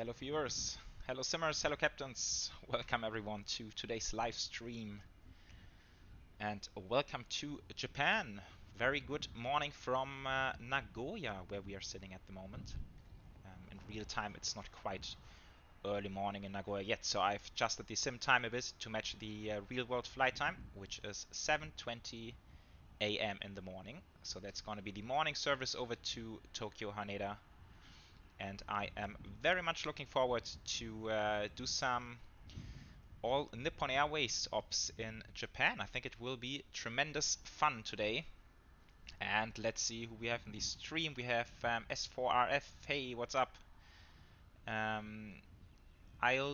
Hello viewers, hello simmers, hello captains. Welcome everyone to today's live stream. And welcome to Japan. Very good morning from Nagoya, where we are sitting at the moment. In real time it's not quite early morning in Nagoya yet, so I've adjusted the sim time a bit to match the real world flight time, which is 7:20 AM in the morning. So that's going to be the morning service over to Tokyo Haneda. And I am very much looking forward to do some All Nippon Airways ops in Japan. I think it will be tremendous fun today. And let's see who we have in the stream. We have S4RF. Hey, what's up?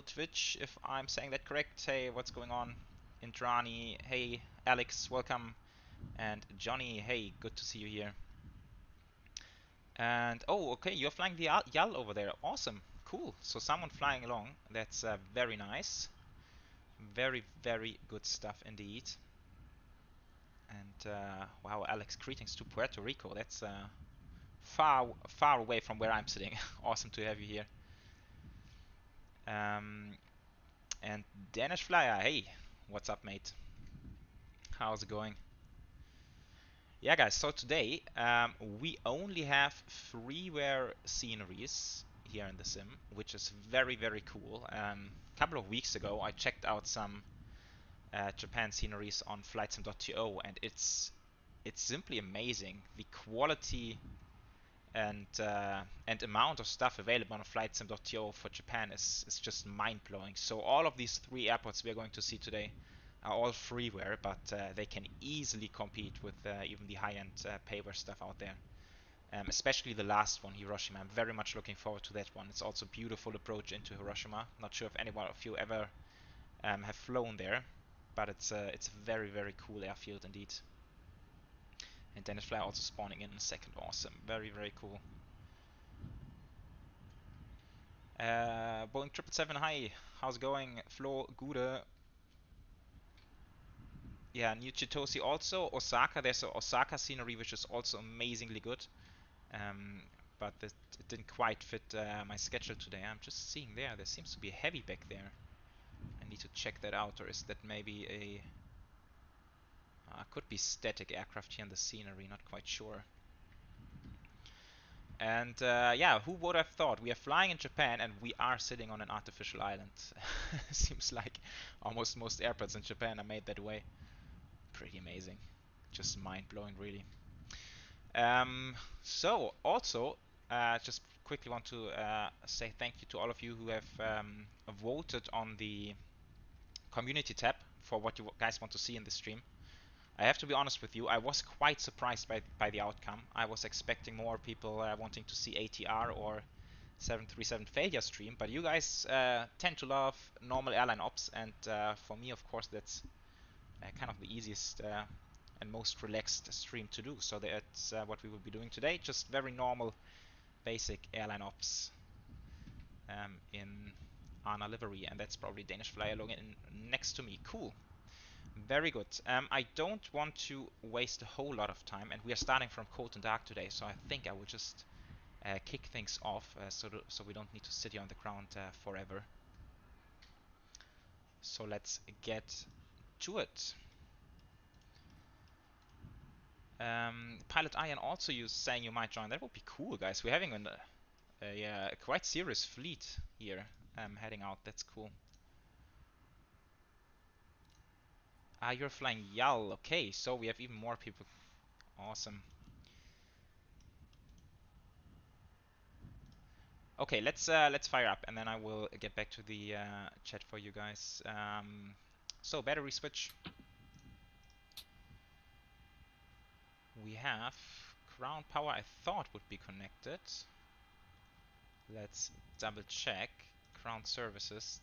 Twitch, if I'm saying that correct. Hey, what's going on? Indrani. Hey, Alex, welcome. And Johnny, hey, good to see you here. And oh, okay, you're flying the YAL over there. Awesome, cool. So someone flying along. That's very nice. Very, very good stuff indeed. And wow, Alex, greetings to Puerto Rico. That's far, far away from where I'm sitting. Awesome to have you here. And Danish Flyer, hey, what's up, mate? How's it going? Yeah, guys, so today we only have freeware sceneries here in the sim, which is very, very cool. A couple of weeks ago, I checked out some Japan sceneries on FlightSim.to, and it's simply amazing. The quality and amount of stuff available on FlightSim.to for Japan is just mind-blowing. So all of these three airports we are going to see today are all freeware, but they can easily compete with even the high-end payware stuff out there. Especially the last one, Hiroshima. I'm very much looking forward to that one. It's also a beautiful approach into Hiroshima. Not sure if anyone of you ever have flown there, but it's a very, very cool airfield indeed. And Danish Flyer also spawning in a second. Awesome. Very, very cool. Boeing 777, hi. How's it going? Flo, Gude. Yeah, New Chitose also. Osaka, there's an Osaka scenery which is also amazingly good. But it didn't quite fit my schedule today. I'm just seeing there seems to be a heavy back there. I need to check that out, or is that maybe a... could be static aircraft here in the scenery, not quite sure. And yeah, who would have thought? We are flying in Japan and we are sitting on an artificial island. Seems like almost most airports in Japan are made that way. Pretty amazing. Just mind-blowing, really. So, also, just quickly want to say thank you to all of you who have voted on the community tab for what you guys want to see in the stream. I have to be honest with you, I was quite surprised by the outcome. I was expecting more people wanting to see ATR or 737 failure stream, but you guys tend to love normal airline ops, and for me, of course, that's kind of the easiest and most relaxed stream to do. So that's what we will be doing today, just very normal, basic airline ops in ANA livery, and that's probably Danish Flyer logging in next to me. Cool. Very good. I don't want to waste a whole lot of time, and we are starting from cold and dark today, so I think I will just kick things off so we don't need to sit here on the ground forever. So let's get to it. Pilot Iron also saying you might join. That would be cool, guys. We're having a quite serious fleet here heading out. That's cool. Ah, you're flying YAL. Okay, so we have even more people. Awesome. Okay, let's fire up, and then I will get back to the chat for you guys. So battery switch. We have ground power. I thought would be connected. Let's double check. Ground services.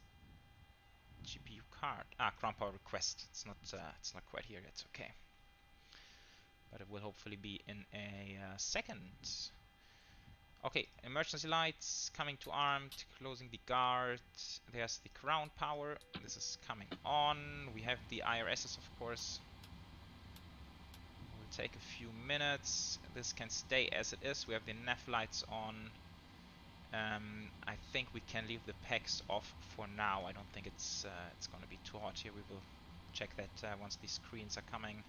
GPU card. Ground power request. It's not quite here yet. Okay, but it will hopefully be in a second. Okay, emergency lights coming to armed, closing the guard. There's the ground power. This is coming on. We have the IRSs, of course. Will take a few minutes. This can stay as it is. We have the nav lights on. I think we can leave the packs off for now. I don't think it's going to be too hot here. We will check that once these screens are coming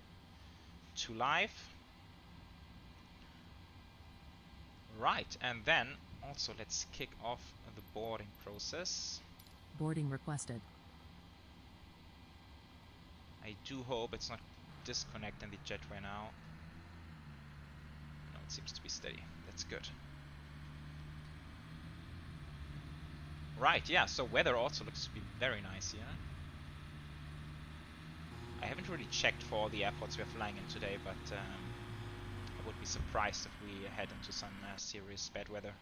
to life. Right, and then also let's kick off the boarding process. Boarding requested. I do hope it's not disconnecting the jet right now. No, it seems to be steady. That's good. Right, yeah, so weather also looks to be very nice here. I haven't really checked for all the airports we're flying in today, but I would be surprised if we head into some serious bad weather.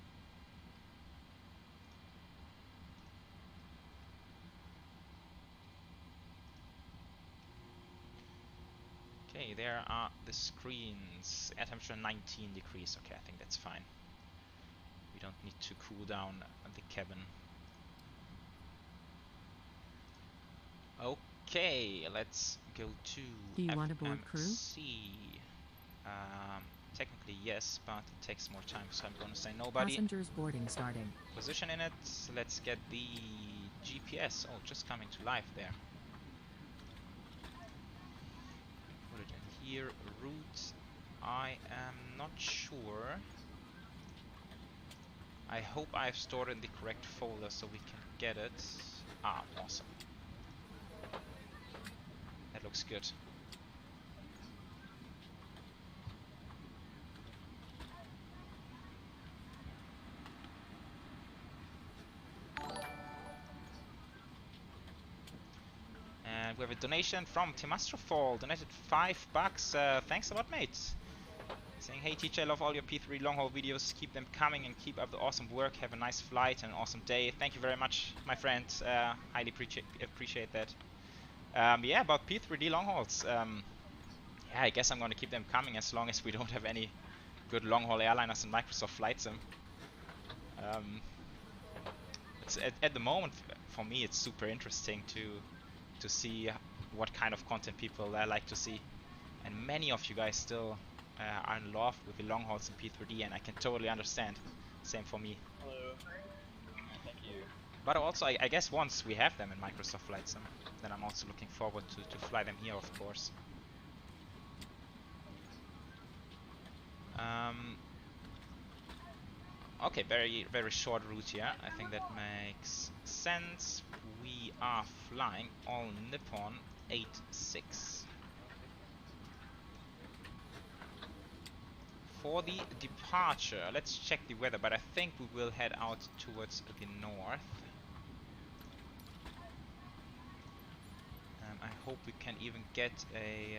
Okay, there are the screens. Air temperature 19 degrees. Okay, I think that's fine. We don't need to cool down the cabin. Okay, let's go to Do you want a board crew? Technically yes, but it takes more time, so I'm going to say nobody. Passengers boarding starting. Position in it. Let's get the GPS. Oh, just coming to life there. Put it in here. Route. I am not sure. I hope I've stored in the correct folder so we can get it. Ah, awesome. That looks good. And we have a donation from Timastrofall, donated $5. Thanks a lot, mate. Saying, hey teacher, I love all your P3 long haul videos. Keep them coming and keep up the awesome work. Have a nice flight and an awesome day. Thank you very much, my friend. Highly appreciate that. Yeah, about P3D long hauls. Yeah, I guess I'm going to keep them coming as long as we don't have any good long haul airliners in Microsoft Flight Sim. It's at the moment for me it's super interesting to see what kind of content people like to see, and many of you guys still are in love with the long hauls in P3D, and I can totally understand. Same for me. Hello. Thank you. But also I guess once we have them in Microsoft Flight Sim, then I'm also looking forward to fly them here, of course. Okay, very short route here. I think that makes sense. We are flying All Nippon 86. For the departure, let's check the weather, but I think we will head out towards the north. I hope we can even get a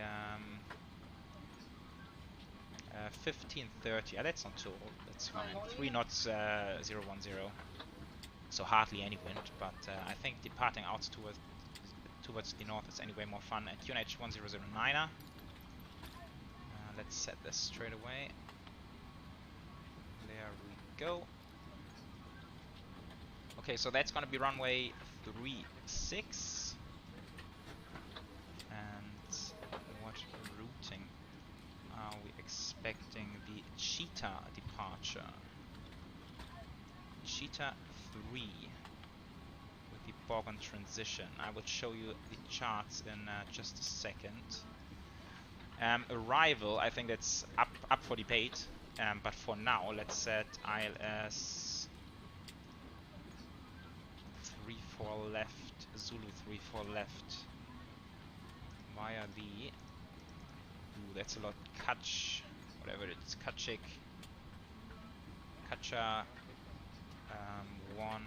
1530. That's not too old. That's fine. 3 knots 010. So hardly any wind, but I think departing out towards the north is anyway more fun. At QNH 1009er. Let's set this straight away. There we go. Okay, so that's gonna be runway 36. And what routing are we expecting? The Cheetah departure. Cheetah 3 with the Boeing transition. I will show you the charts in just a second. Arrival, I think that's up for debate, but for now let's set ILS 34 left, Zulu 34 left via the, ooh, that's a lot, whatever it is, Kachik, Kacha 1,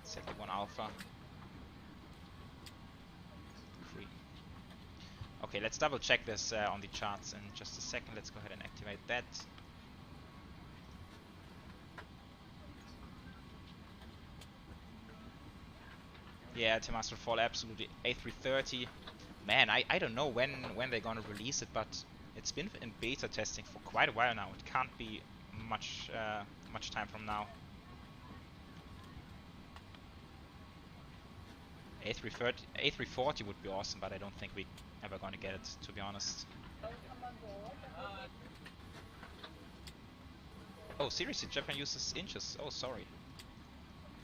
set the 1 alpha. Okay, let's double check this on the charts in just a second. Let's go ahead and activate that. Yeah, Timastrofall, absolutely. A330. Man, I don't know when they're gonna release it, but it's been in beta testing for quite a while now. It can't be much time from now. A340 would be awesome, but I don't think we ever gonna get it, to be honest. Oh, seriously, Japan uses inches. Oh, sorry.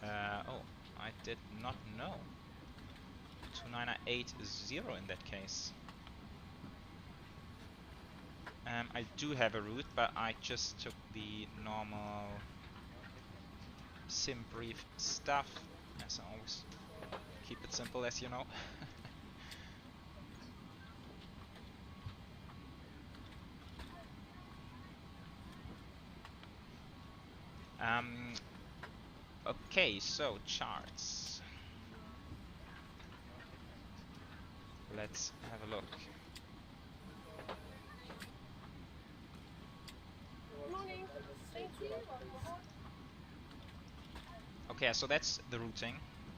Oh, I did not know. 2980 in that case. I do have a route, but I just took the normal sim brief stuff, as always. Keep it simple, as you know. Okay, so charts. Let's have a look. Morning. Thank you. Okay, so that's the routing.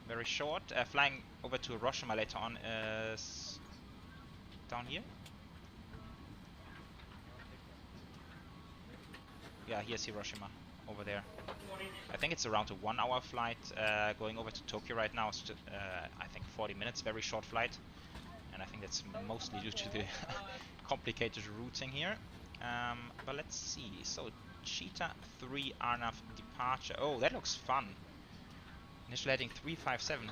Very short. Flying over to Hiroshima later on is down here. Yeah, here's Hiroshima over there. I think it's around a 1 hour flight. Going over to Tokyo right now is I think 40 minutes, very short flight. And I think that's mostly due to the complicated routing here. But let's see. So Cheetah 3 Arnav departure. Oh, that looks fun. Initial heading 357.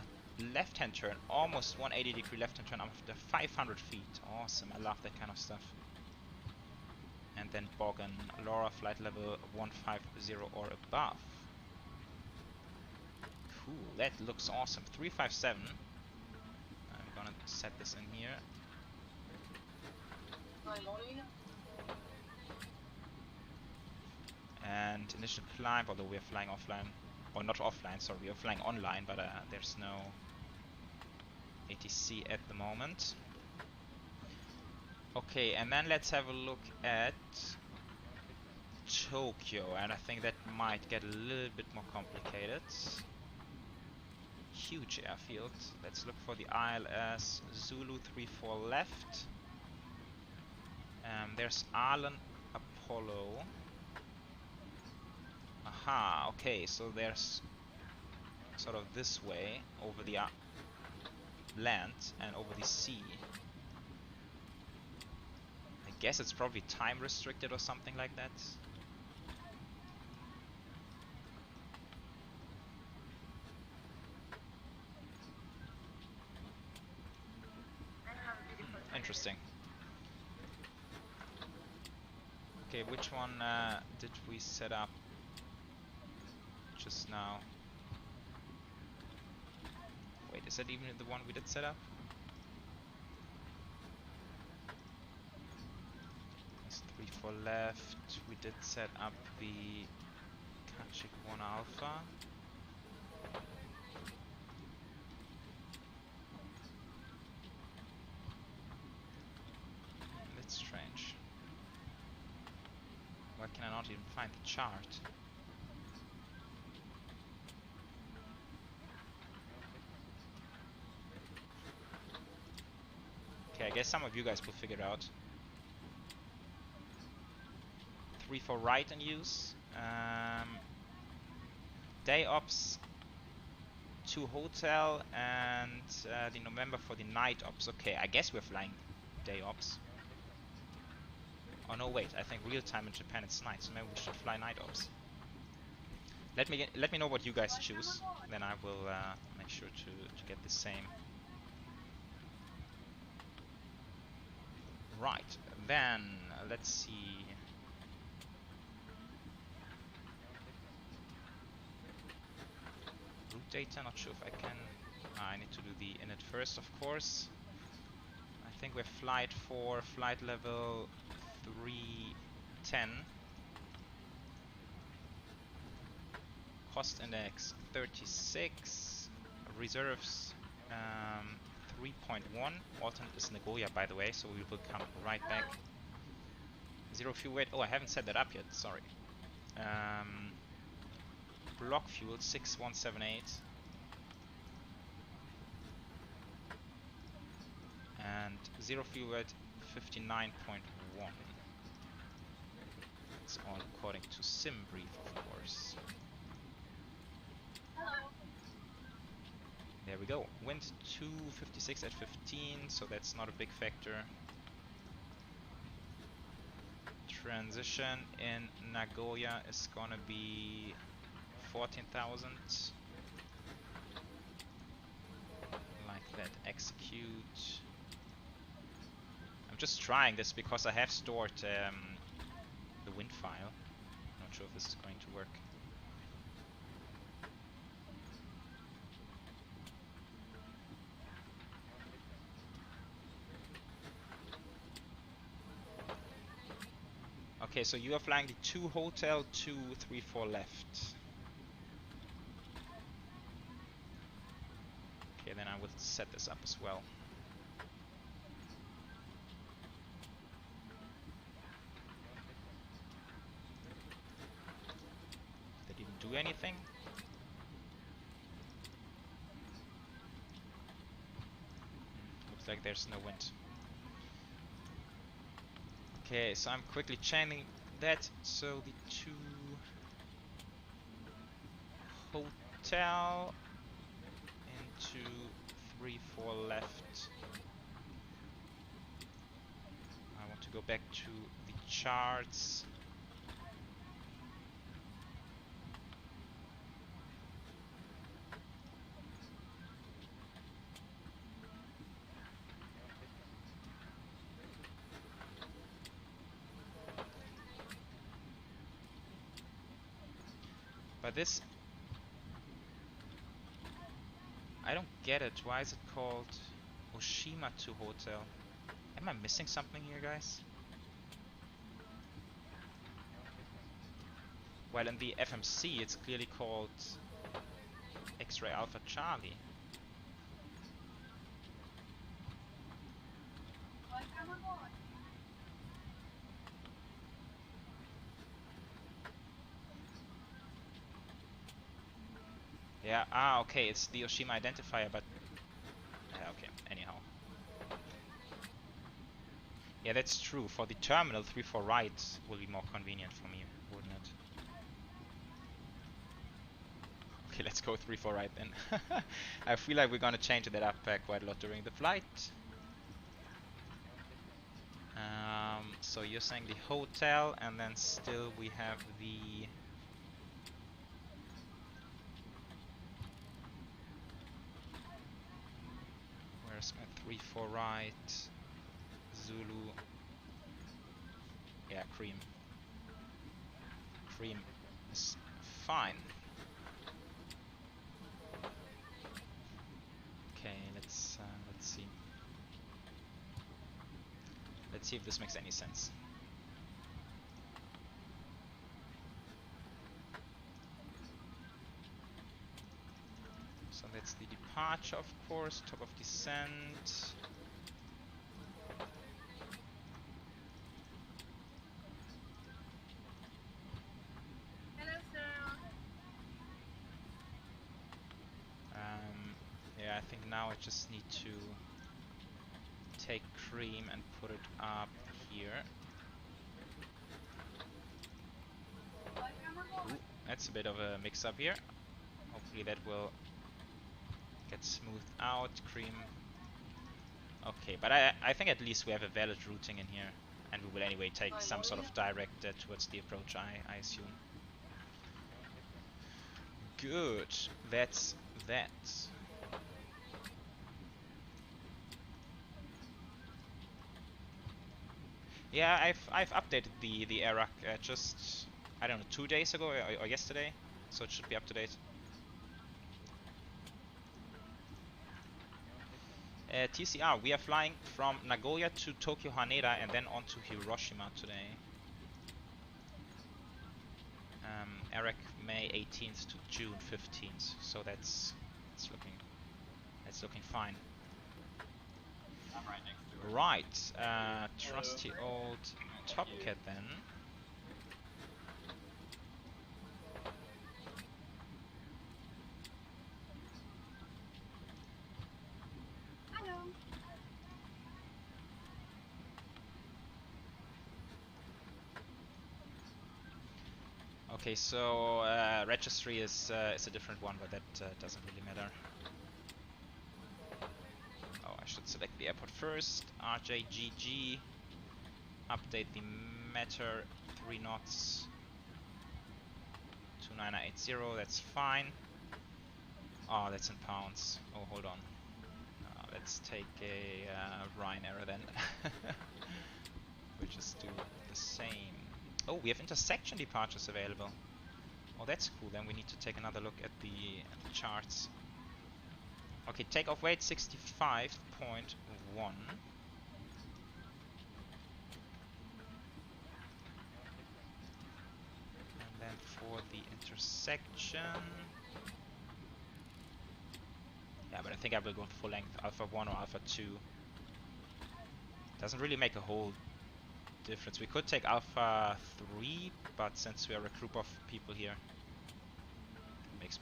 Left hand turn, almost 180 degree left hand turn after 500 feet. Awesome, I love that kind of stuff. And then Bogan, Laura flight level 150 or above. Cool, that looks awesome. 357. I'm gonna set this in here. And initial climb, although we are flying offline, or not offline, sorry, we are flying online, but there's no ATC at the moment. Okay, and then let's have a look at Tokyo, and I think that might get a little bit more complicated. Huge airfield. Let's look for the ILS Zulu 34 left. There's Arlen Apollo. Aha, okay, so there's sort of this way over the land and over the sea. I guess it's probably time restricted or something like that. Interesting. Okay, which one did we set up just now? Wait, is that even the one we did set up? That's 3-4 left. We did set up the Kachik 1 Alpha. That's strange. Why can I not even find the chart? Okay, I guess some of you guys will figure it out. 3-4 right in use. Day ops 2 hotel and the November for the night ops. Okay, I guess we're flying day ops. Oh no, wait, I think real time in Japan it's night, so maybe we should fly night ops. Let me know what you guys choose, then I will make sure to get the same. Right, then let's see. Route data, not sure if I can. I need to do the init first, of course. I think we're flight 4, flight level 310. Cost index 36. Reserves 3.1. Alternate is Nagoya, by the way, so we will come right back. 0 fuel weight. Oh, I haven't set that up yet, sorry. Block fuel 6178. And 0 fuel weight 59.1. It's all according to sim brief, of course. There we go. Wind 256 at 15, so that's not a big factor. Transition in Nagoya is gonna be 14,000. Like that. Execute. I'm just trying this because I have stored the wind file. Not sure if this is going to work. Okay, so you are flying the 2 hotel 234 left. Okay, then I will set this up as well. That didn't do anything. Looks like there's no wind. Okay, so I'm quickly chaining that. So the 2 hotel into 3-4 left. I want to go back to the charts. But this, I don't get it. Why is it called Oshima 2 Hotel? Am I missing something here, guys? Well, in the FMC, it's clearly called X-Ray Alpha Charlie. Yeah, okay, it's the Oshima identifier, but... okay, anyhow. Yeah, that's true. For the terminal, 3-4 right will be more convenient for me, wouldn't it? Okay, let's go 3-4 right then. I feel like we're gonna change that up quite a lot during the flight. So you're saying the hotel, and then still we have the... Where's my 3-4 right? Zulu. Yeah, cream. Cream is fine. Okay, let's see. Let's see if this makes any sense. So that's the departure, of course, top of descent. Hello, sir. Yeah, I think now I just need to take cream and put it up here. Ooh, that's a bit of a mix-up here. Hopefully that will get smoothed out. Cream. Okay, but I think at least we have a valid routing in here, and we will anyway take some sort of direct towards the approach, I assume. Good. That's that. Yeah, I've updated the ARAC just, I don't know, 2 days ago or yesterday, so it should be up to date. TCR, we are flying from Nagoya to Tokyo Haneda and then on to Hiroshima today. ARAC May 18th to June 15th, so that's looking fine. I'm right next to her. Right, trusty old Top Cat then. Hello. Okay, so registry is a different one, but that doesn't really matter. Oh, I should select the airport first. RJGG. Update the matter. 3 knots. 2980, that's fine. Oh, that's in pounds. Oh, hold on. Let's take a Ryanair then. We'll just do the same. Oh, we have intersection departures available. Oh, that's cool. Then we need to take another look at the charts. Okay, takeoff weight 65.1. And then for the intersection... Yeah, but I think I will go full length Alpha 1 or Alpha 2. Doesn't really make a whole difference. We could take Alpha 3, but since we are a group of people here, it makes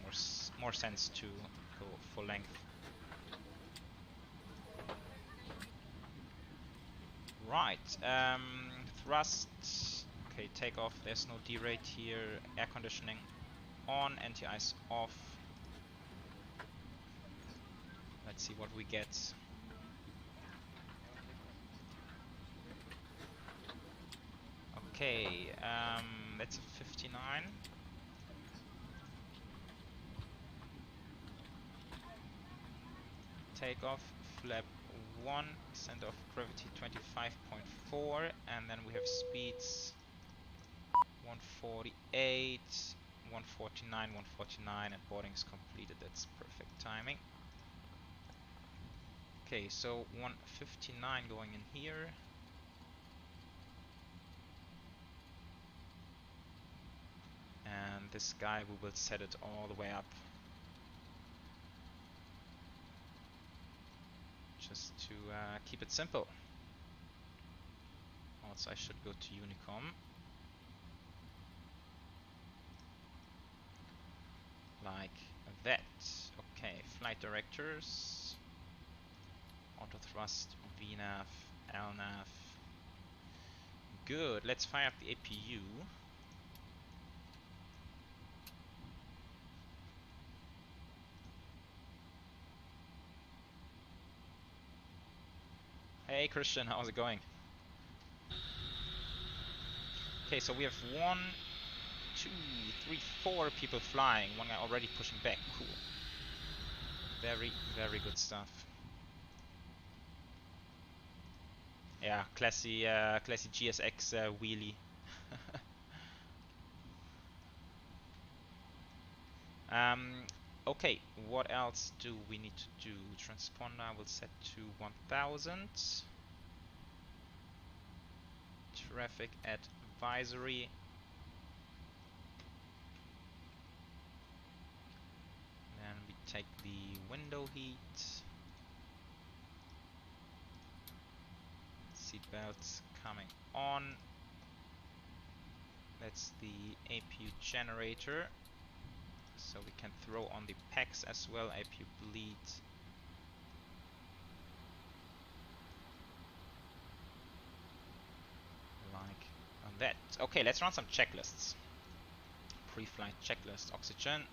more sense to go full length. Right, thrust. Okay, takeoff. There's no derate here. Air conditioning on, anti-ice off. Let's see what we get. Okay, that's a 59. Takeoff, flap 1, center of gravity 25.4, and then we have speeds 148, 149, 149, and boarding is completed. That's perfect timing. Okay, so 159 going in here. And this guy, we will set it all the way up. Just to keep it simple. Also, I should go to Unicom. Like that. Okay, flight directors. Auto thrust, VNAV, LNAV. Good, let's fire up the APU. Hey Christian, how's it going? Okay, so we have 1, 2, 3, 4 people flying. One guy already pushing back. Cool. Very, very good stuff. Yeah, classy GSX wheelie. Okay, what else do we need to do? Transponder I will set to 1000. Traffic advisory. Then we take the window heat. Seatbelts coming on. That's the APU generator. So we can throw on the packs as well, APU bleed. Like on that. Okay, let's run some checklists. Pre-flight checklist. Oxygen.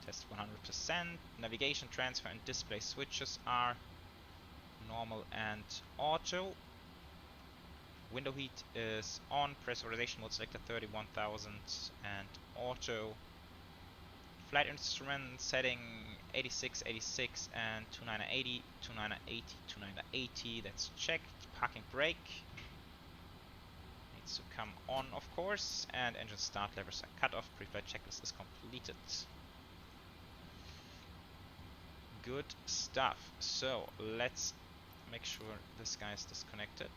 Test 100%. Navigation, transfer and display switches are normal and auto. Window heat is on. Pressurization mode selected 31,000 and auto. Flight instrument setting 86, 86 and 2980, 2980, 2980. That's checked. Parking brake needs to come on, of course. And engine start levers are cut off. Pre-flight checklist is completed. Good stuff. So let's make sure this guy is disconnected.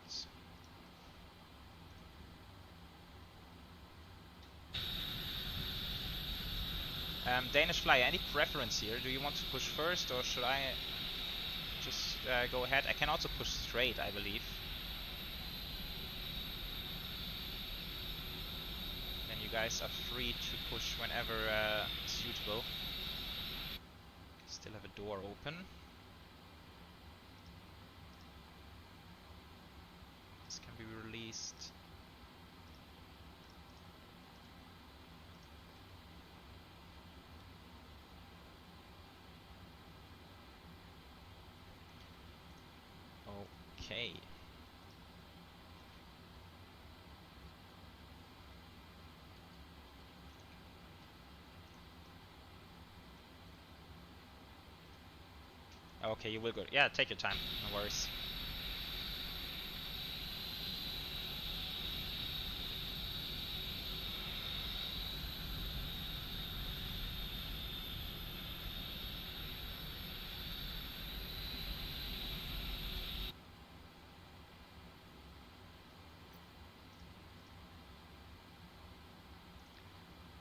Danish Flyer, any preference here? Do you want to push first or should I just go ahead? I can also push straight, I believe. Then you guys are free to push whenever suitable. Still have a door open. This can be released. Okay. Okay, you will go. Yeah, take your time. No worries.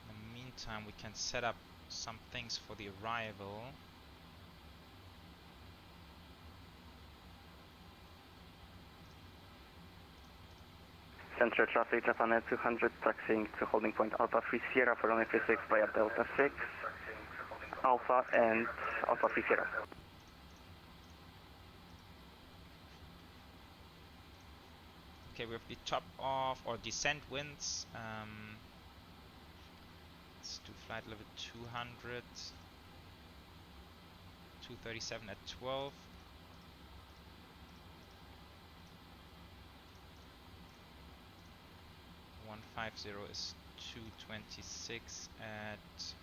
In the meantime, we can set up some things for the arrival. Central traffic, Japan Air 200, taxiing to holding point Alpha 3 Sierra for runway 36 via Delta 6, Alpha and Alpha 3 Sierra. Okay, we have the top off or descent winds. Let's do flight level 200, 237 at 12. Is 226 at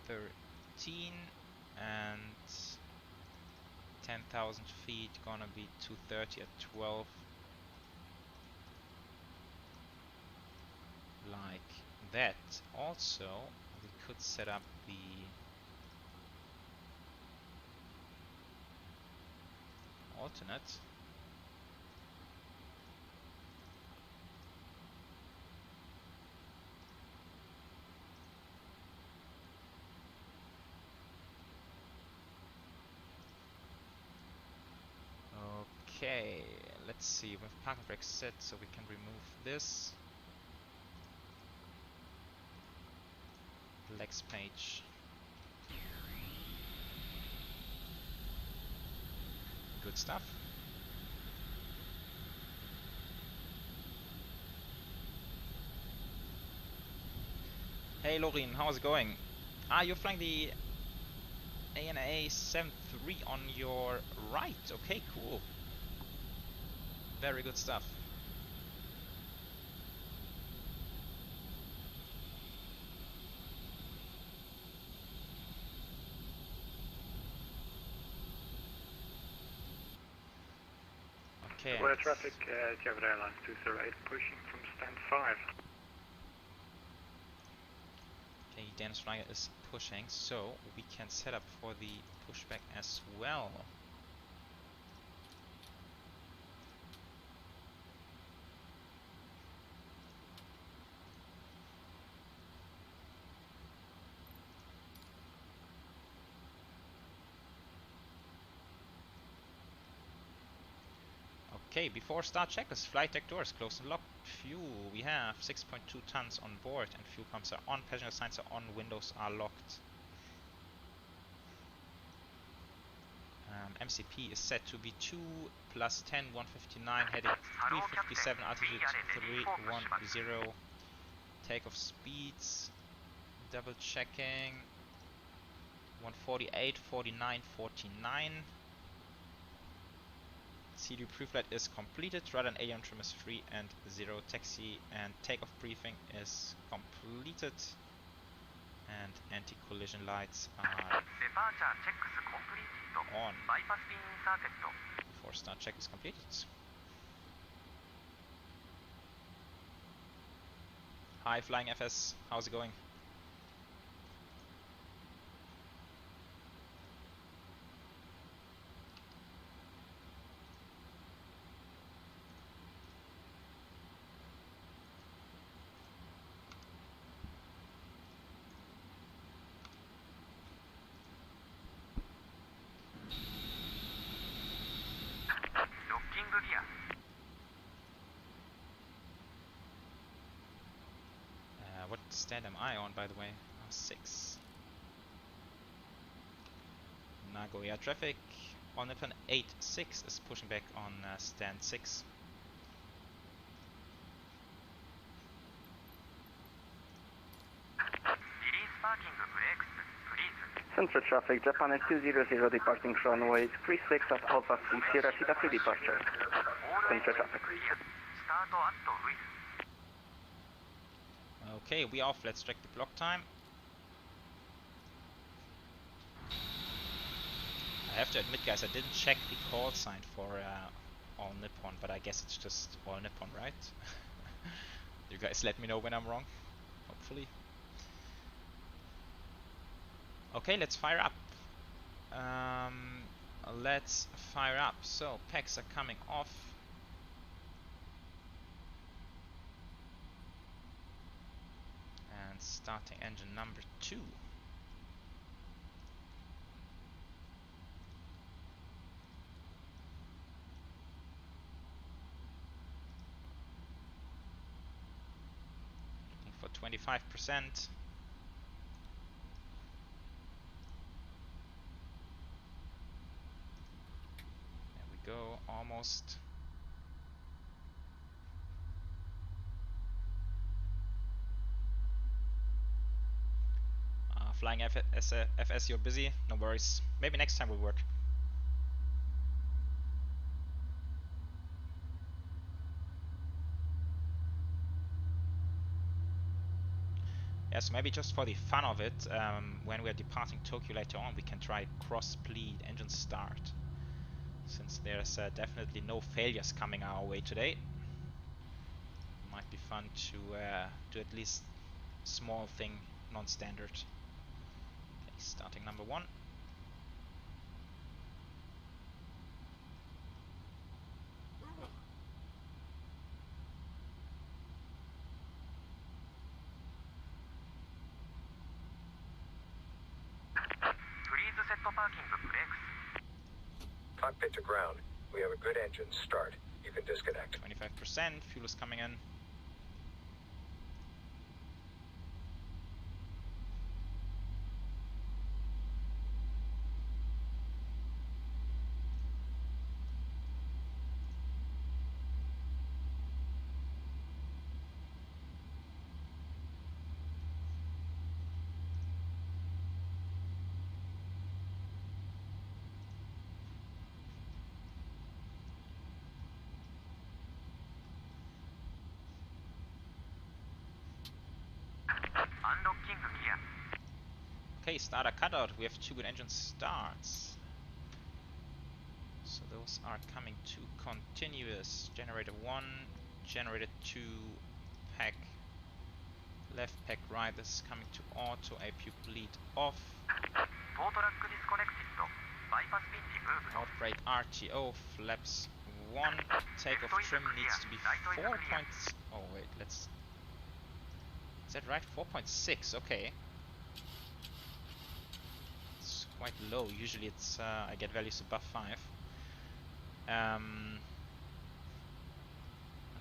13, and 10,000 feet gonna be 230 at 12, like that. Also, we could set up the alternate. Okay, let's see, we have parking brake set, so we can remove this. Legs page. Good stuff. Hey Lorin, how's it going? Ah, you're flying the ANA 73 on your right. Okay, cool. Very good stuff. Okay. Nagoya traffic, Japan Airlines 208, pushing from stand 5. Okay, Danish Flyer is pushing, so we can set up for the pushback as well. Okay, before start checklist, flight deck doors closed and locked. Fuel, we have 6.2 tons on board and fuel pumps are on, passenger signs are on, windows are locked. MCP is set to be 2 plus 10, 159, heading 357, altitude 310. Takeoff speeds, double checking, 148, 49, 49. CD pre-flight is completed, radar and ADM trim is 3 and 0, taxi and takeoff briefing is completed, and anti-collision lights are on. Before start check is completed. Hi Flying FS, how's it going? What stand am I on, by the way? Oh, 6. Nagoya traffic. All Nippon 86 is pushing back on stand 6. Central traffic, Japan Air 200 departing runway 36 at Alpha 3 Sierra Theta 3 departure. Central traffic. Okay, we off. Let's check the block time. I have to admit, guys, I didn't check the call sign for All Nippon, but I guess it's just All Nippon, right? You guys let me know when I'm wrong, hopefully. Okay, let's fire up. Let's fire up. So, packs are coming off. And starting engine number 2. Looking for 25%. There we go, almost. Flying FS, you're busy? No worries. Maybe next time will work. Yes, maybe just for the fun of it, when we're departing Tokyo later on, we can try cross-bleed engine start. Since there's definitely no failures coming our way today. Might be fun to do at least small thing, non-standard. Okay, starting number 1. Cockpit to ground. We have a good engine start. You can disconnect. 25%, fuel is coming in. Okay, starter cutout. We have 2 good engine starts. So those are coming to continuous. Generator 1, generator 2, pack left, pack right. This is coming to auto. APU bleed off. Outbreak RTO, flaps 1. Takeoff trim needs to be 4 points. Oh wait, let's. Is that right? 4.6. Okay. It's quite low. Usually it's I get values above 5. Not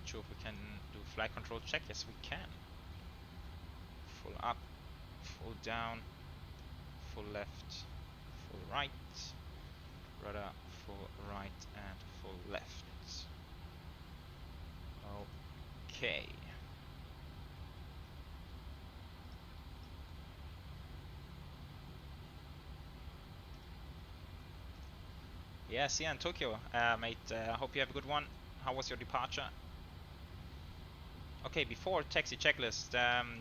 sure if we can do flight control check. Yes, we can. Full up, full down, full left, full right, rudder, full right, and full left. Okay. Yeah, see you in Tokyo, mate. I hope you have a good one. How was your departure? Okay, before taxi checklist,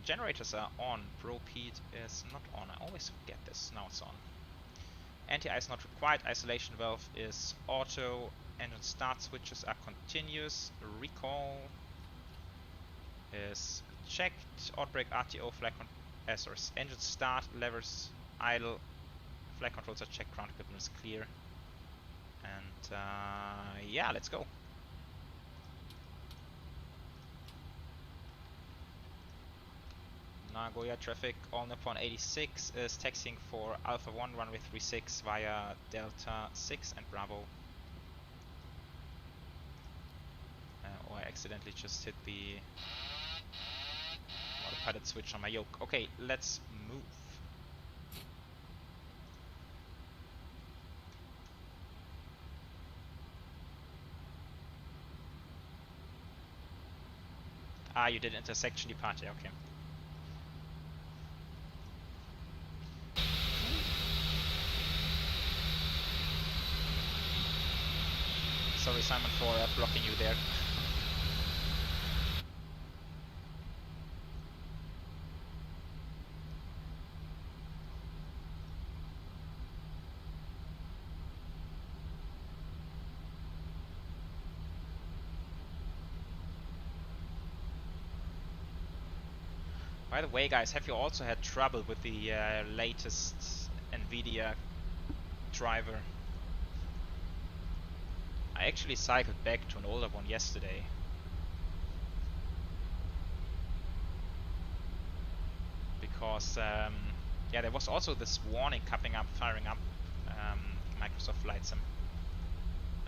generators are on. Propede is not on. I always forget this. Now it's on. Anti-ice not required. Isolation valve is auto. Engine start switches are continuous. Recall is checked. Outbreak RTO flight engine start levers idle. Flight controls are checked. Ground equipment is clear. And yeah, let's go. Nagoya traffic, All Nippon 86 is taxiing for Alpha 1 runway 36 via Delta 6 and Bravo. Oh, I accidentally just hit the autopilot switch on my yoke. Okay, let's move. Ah, you did intersection departure, okay. Sorry, Simon, for blocking you there. By the way, guys, have you also had trouble with the latest NVIDIA driver? I actually cycled back to an older one yesterday. Because, yeah, there was also this warning firing up Microsoft Flight Sim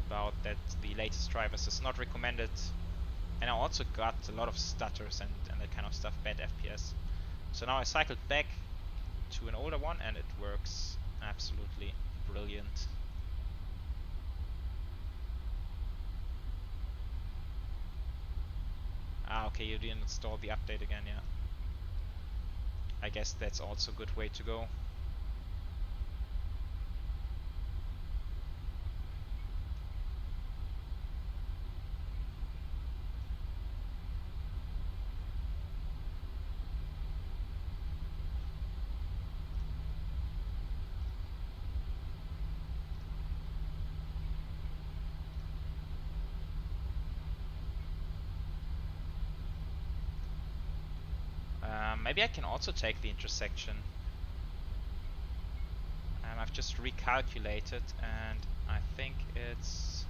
about that the latest drivers is not recommended. And I also got a lot of stutters and that kind of stuff, bad FPS. So now I cycled back to an older one and it works absolutely brilliant. Ah, okay, you didn't install the update again, yeah. I guess that's also a good way to go. Maybe I can also take the intersection. I've just recalculated and I think it's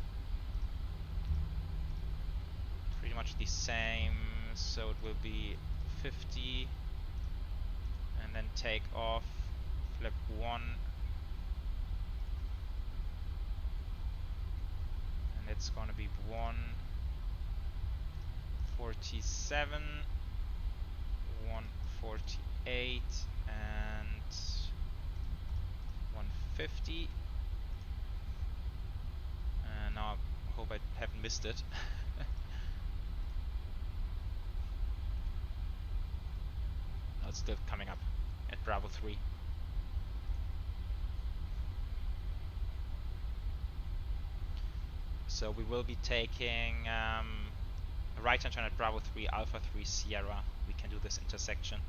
pretty much the same, so it will be 50 and then take off flap 1 and it's gonna be 147, 148 and 150. Now I hope I haven't missed it. No, it's still coming up at Bravo 3. So we will be taking a right-hand turn at Bravo 3, Alpha 3, Sierra. We can do this intersection.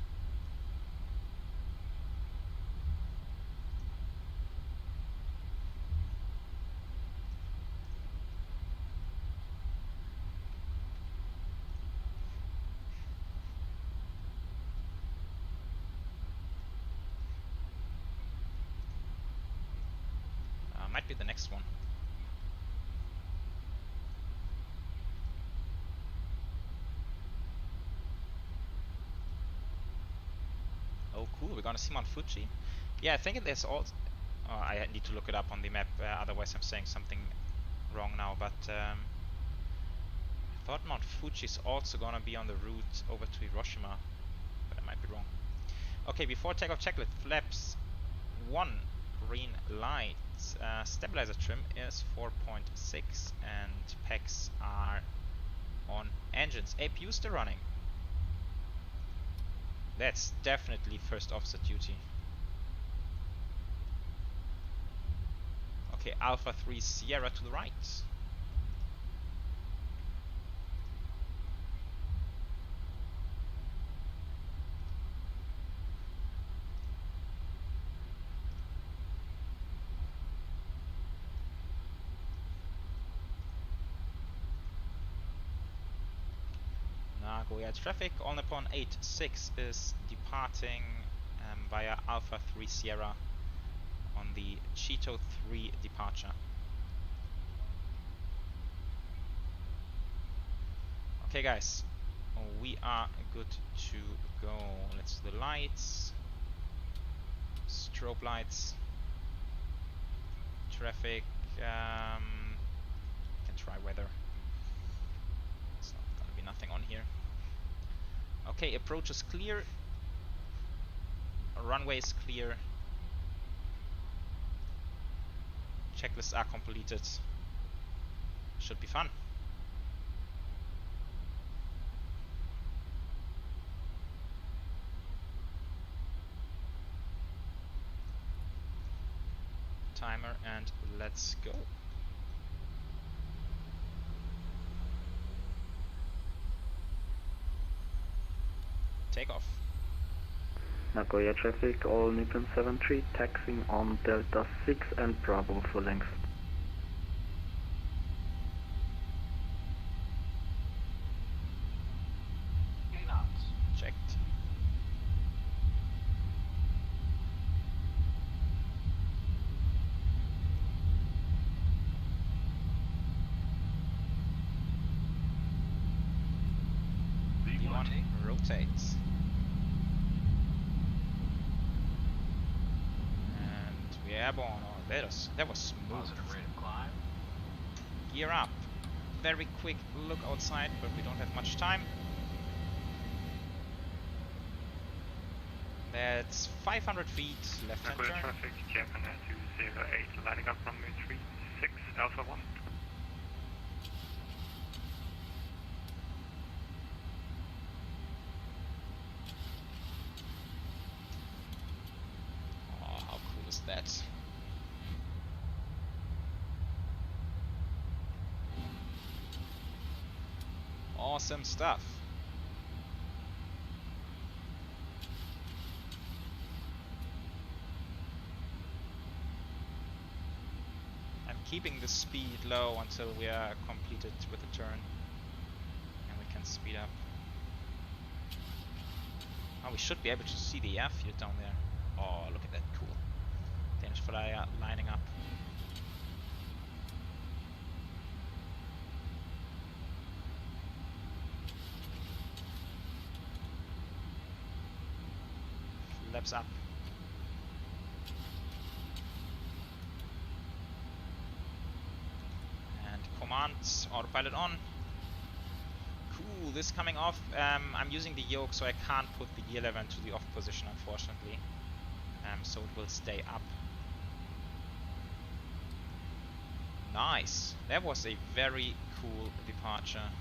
Might be the next one. Oh, cool. We're gonna see Mount Fuji. Yeah, I think there's also. Oh, I need to look it up on the map. Otherwise, I'm saying something wrong now. But I thought Mount Fuji is also gonna be on the route over to Hiroshima, but I might be wrong. Okay, before takeoff, checklist flaps 1 green light. Stabilizer trim is 4.6 and packs are on engines. APU still running. That's definitely first offset duty. Okay, Alpha 3 Sierra to the right. Nagoya traffic, All Nippon 86 is departing via Alpha 3 Sierra on the Cheeto 3 departure. Okay guys, we are good to go. Let's do the lights, strobe lights, traffic, can try weather. It's not gonna be nothing on here. Okay, approach is clear, runway is clear, checklists are completed, should be fun. Timer and let's go. Takeoff. Nagoya traffic, All Nippon 73, taxiing on Delta 6 and Bravo full length. K knots. Checked. rotate. And we're airborne. Oh, that was smooth. Positive rate of climb. Gear up. Very quick look outside, but we don't have much time. That's 500 feet left-hand Nagoya turn. traffic, Japan Air 208, lining up runway 36, Alpha 1. Oh, how cool is that? Awesome stuff. I'm keeping the speed low until we are completed with the turn, and we can speed up. Oh, we should be able to see the airfield down there. Oh, look at that, cool. Danish flyer lining up. Flaps up. And commands, autopilot on. Cool, this coming off. I'm using the yoke, so I can't put the gear lever into the off position, unfortunately. So it will stay up. Nice. That was a very cool departure.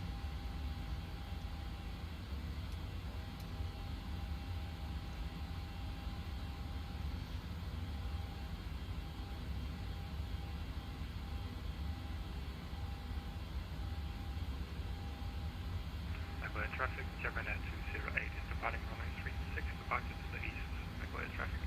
Nagoya traffic, Japan Air 208 is departing runway 36, departure to the east. Nagoya traffic.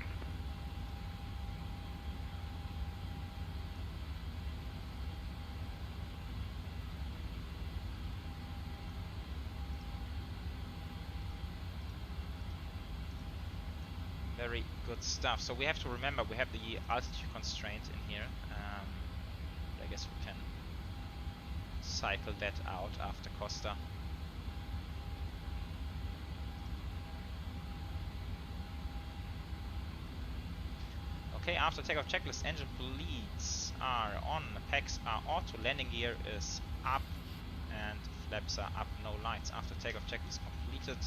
Very good stuff. So we have to remember we have the altitude constraint in here. I guess we can cycle that out after Costa. Okay, after takeoff checklist, engine bleeds are on, packs are auto, landing gear is up, and flaps are up, no lights. After takeoff checklist completed.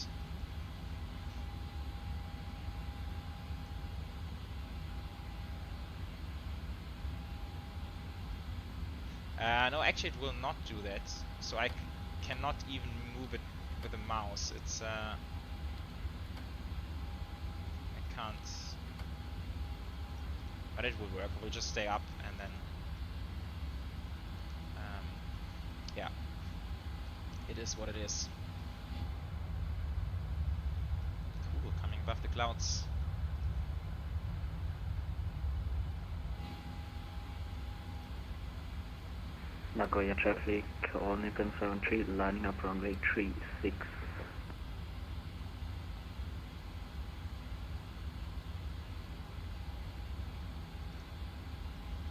No, actually it will not do that, so I cannot even move it with the mouse. It's I can't, but it will work. We'll just stay up and then yeah, it is what it is. Cool, coming above the clouds. Nagoya traffic, All Nippon 73, lining up runway 36.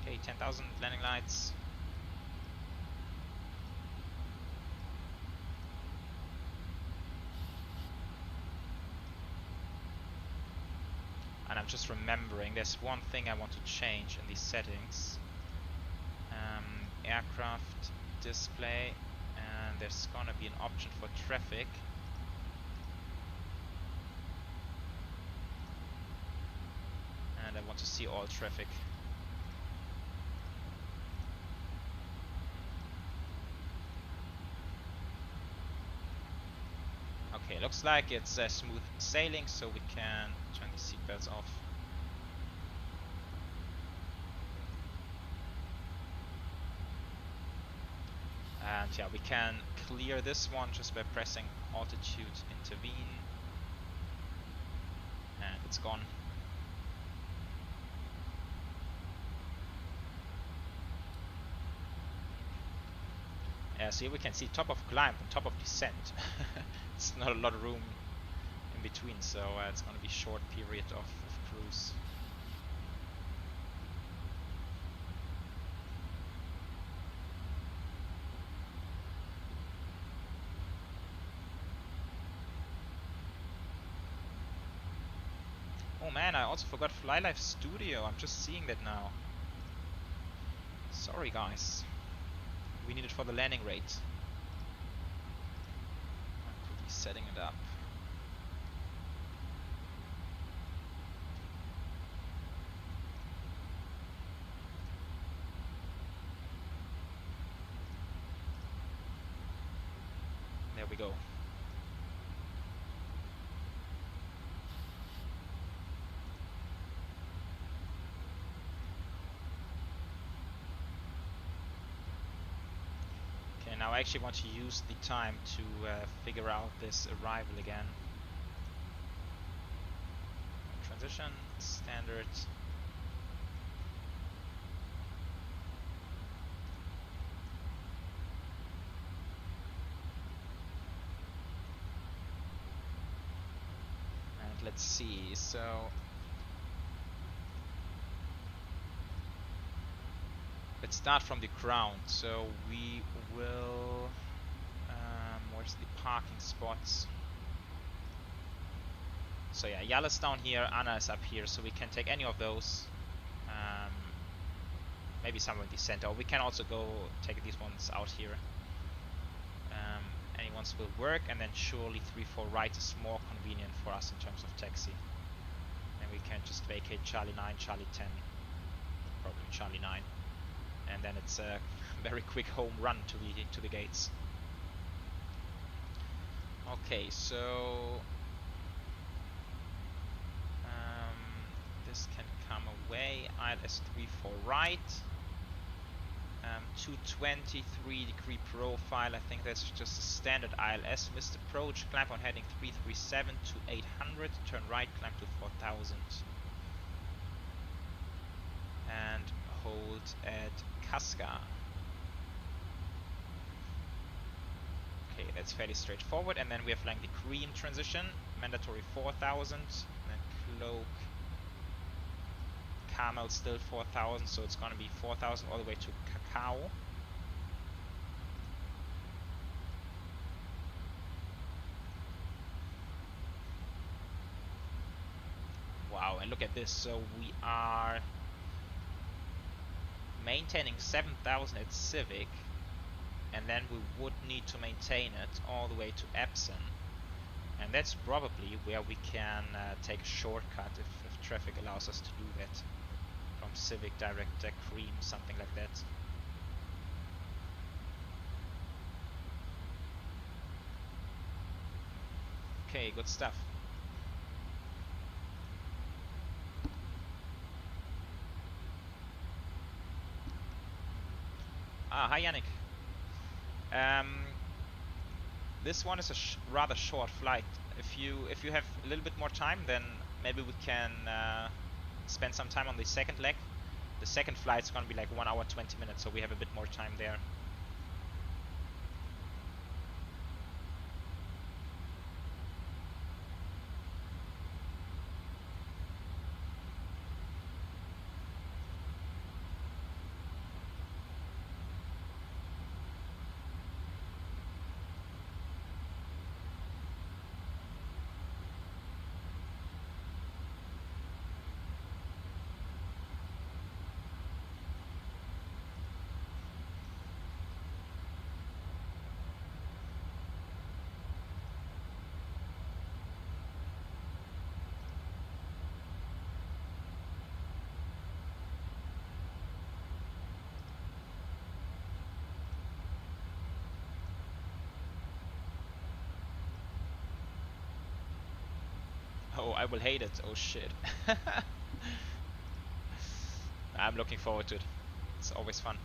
Okay, 10,000 landing lights. And I'm just remembering there's one thing I want to change in these settings. Aircraft display, and there's gonna be an option for traffic. And I want to see all traffic. Okay, looks like it's smooth sailing, so we can turn the seatbelts off. And yeah, we can clear this one just by pressing altitude intervene, and it's gone. So here we can see top of climb and top of descent. It's not a lot of room in between, so it's going to be short period of cruise. Oh man, I also forgot FlyLife Studio. I'm just seeing that now. Sorry guys. We need it for the landing rate. I'm quickly setting it up. There we go. Okay, now I actually want to use the time to figure out this arrival again. Transition, standard. And let's see, so let's start from the ground. So we will, where's the parking spots? So yeah, Yalla's down here, Anna is up here, so we can take any of those. Maybe somewhere in the center, or we can also go take these ones out here. Any ones will work, and then surely 3-4 right is more convenient for us in terms of taxi. And we can just vacate Charlie 9, Charlie 10, probably Charlie 9. And then it's a very quick home run to the gates. Okay, so this can come away. ILS 3-4 right. 223 degree profile. I think that's just a standard ILS. Missed approach. Climb on heading 337 to 800. Turn right. Climb to 4000. And hold at Casca. Okay, that's fairly straightforward. And then we have flying the green transition, mandatory 4000. Then cloak, Camel still 4000, so it's gonna be 4000 all the way to Cacao. Wow, and look at this. So we are maintaining 7000 at Civic, and then we would need to maintain it all the way to Epson, and that's probably where we can take a shortcut if traffic allows us to do that, from Civic direct Cream, something like that. Okay, good stuff. Hi Yannick. This one is a rather short flight. If you have a little bit more time, then maybe we can spend some time on the second leg. The second flight is going to be like 1 hour 20 minutes, so we have a bit more time there. Oh, I will hate it. Oh shit. I'm looking forward to it. It's always fun.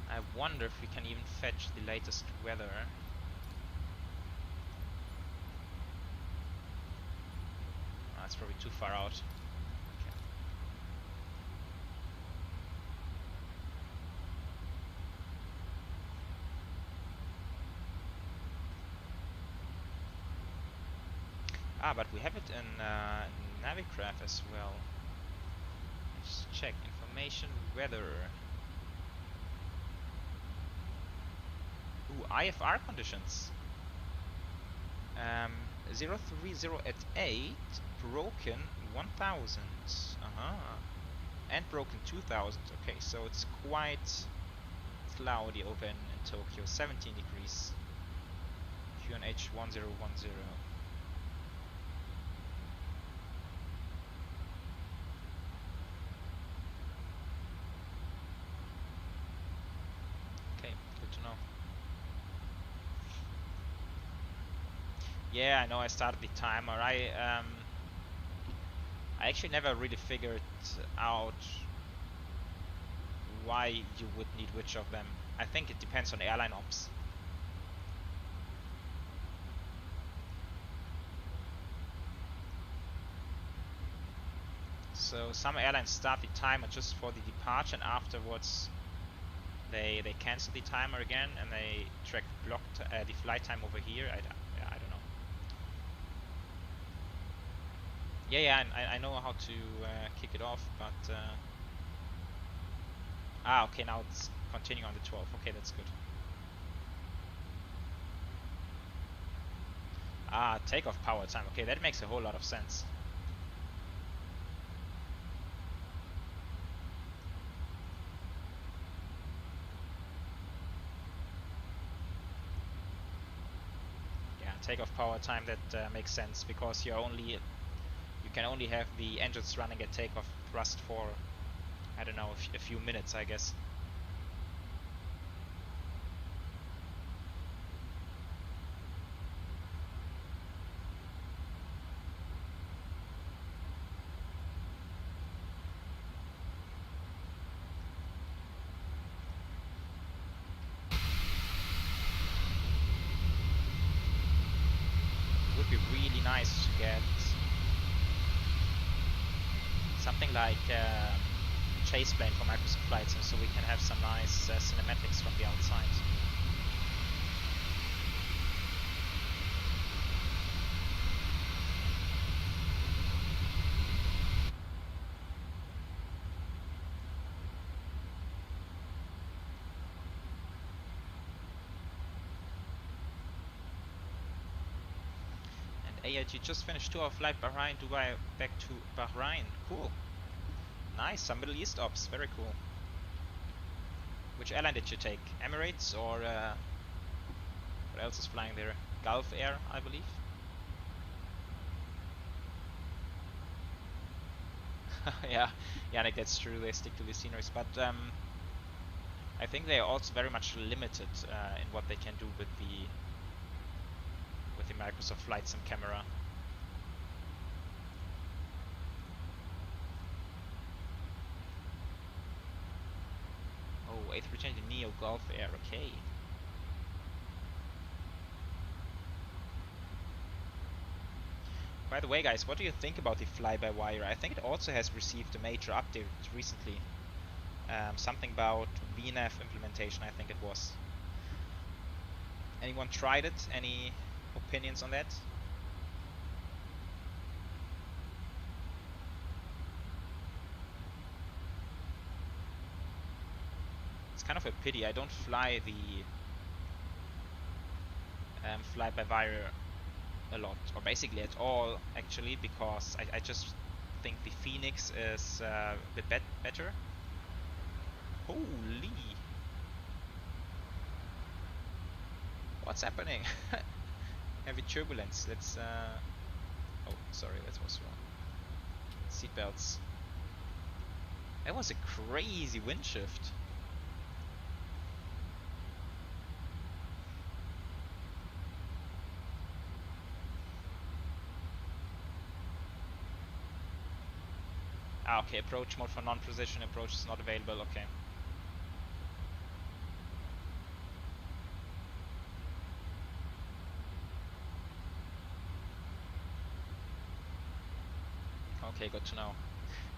I wonder if we can even fetch the latest weather. That's probably too far out. Okay. Ah, but we have it in Navigraph as well. Let's check information, weather. Ooh, IFR conditions. 030 at 8, broken 1000. And broken 2000. Okay, so it's quite cloudy over in Tokyo. 17 degrees. QNH 1010. Okay, good to know. Yeah, I know I started the timer. I actually never really figured out why you would need which of them. I think it depends on airline ops. So some airlines start the timer just for the departure, and afterwards they cancel the timer again and they track the flight time over here. I don't know. Yeah, I know how to kick it off, but okay, now it's continuing on the 12th. Okay, that's good. Takeoff power time. Okay, that makes a whole lot of sense. Yeah, takeoff power time, that makes sense, because you can only have the engines running at takeoff thrust for, I don't know, a few minutes, I guess. Would be really nice to get something like chase plane for Microsoft Flight Sim, so we can have some nice cinematics from the outside. AIG just finished 2-hour flight Bahrain, Dubai, back to Bahrain. Cool. Nice, some Middle East ops, very cool. Which airline did you take? Emirates or what else is flying there? Gulf Air, I believe. Yeah, Nick, that's true. They stick to the sceneries, but I think they are also very much limited in what they can do with the Microsoft Flight Sim camera. Oh, A320 Neo Gulf Air, okay. By the way, guys, what do you think about the fly-by-wire? I think it also has received a major update recently. Something about VNAV implementation, I think it was. Anyone tried it? Any opinions on that? It's kind of a pity. I don't fly the fly-by-wire a lot, or basically at all, actually, because I just think the Phoenix is a bit better. Holy! What's happening? Heavy turbulence. Let's oh, sorry, that was wrong. Seatbelts. That was a crazy wind shift. Okay, approach mode for non-precision approach is not available, okay. Okay, good to know.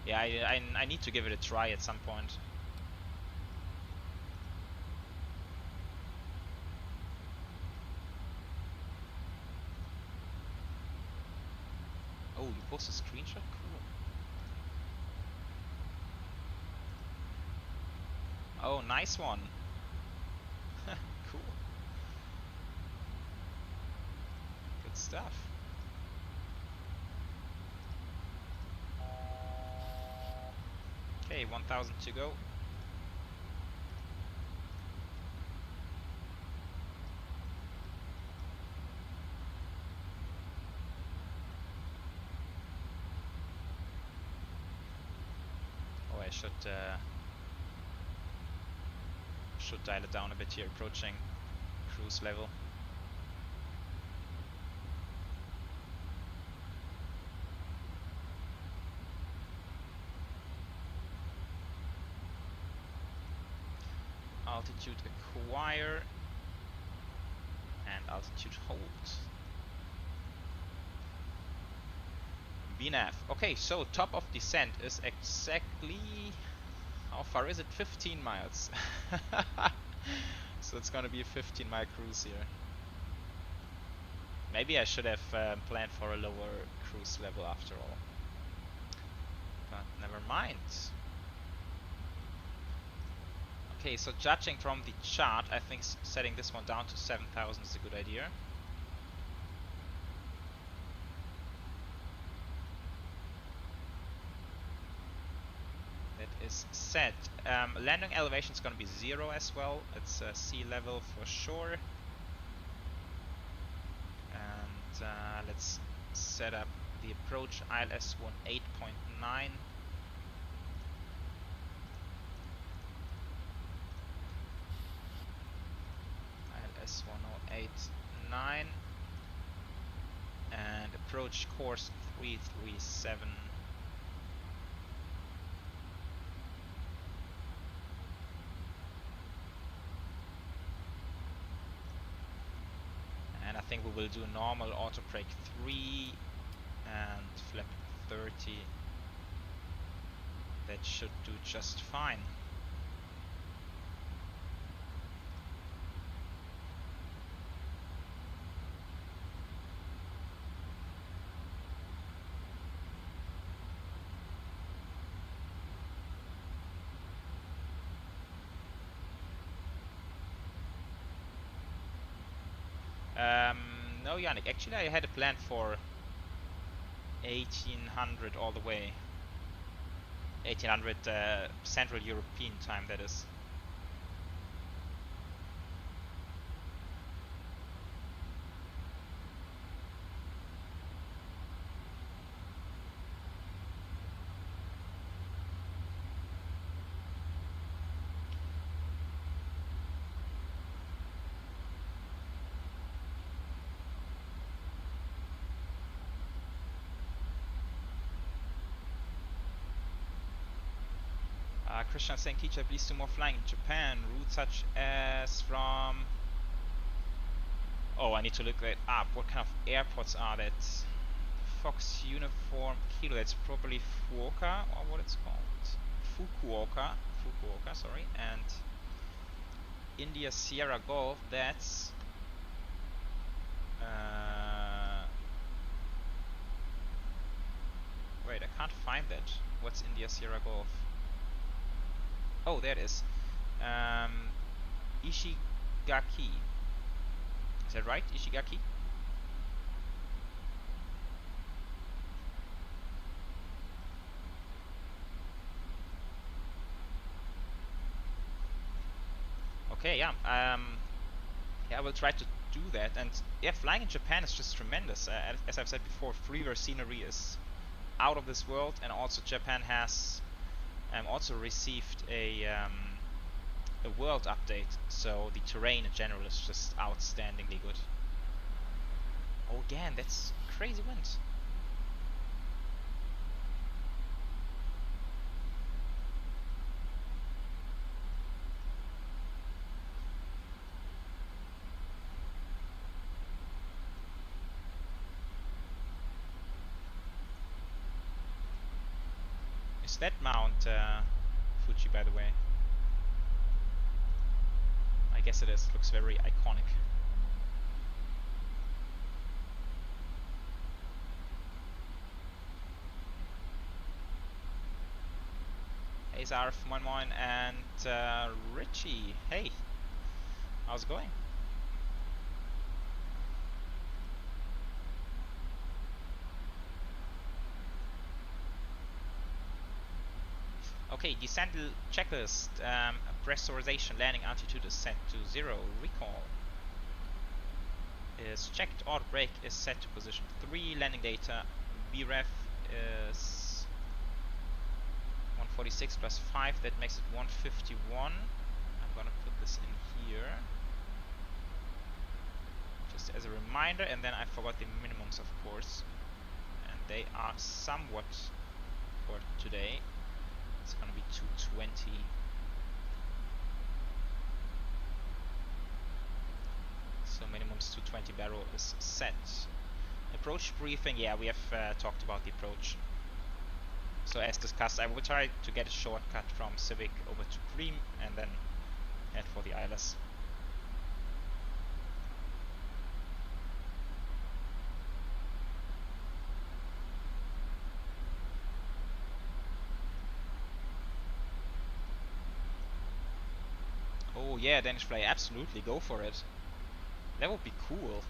Yeah, I need to give it a try at some point. post a screenshot? Cool. Oh, nice one. Cool. Good stuff. Okay, 1000 to go. Oh, I should dial it down a bit here, approaching cruise level. Altitude acquire and altitude hold. VNAV. Okay, so top of descent is exactly, how far is it? 15 miles. So it's gonna be a 15-mile cruise here. Maybe I should have planned for a lower cruise level after all. But never mind. Okay, so judging from the chart, I think setting this one down to 7,000 is a good idea. That is set. Landing elevation is going to be 0 as well. It's sea level for sure. And let's set up the approach ILS 18.9. ILS 1089 and approach course 337. And I think we will do normal auto brake 3 and flap 30. That should do just fine. No, Yannick, actually I had a plan for 1800 all the way. 1800 Central European time, that is. Christian saying, teacher, please do more flying in Japan. Routes such as from... Oh, I need to look that up. What kind of airports are that? Fox Uniform Kilo, that's probably Fukuoka, or what it's called. Fukuoka, sorry. And India Sierra Golf, that's... Wait, I can't find that. What's India Sierra Golf? Oh, there it is. Ishigaki. Is that right? Ishigaki? Okay, yeah. Yeah, I will try to do that. And yeah, flying in Japan is just tremendous. As I've said before, freeware scenery is out of this world, and also Japan has also received a world update, so the terrain in general is just outstandingly good. Oh, again, that's crazy wind. Is that Mount Fuji, by the way? I guess it is. Looks very iconic. Zarf, moin moin, and Richie, hey, how's it going? Okay, descent checklist, pressurization, landing altitude is set to 0, recall is checked, auto brake is set to position 3, landing data, VREF is 146 plus 5, that makes it 151. I'm gonna put this in here just as a reminder, and then I forgot the minimums, of course, and they are somewhat for today. It's gonna be 220. So minimums 220 barrel is set. Approach briefing, yeah, we have talked about the approach. So as discussed, I will try to get a shortcut from Civic over to Cream and then head for the ILS. Oh yeah, Danish Fly, absolutely, go for it. That would be cool.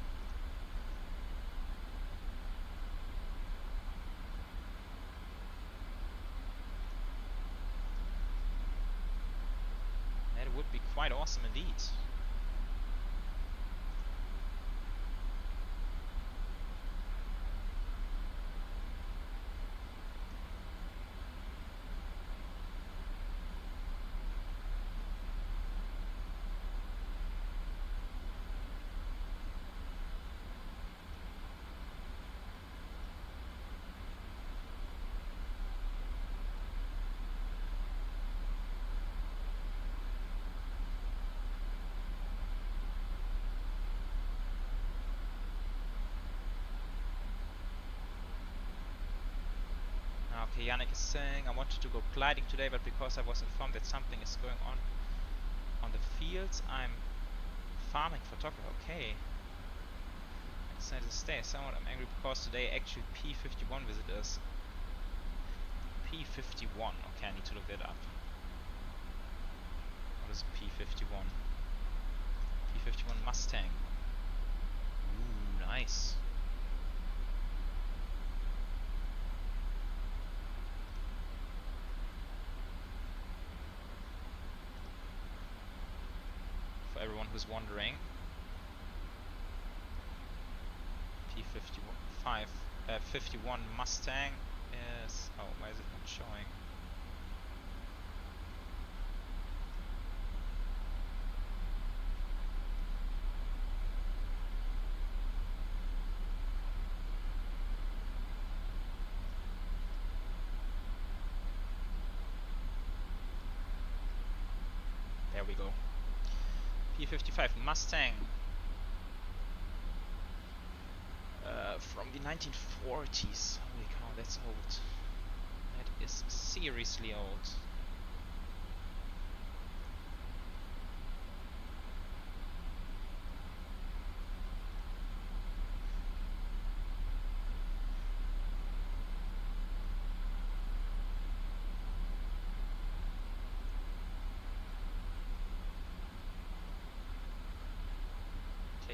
That would be quite awesome indeed. Okay, Yannick is saying, I wanted to go gliding today, but because I was informed that something is going on the fields, I'm farming for Tokyo. Okay. I decided to stay. Somewhat I'm angry because today actually P51 visitors. P51. Okay, I need to look that up. What is P51? P51 Mustang. Ooh, nice. For everyone who's wondering, P51 51 Mustang is, oh, why is it not showing? There we go. P55 Mustang from the 1940s. Holy cow, that's old. That is seriously old.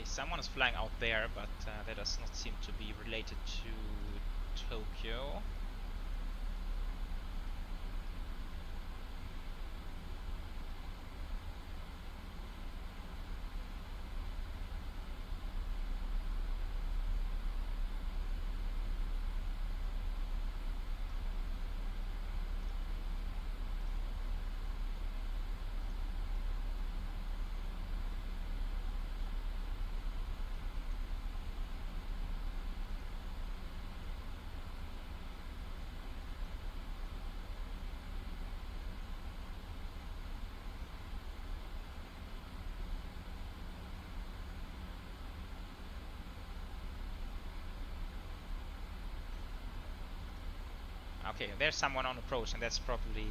Someone is flying out there, but that does not seem to be related to Tokyo. Okay, there's someone on approach, and that's probably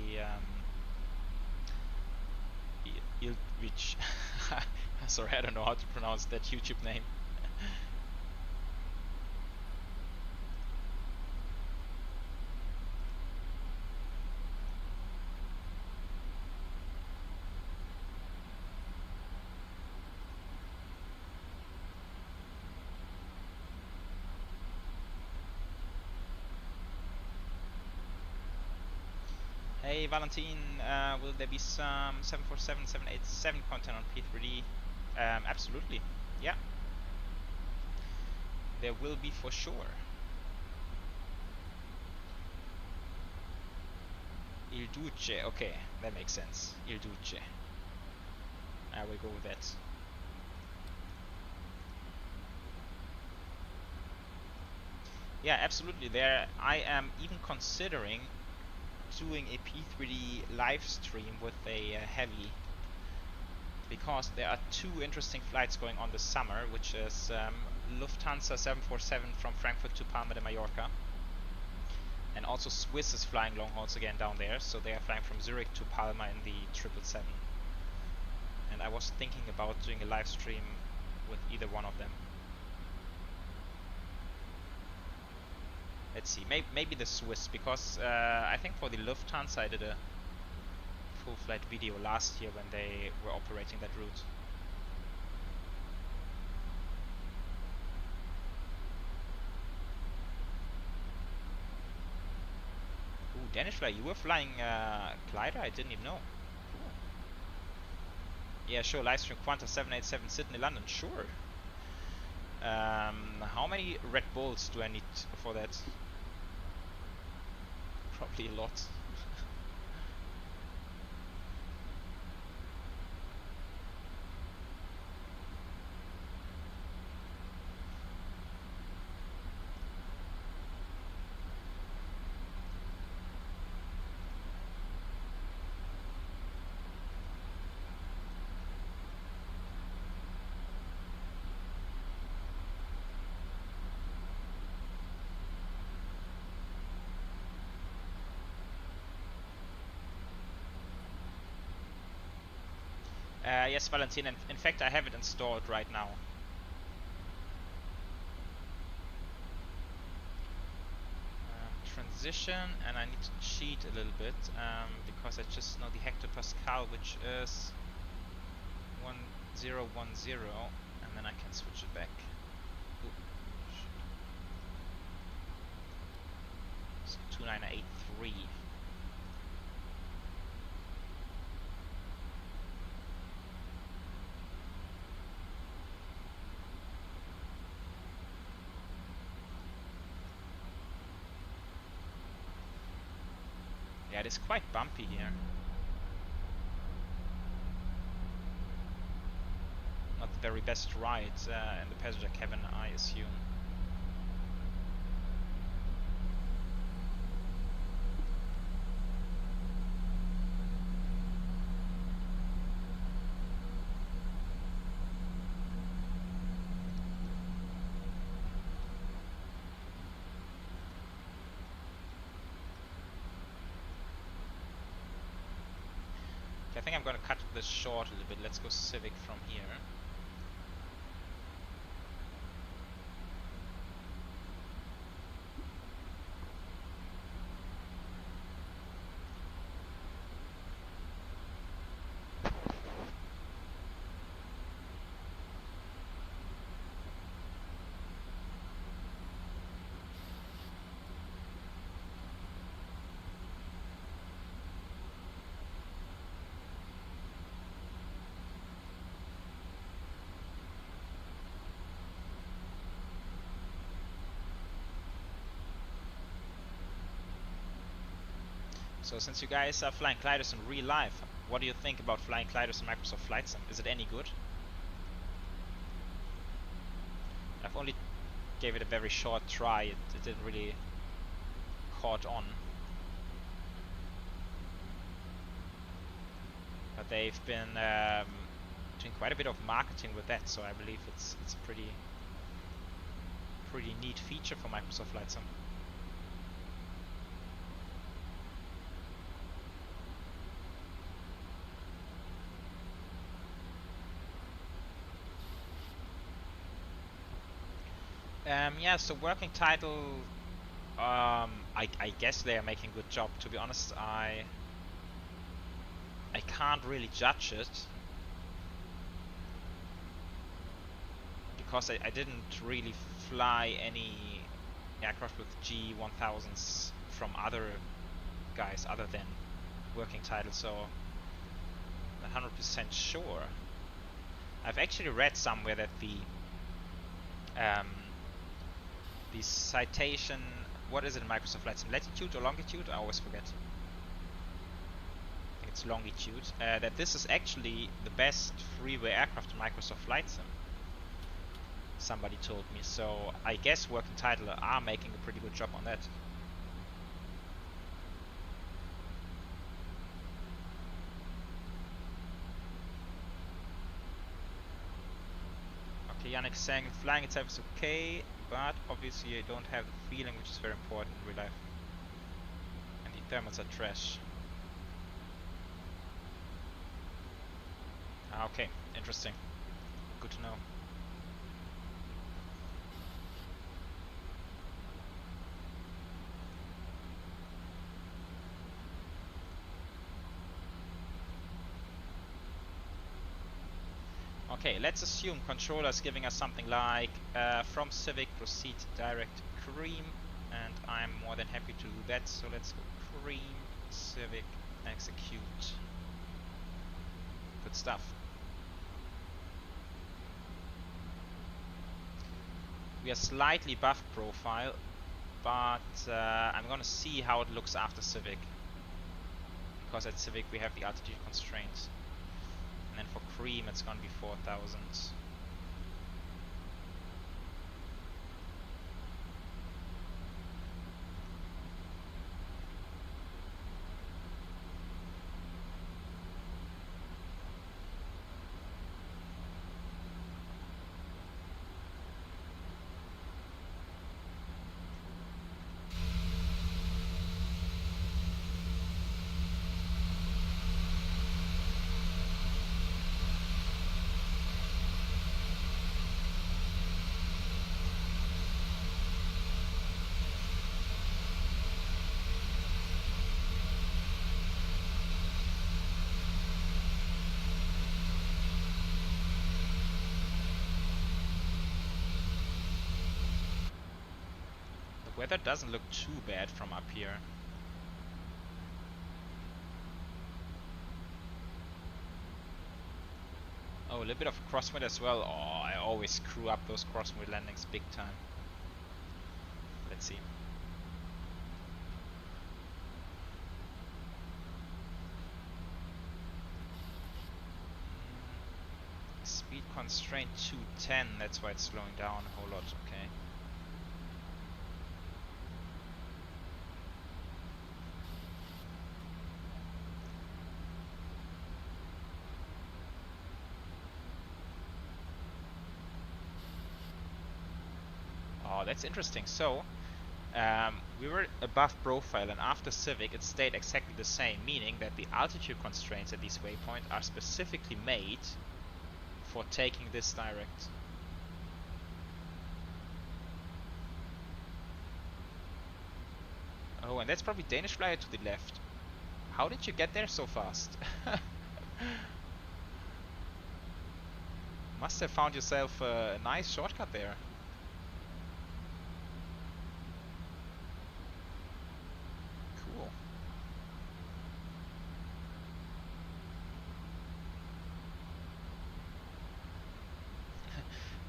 which sorry, I don't know how to pronounce that YouTube name. Hey Valentine, will there be some 747, 787 content on P3D? Absolutely, yeah. There will be for sure. Il Duce, okay, that makes sense. Il Duce. I will go with that. Yeah, absolutely. There, I am even considering doing a P3D live stream with a heavy, because there are two interesting flights going on this summer, which is Lufthansa 747 from Frankfurt to Palma de Mallorca, and also Swiss is flying long hauls again down there, so they are flying from Zurich to Palma in the 777. And I was thinking about doing a live stream with either one of them. Let's see, maybe the Swiss, because I think for the Lufthansa I did a full flight video last year when they were operating that route. Ooh, Danish Fly, you were flying Glider? I didn't even know. Cool. Yeah, sure, livestream Qantas 787 Sydney London, sure. How many Red Bulls do I need for that? Probably a lot. Yes, Valentin, in fact I have it installed right now. Transition, and I need to cheat a little bit because I just know the hectopascal, which is 1010, and then I can switch it back. Ooh, so 2983. Yeah, it is quite bumpy here. Not the very best ride in the passenger cabin, I assume. I think I'm gonna cut this short a little bit. Let's go Civic from here. So since you guys are flying gliders in real life, what do you think about flying gliders in Microsoft Flight Sim? Is it any good? I've only gave it a very short try, it didn't really caught on. But they've been doing quite a bit of marketing with that, so I believe it's a pretty neat feature for Microsoft Flight Sim. Yeah, so working title, I guess they are making a good job. To be honest, I can't really judge it because I didn't really fly any aircraft with G1000s from other guys other than working title, so not 100% sure. I've actually read somewhere that the citation, what is it in Microsoft Flight Sim, latitude or longitude? I always forget. I think it's longitude. That this is actually the best freeware aircraft in Microsoft Flight Sim. Somebody told me, so I guess working title are making a pretty good job on that. Okay, Yannick saying flying itself is okay, but obviously I don't have the feeling, which is very important in real life. And the thermals are trash. Ah, okay, interesting. Good to know. Okay, let's assume controller is giving us something like from Civic proceed direct cream, and I'm more than happy to do that. So let's go cream, Civic, execute. Good stuff. We are slightly above profile, but I'm gonna see how it looks after Civic, because at Civic we have the altitude constraints. And then for cream it's gonna be 4,000. Weather doesn't look too bad from up here. Oh, a little bit of crosswind as well. Oh, I always screw up those crosswind landings big time. Let's see. Speed constraint 210, that's why it's slowing down a whole lot, okay. Oh, that's interesting. So, we were above profile, and after Civic it stayed exactly the same, meaning that the altitude constraints at these waypoints are specifically made for taking this direct. Oh, and that's probably Danish flyer to the left. How did you get there so fast? Must have found yourself a nice shortcut there.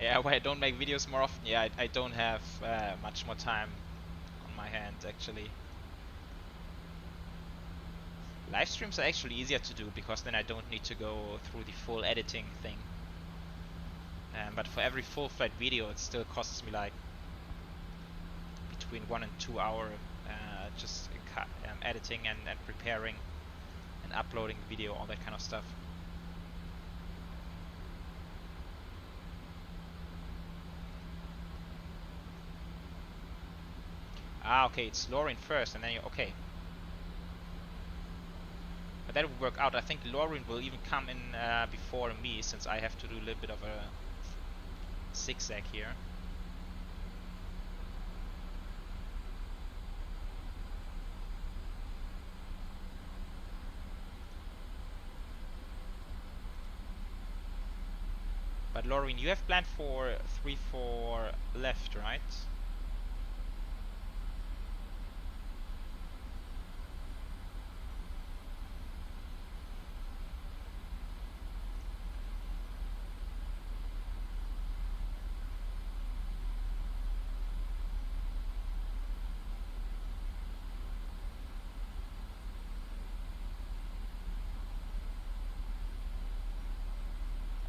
Yeah, why I don't make videos more often? Yeah, I don't have much more time on my hand, actually. Live streams are actually easier to do, because then I don't need to go through the full editing thing. But for every full flight video it still costs me like between 1 and 2 hours just editing and preparing and uploading the video, all that kind of stuff. Ah, okay, it's Lauren first, and then you... Okay. But that will work out. I think Lauren will even come in before me, since I have to do a little bit of a zigzag here. But Lauren, you have planned for 3-4 left, right?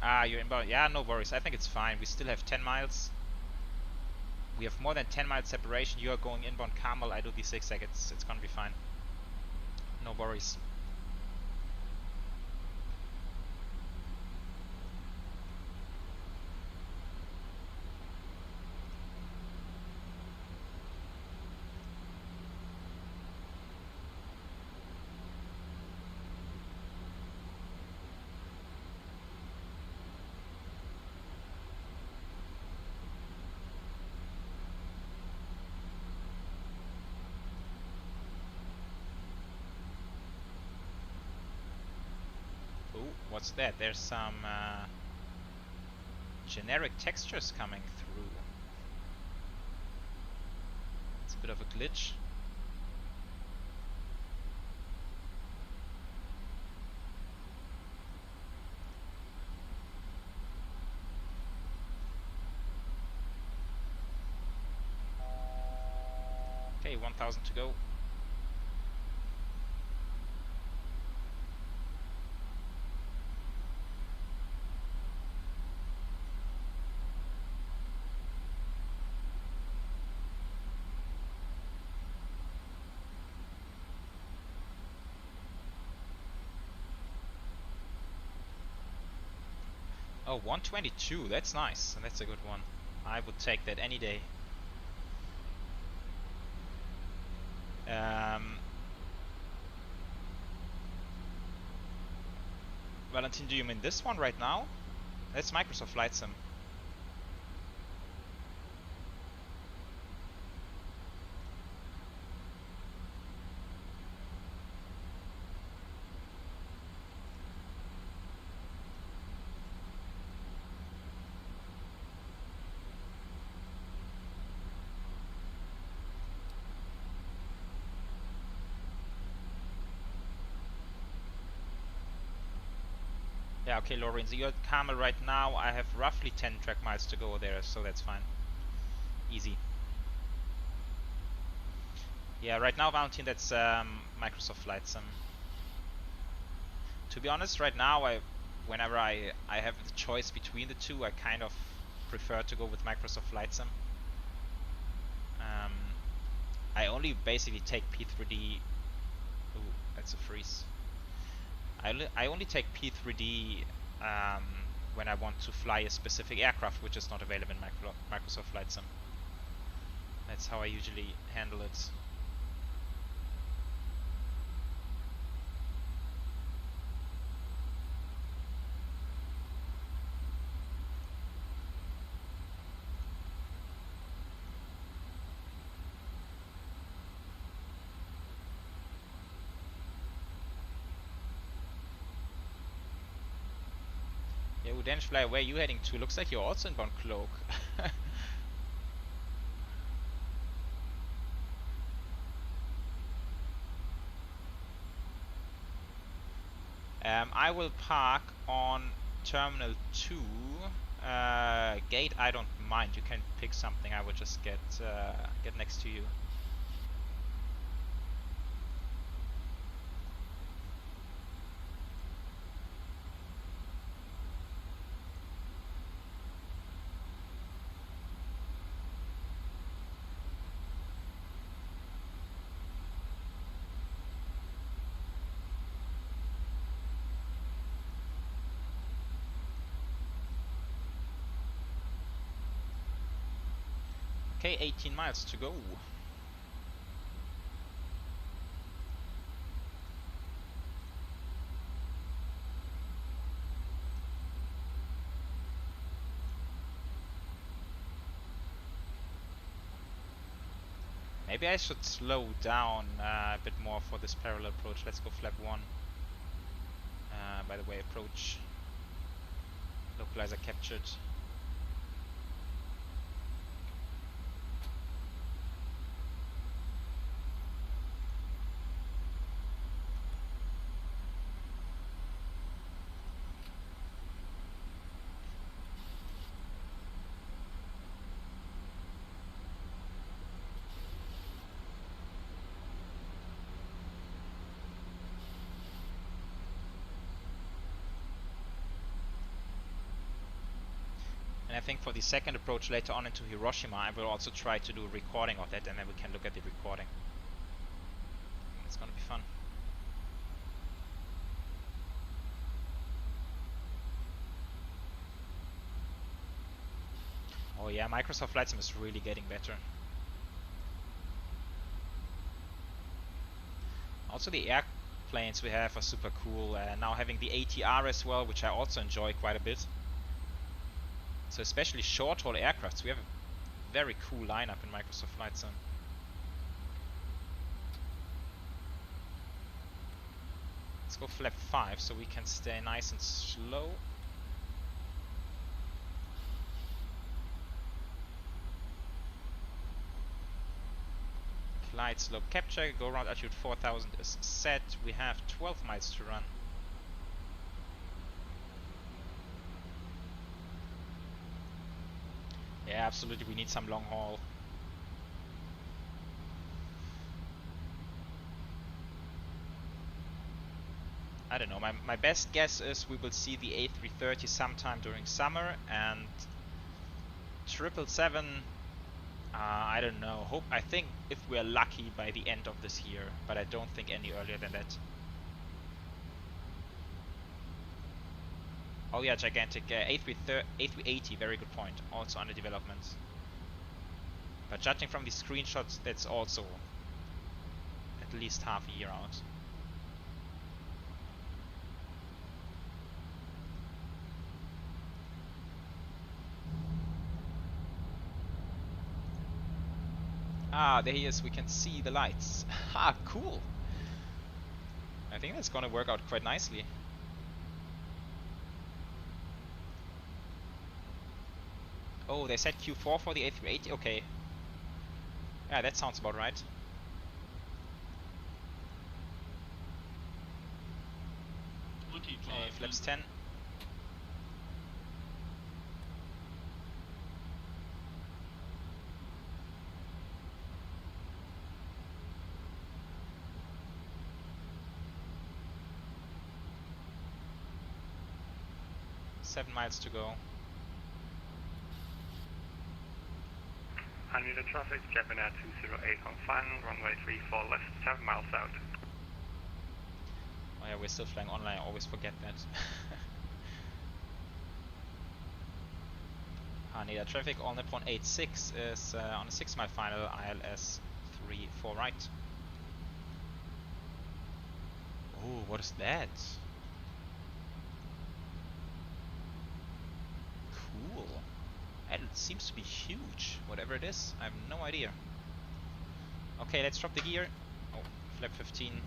Ah, you're inbound. Yeah, no worries. I think it's fine. We still have 10 miles. We have more than 10 miles separation. You are going inbound Carmel. I do the zigzag. It's gonna be fine. No worries. What's that? There's some generic textures coming through. It's a bit of a glitch. Okay, 1000 to go. Oh, 122, that's nice, and that's a good one. I would take that any day. Valentin, do you mean this one right now? That's Microsoft Flight Sim. Yeah, okay, Lorenzo, you're at Carmel right now. I have roughly 10 track miles to go there, so that's fine. Easy. Yeah, right now, Valentin, that's Microsoft Flight Sim. To be honest, right now, whenever I have the choice between the two, I kind of prefer to go with Microsoft Flight Sim. I only basically take P3D. Ooh, that's a freeze. I only take P3D when I want to fly a specific aircraft which is not available in Microsoft Flight Sim. That's how I usually handle it. Yeah, Danish Flyer, where are you heading to? Looks like you're also inbound Cloak. I will park on Terminal 2. Gate, I don't mind. You can pick something. I will just get next to you. Okay, 18 miles to go. Maybe I should slow down a bit more for this parallel approach. Let's go flap 1. By the way, approach. Localizer captured. And I think for the second approach later on into Hiroshima, I will also try to do a recording of that, and then we can look at the recording. It's gonna be fun. Oh yeah, Microsoft Flight Sim is really getting better. Also the airplanes we have are super cool. Now having the ATR as well, which I also enjoy quite a bit. So especially short-haul aircrafts, we have a very cool lineup in Microsoft Flight Sim. Let's go flap 5 so we can stay nice and slow. Glide slope capture, go around altitude 4000 is set. We have 12 miles to run. Yeah, absolutely, we need some long haul. I don't know, my best guess is we will see the A330 sometime during summer, and 777, I don't know, I think if we're lucky by the end of this year, but I don't think any earlier than that. Oh yeah, gigantic, A380, very good point, also under development. But judging from the screenshots, that's also at least half a year out. Ah, there he is, we can see the lights. Ha, cool! I think that's gonna work out quite nicely. Oh, they said Q4 for the A380? Okay. Yeah, that sounds about right. Okay, flaps 10. Seven miles to go. Haneda traffic, Japan Air 208 on final, runway 34 left, 7 miles out. Oh yeah, we're still flying online, I always forget that. Haneda traffic, All Nippon 86 is on a 6 mile final, ILS 34 right. Oh, what is that? Cool. And it seems to be huge, whatever it is. I have no idea. Okay, let's drop the gear. Oh, flap 15.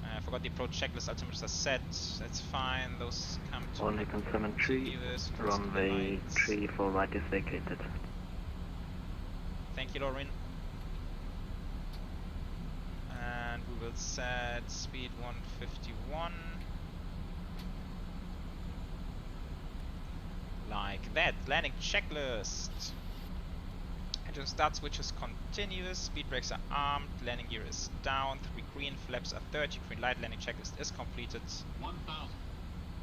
I forgot the approach checklist, altimeters are set. That's fine. Those come to All Nippon 73, runway 34 right is vacated. Thank you, Lauren. And we will set speed 151. Like that. Landing checklist. Engine start switch is continuous. Speed brakes are armed. Landing gear is down. 3 green. Flaps are 30. Green light. Landing checklist is completed. 1000.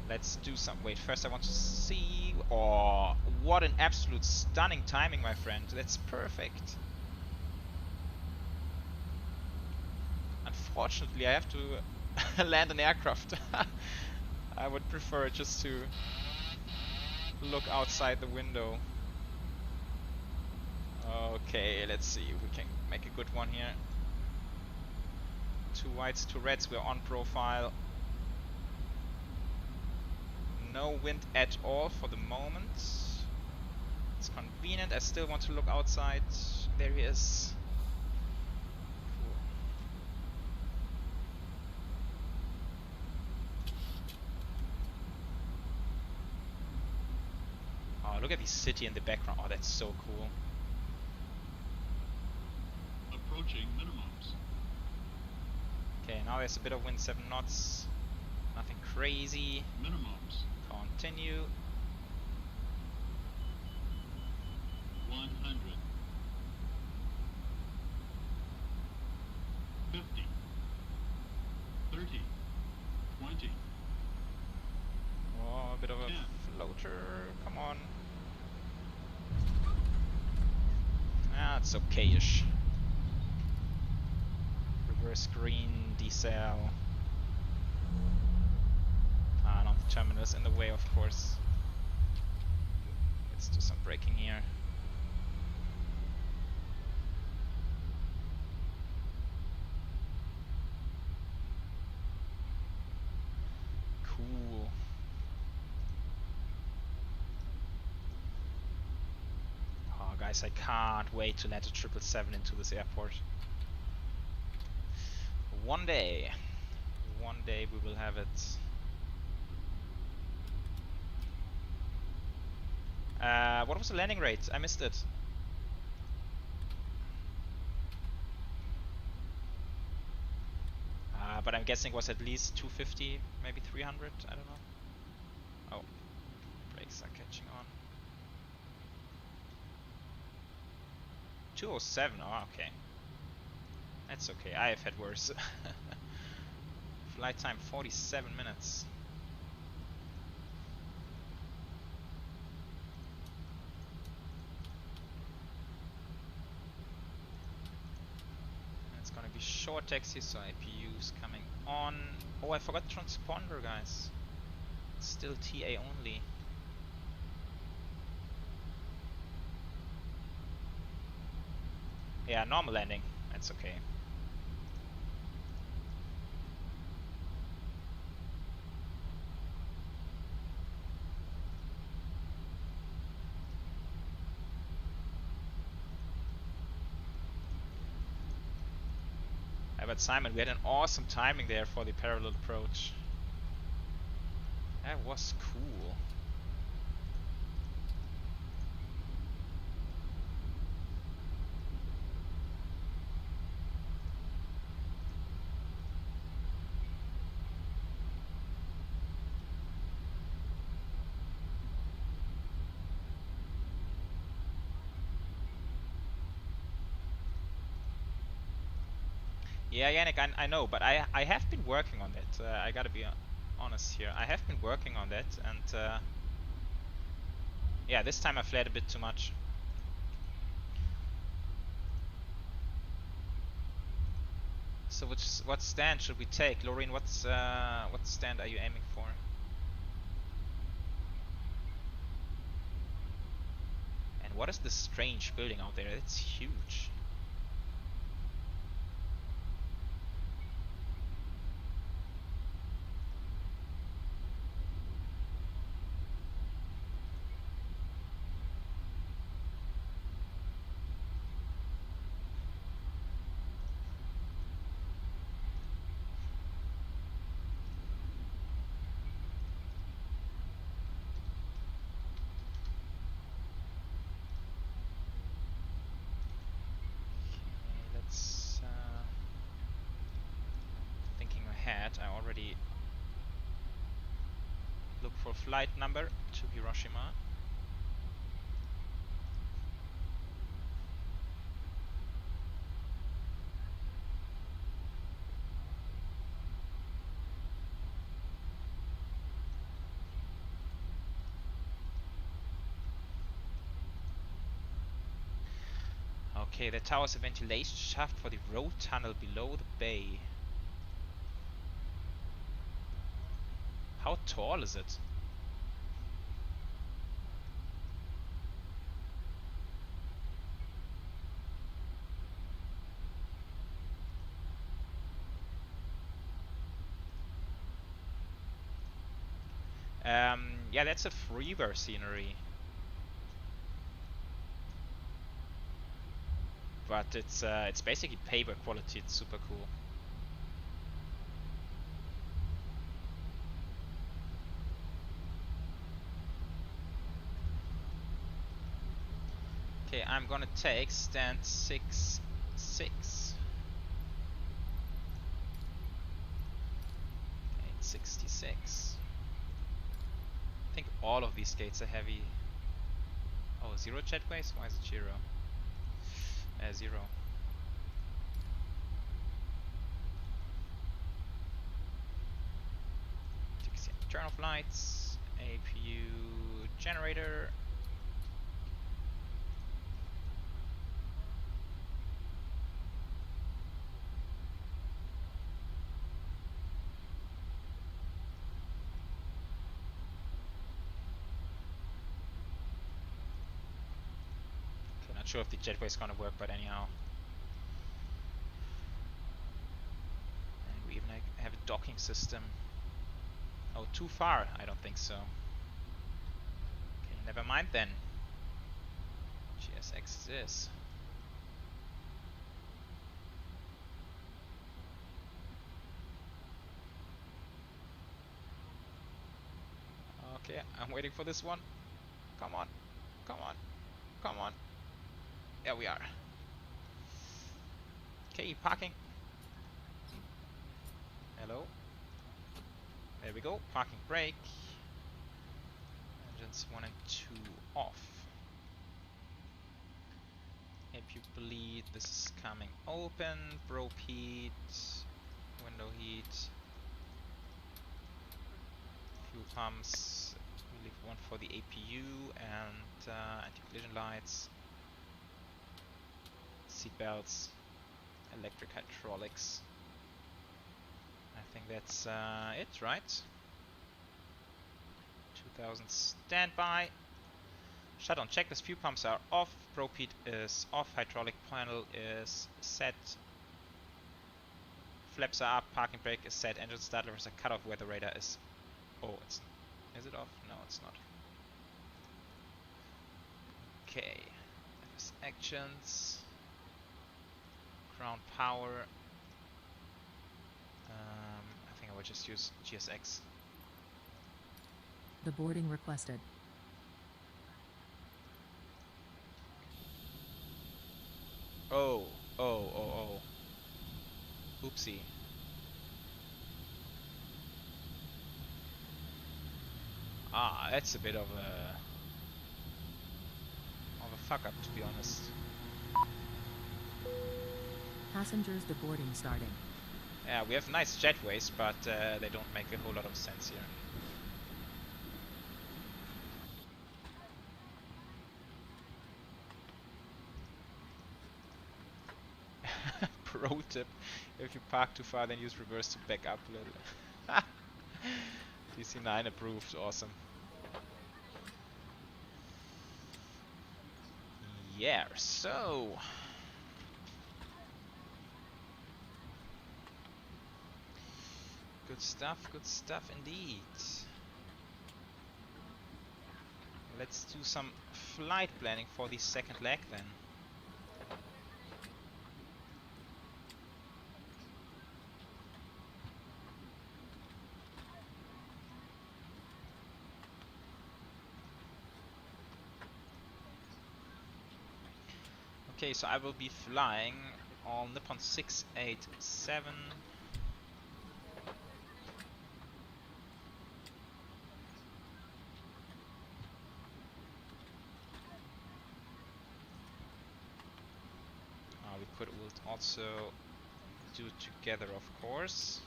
Let's do some. Wait, first I want to see. Oh, what an absolute stunning timing, my friend. That's perfect. Unfortunately, I have to land an aircraft. I would prefer just to look outside the window. Okay, let's see if we can make a good one here. 2 whites, 2 reds, we're on profile. No wind at all for the moment. It's convenient, I still want to look outside. There he is. Cool. Oh, look at the city in the background. Oh, that's so cool. Approaching minimums. Okay, now there's a bit of wind, 7 knots. Nothing crazy. Minimums. Continue. 100. 50. 30. 20. Oh, a bit of a 10. floater. Come on. It's okay-ish. Reverse green, decel. Not the terminal is in the way, of course. Let's do some braking here. Cool. Oh, guys, I can't wait to let a 777 into this airport. One day we will have it. What was the landing rate? I missed it. But I'm guessing it was at least 250, maybe 300, I don't know. Oh, brakes are catching on. 207, oh okay. That's okay, I have had worse. Flight time 47 minutes. It's gonna be short taxi, so IPU's coming on. Oh, I forgot the transponder, guys. It's still TA only. Yeah, normal landing. That's okay. But Simon, we had an awesome timing there for the parallel approach. That was cool. Yeah, Yannick, I know, but I have been working on that. I gotta be honest here. I have been working on that, and yeah, this time I flared a bit too much. So what stand should we take, Loreen? What stand are you aiming for? And what is this strange building out there? It's huge. I already look for flight number to Hiroshima. Okay, the tower is a ventilation shaft for the road tunnel below the bay. How tall is it? Yeah, that's a freeware scenery. But it's basically paper quality. It's super cool. Okay, I'm gonna take stand 6-6. 866. I think all of these gates are heavy. Oh, 0 jetways? Why is it 0? 0. Turn off lights. APU generator. Not sure if the jetway is gonna work, but anyhow. And we even have a docking system. Oh, too far? I don't think so. Okay, never mind then. GSX is. Okay, I'm waiting for this one. Come on, come on, come on. There we are. Okay, parking. Hello. There we go. Parking brake. Engines 1 and 2 off. If you bleed, this is coming open. Probe heat. Window heat. Fuel pumps. We leave one for the APU and anti-collision lights. Seat belts. Electric hydraulics. I think that's it, right? 2000 standby. Shutdown checklist. Fuel pumps are off. Probe heat is off. Hydraulic panel is set. Flaps are up. Parking brake is set. Engine start levers are cut off. Weather radar is. Oh, it's. Is it off? No, it's not. Okay. FS actions. Ground power. I think I will just use GSX. The boarding requested. Oh. Oopsie. Ah, that's a bit of a fuck up, to be honest. Passengers deboarding starting. Yeah, we have nice jetways, but they don't make a whole lot of sense here. Pro tip: if you park too far, then use reverse to back up a little. DC9 approved. Awesome. Yeah. So. Good stuff indeed. Let's do some flight planning for the second leg then. Okay, so I will be flying All Nippon 687. We could also do together, of course.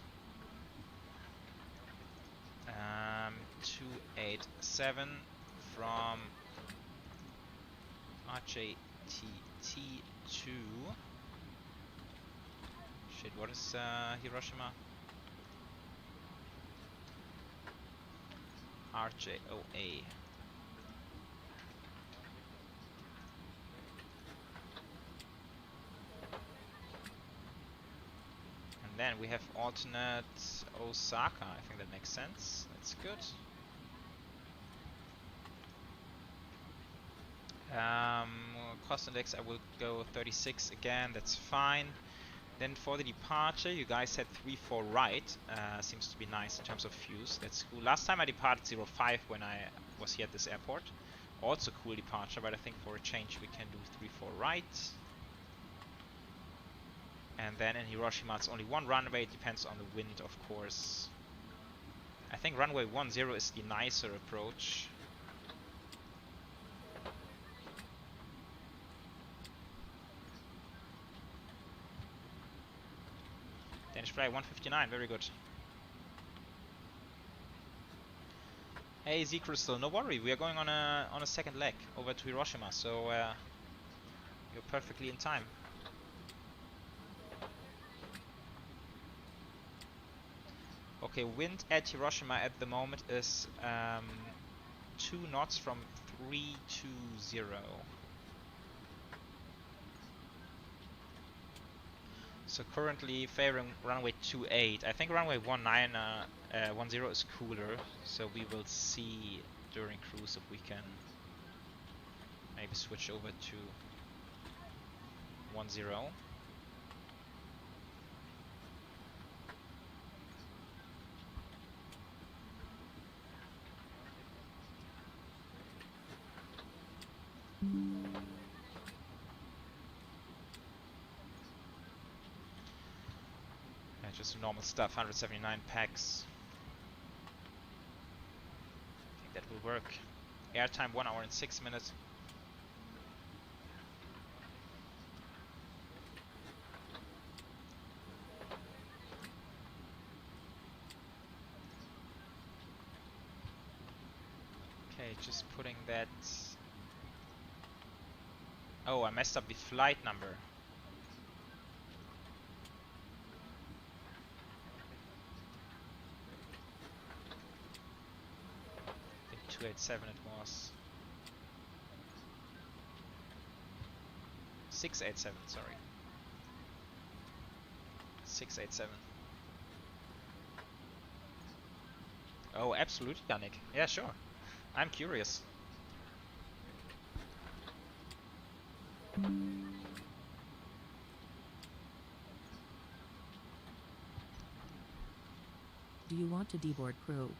287 from RJTT to... Shit, what is Hiroshima? RJOA. And then we have alternate Osaka. I think that makes sense. That's good. Cost index, I will go 36 again. That's fine. Then for the departure, you guys said 34 right. Seems to be nice in terms of views. That's cool. Last time I departed 05 when I was here at this airport. Also cool departure, but I think for a change we can do 34 right. And then in Hiroshima it's only one runway. It depends on the wind, of course. I think runway 10 is the nicer approach. Danish flag 159, very good. Hey Z Crystal, no worry, we are going on a second leg over to Hiroshima, so you're perfectly in time. Okay, wind at Hiroshima at the moment is 2 knots from 320. So currently favoring runway 28. I think runway 10 is cooler, so we will see during cruise if we can maybe switch over to 10. Yeah, just normal stuff, 179 packs. I think that will work. Airtime 1 hour and 6 minutes. Okay, just putting that. Oh, I messed up the flight number. 287 it was. 687, sorry. 687. Oh, absolutely, Yannick. Yeah, sure. I'm curious. Do you want to deboard crew?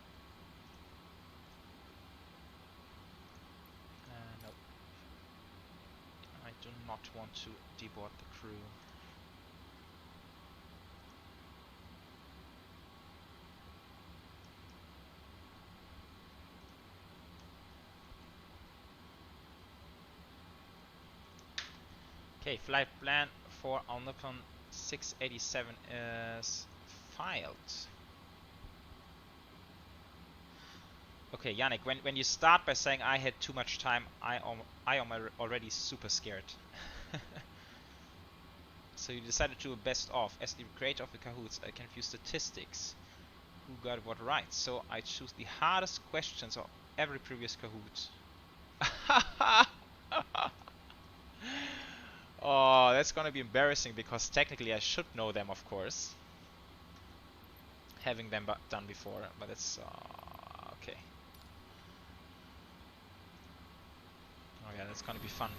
No. I do not want to deboard the crew. Okay, flight plan for All Nippon 687 is filed. Okay, Yannick, when you start by saying I had too much time, I am already super scared. So you decided to do a best of. As the creator of the Kahoots, I can view statistics. Who got what right? So I choose the hardest questions of every previous Kahoot. Oh, that's gonna be embarrassing because technically I should know them, of course. Having them done before, but it's okay. Oh yeah, that's gonna be fun.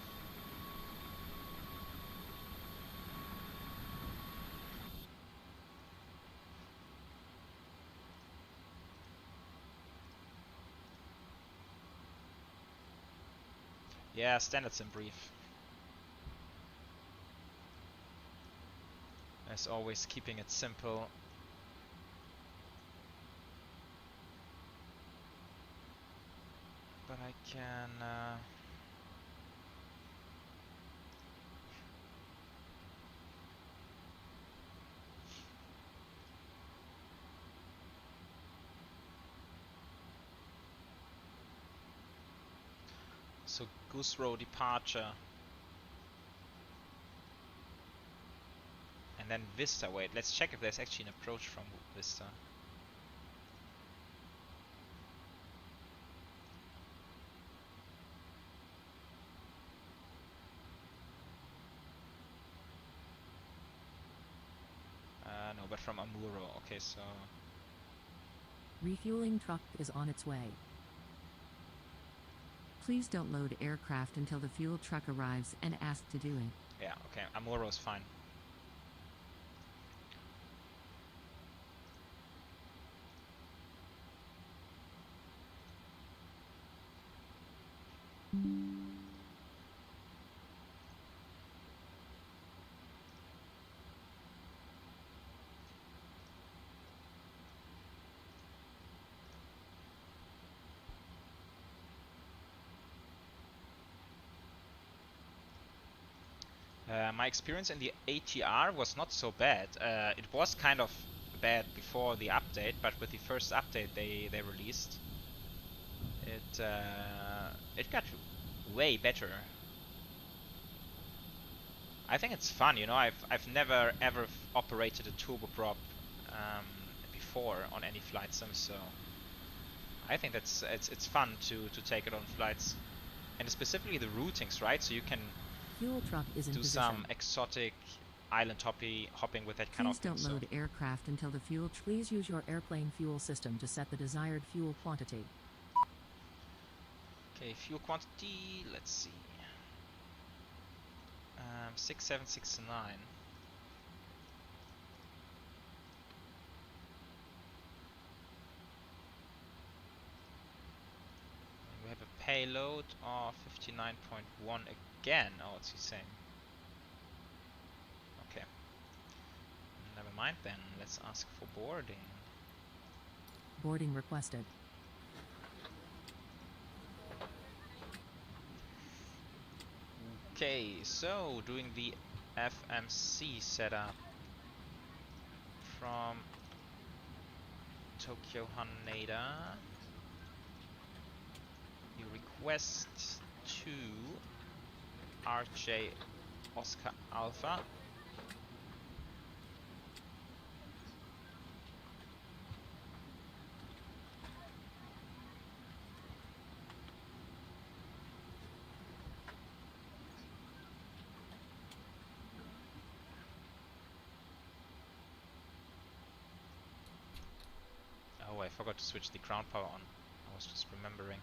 Yeah, standards in brief. As always, keeping it simple. But I can so Goose Row departure. And then Vista. Wait, let's check if there's actually an approach from Vista. No, but from Amuro. Okay, so Refueling truck is on its way. Please don't load aircraft until the fuel truck arrives and ask to do it. yeah, okay, Amuro is fine. My experience in the ATR was not so bad. It was kind of bad before the update, but with the first update they released, it got way better. I think it's fun, you know. I've never ever operated a turboprop before on any flight sim, so I think that's it's fun to take it on flights, and specifically the routings, right? So you can Fuel truck is in do position. some exotic island hopping with that kind Please of thing. don't So. load aircraft until the fuel. Please use your airplane fuel system to set the desired fuel quantity. Okay, fuel quantity, let's see. 6769. We have a payload of 59.1 again. Oh, it's the same. Okay. Never mind then. Let's ask for boarding. Boarding requested. Okay, so doing the FMC setup from Tokyo Haneda. You request to RJ Oscar Alpha. Oh, I forgot to switch the ground power on. I was just remembering.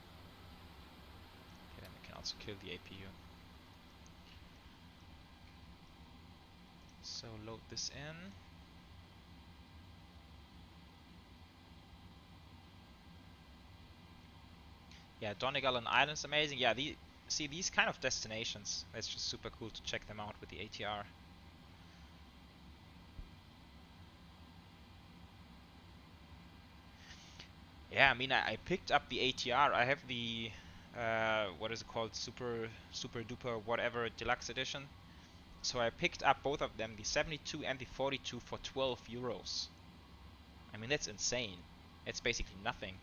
Okay, then we can also kill the APU. So load this in. Yeah, Donegal and Islands, amazing. Yeah, see these kind of destinations. It's just super cool to check them out with the ATR. Yeah, I mean, I picked up the ATR. I have the what is it called, super duper whatever deluxe edition. So I picked up both of them, the 72 and the 42, for 12 euros. I mean, that's insane. It's basically nothing.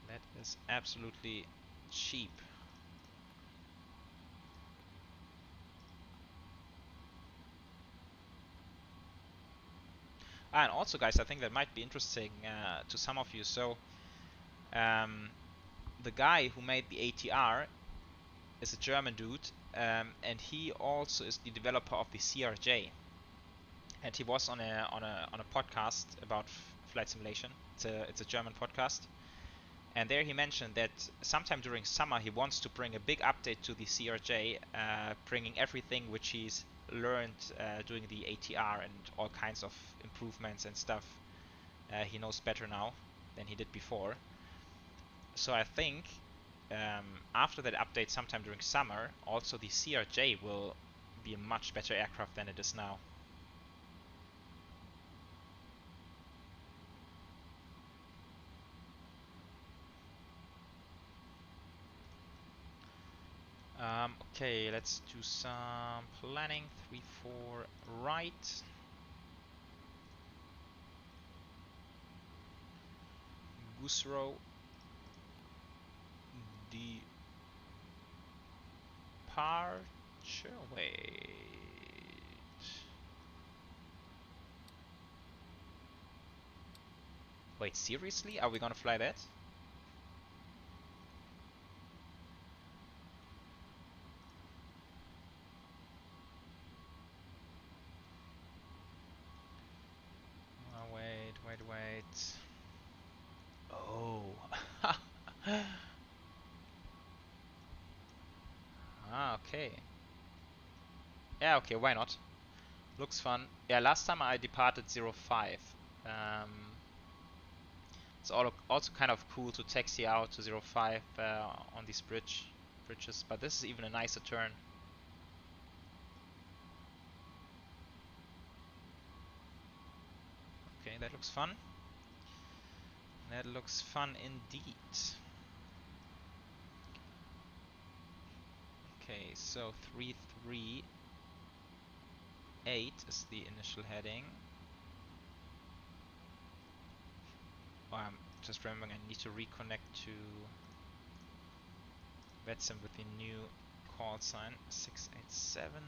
That is absolutely cheap. And also, guys, I think that might be interesting to some of you. So, the guy who made the ATR is a German dude, and he also is the developer of the CRJ. And he was on a podcast about flight simulation. It's a German podcast, and there he mentioned that sometime during summer he wants to bring a big update to the CRJ, bringing everything which he's learned doing the ATR and all kinds of improvements and stuff. He knows better now than he did before. So I think after that update sometime during summer, also the CRJ will be a much better aircraft than it is now. Okay, let's do some planning. 3-4 right. Goose row. Departure. Wait. Wait, seriously? Are we gonna fly that? Oh, wait. Oh. Ah, okay. Yeah, okay, why not? Looks fun. Yeah, last time I departed 05. It's also kind of cool to taxi out to 05 on these bridges, but this is even a nicer turn. Okay, that looks fun. That looks fun indeed. Okay, so 338 is the initial heading. Oh, I'm just remembering I need to reconnect to VATSIM with the new call sign 687.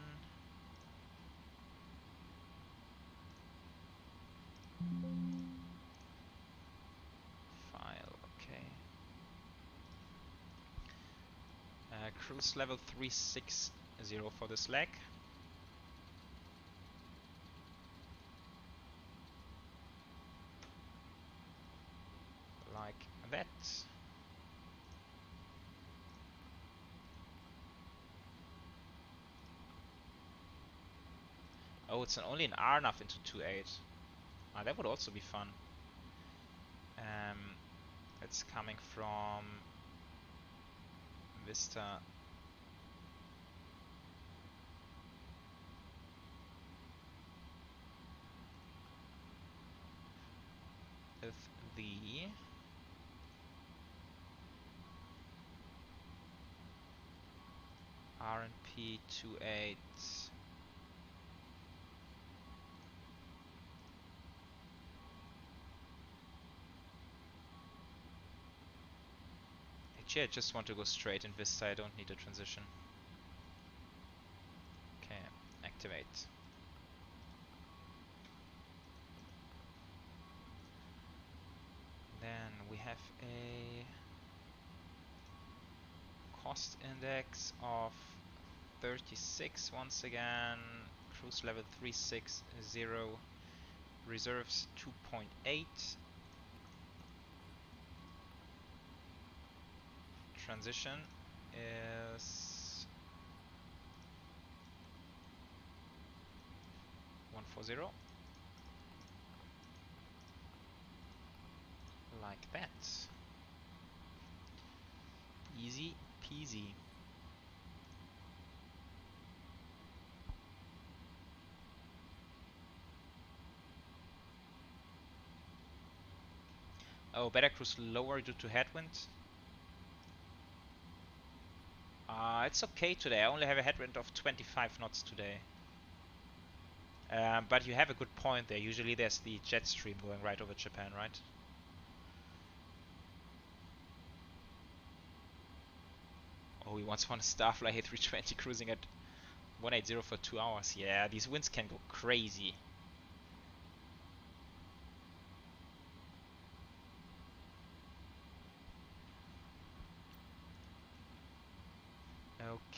File, okay. cruise level 360 for this leg. Like that. Oh, it's only an RNAV into 2.8. Ah, that would also be fun. It's coming from Vista. With the RNP 2.8. Actually, I just want to go straight in Vista. I don't need a transition. Okay, activate. Then we have a cost index of 36 once again. Cruise level 360. Reserves 2.8. Transition is 140. Like that. Easy peasy. Oh, better cruise lower due to headwind. It's okay today. I only have a headwind of 25 knots today. But you have a good point there. Usually there's the jet stream going right over Japan, right? Oh, we once won a Starfly A320 cruising at 180 for 2 hours. Yeah, these winds can go crazy.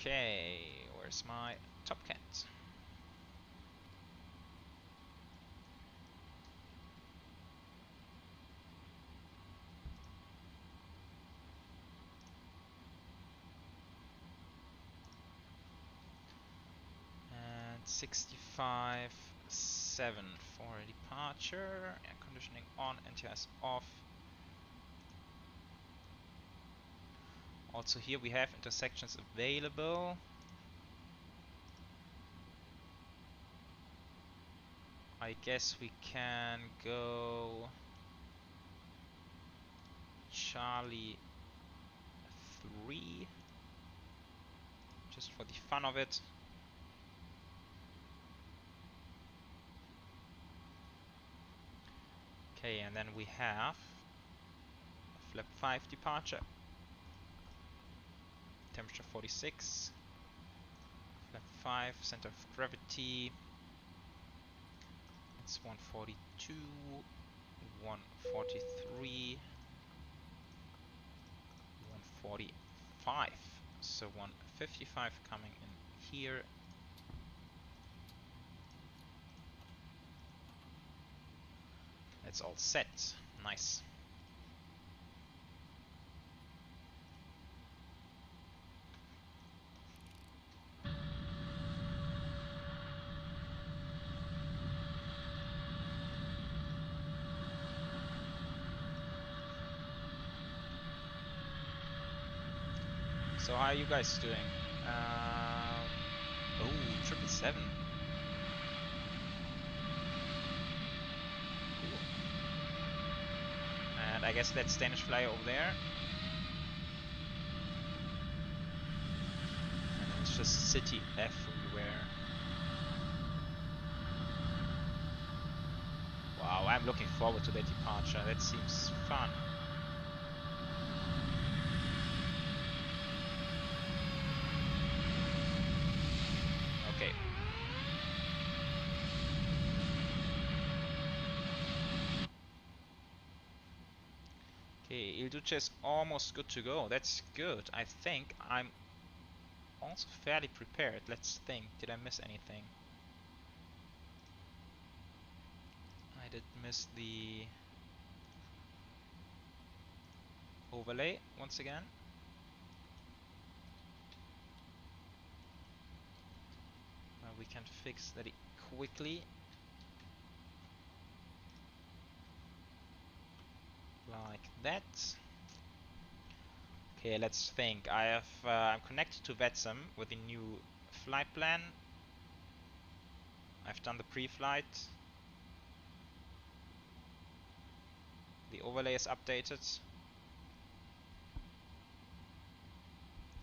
Okay, where's my Top Cat? And 65.7 for departure. Air conditioning on, NTS off. Also here we have intersections available. I guess we can go Charlie 3 just for the fun of it. Okay, and then we have flap 5 departure. Temperature 46. Flap 5, center of gravity. It's 142, 143, 145. So 155 coming in here. It's all set. Nice. So how are you guys doing? Oh, 777. Cool. And I guess that's Danish Fly over there. And it's just city everywhere. Wow, I'm looking forward to that departure. That seems fun. Okay. Okay, Il Duce is almost good to go. That's good. I think I'm also fairly prepared. Let's think. Did I miss anything? I did miss the overlay once again. We can fix that quickly. Like that. Okay, let's think. I'm connected to VATSIM with a new flight plan. I've done the pre-flight. The overlay is updated.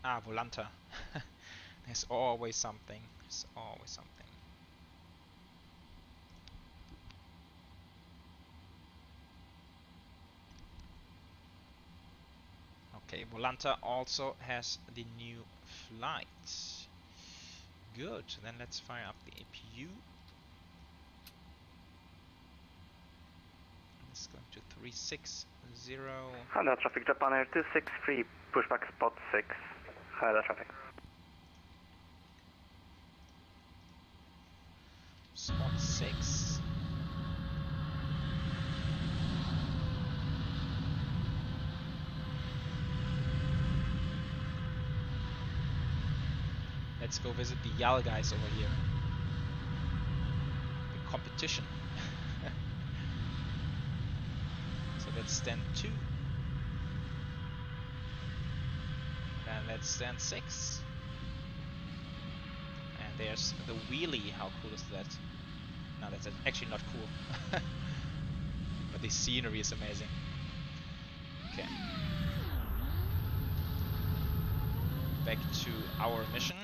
Ah, Volanta. There's always something. There's always something. Okay, Volanta also has the new flight. Good, then let's fire up the APU. Let's go to 360. Haneda traffic, Japan Air 263, pushback spot 6. Haneda traffic. Spot 6. Let's go visit the YAL guys over here. The competition. So let's stand 2. And let's stand 6. And there's the wheelie. How cool is that? No, that's actually not cool. But the scenery is amazing. Okay. Back to our mission.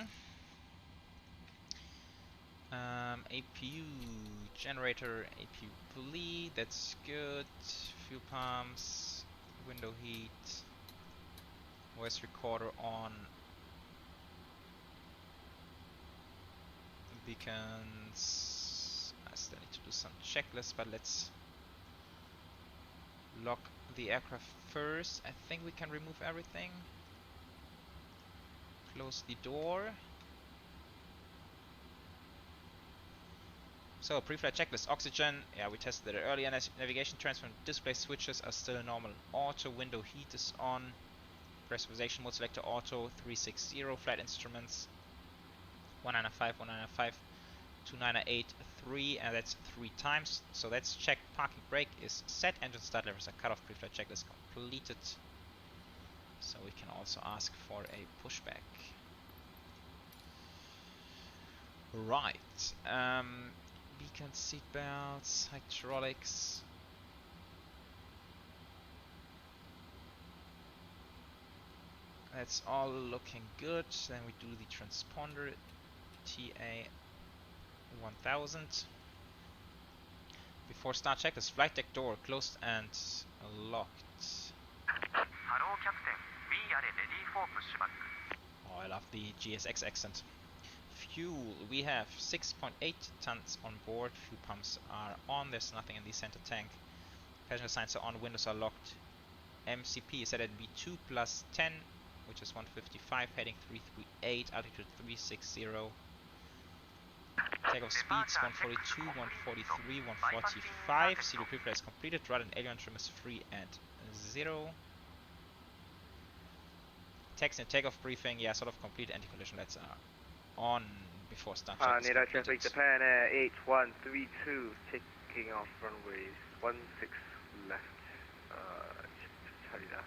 APU generator, APU bleed, that's good. Fuel pumps, window heat, voice recorder on. Beacons. I still need to do some checklists, but let's lock the aircraft first. I think we can remove everything. Close the door. So, pre-flight checklist. Oxygen, yeah, we tested it earlier. Navigation transfer and display switches are still normal. Auto, window heat is on. Pressurization mode selector auto, 360. Flight instruments, 195, 195, 298, 3, and that's 3 times. So that's checked. Parking brake is set. Engine start levers are cut off. Pre-flight checklist completed. So we can also ask for a pushback. Right. Beacon, seatbelts, hydraulics. That's all looking good. Then we do the transponder TA 1000. Before start checklist, flight deck door closed and locked. Hello, Captain. We are ready for pushback. Oh, I love the GSX accent. Fuel, we have 6.8 tons on board. Fuel pumps are on. There's nothing in the center tank. Passenger signs are on. Windows are locked. MCP is set at B2 plus 10, which is 155. Heading 338. Altitude 360. Takeoff speeds 142, 143, 145. CD preflight is completed. Rudder and aileron trim is free at 0. Taxi and takeoff briefing, yeah, sort of complete. Anti-collision lights are on before start check is Haneda traffic, completed. Japan Air 8132, taking off runway 16 left. Haneda.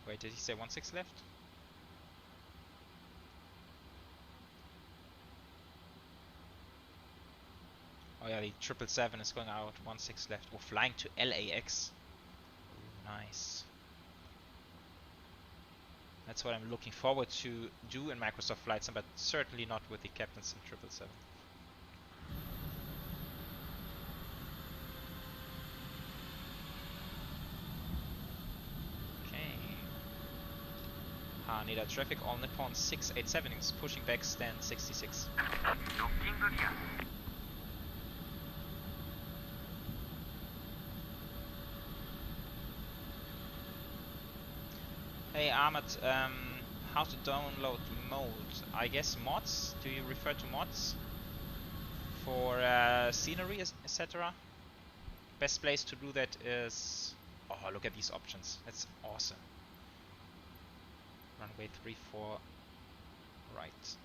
Wait, did he say 16 left? Oh yeah, the 777 is going out 16 left. Oh, flying to LAX. Ooh, nice. That's what I'm looking forward to do in Microsoft Flight Sim, but certainly not with the Captain's and 777. Okay. Haneda traffic, All Nippon 687 is pushing back, stand 66. Docking clear. Hey Ahmed, how to download mode? I guess mods. Do you refer to mods for scenery, etc.? Best place to do that is... Oh, look at these options. That's awesome. Runway 34 right.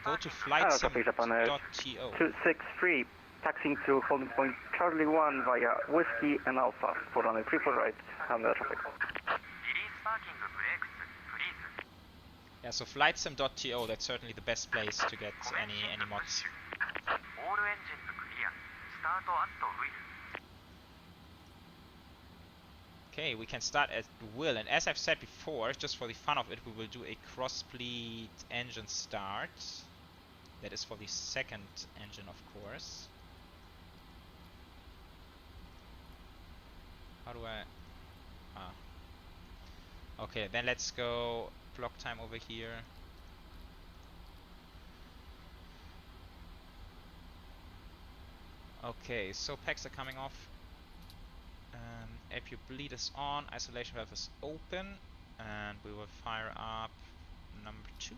Go to flightsim.to. 263, taxiing to holding point Charlie 1 via Whiskey and Alpha for runway 34 right, Haneda traffic. Yeah, so flightsim.to, that's certainly the best place to get any mods. Okay, we can start at will, and as I've said before, just for the fun of it, we will do a cross-bleed engine start. That is for the second engine, of course. How do I... Ah. Okay, then let's go block time over here. Okay, so packs are coming off. APU bleed is on, isolation valve is open, and we will fire up number 2.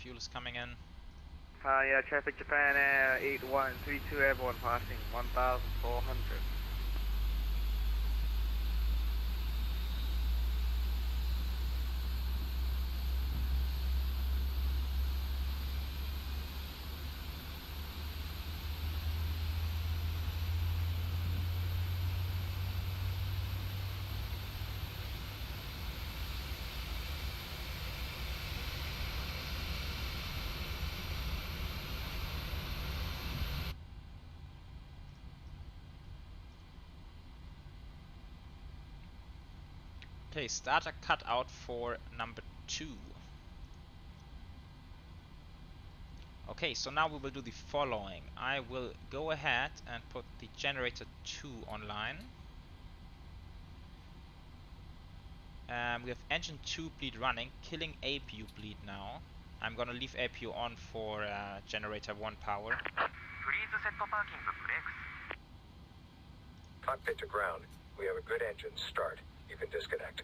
Fuel is coming in. Yeah, traffic Japan Air 8132 airborne passing 1,400. Okay, starter cut out for number 2. Okay, so now we will do the following. I will go ahead and put the generator 2 online. We have engine 2 bleed running, killing APU bleed now. I'm gonna leave APU on for generator 1 power. Cockpit to ground. We have a good engine start. You can disconnect.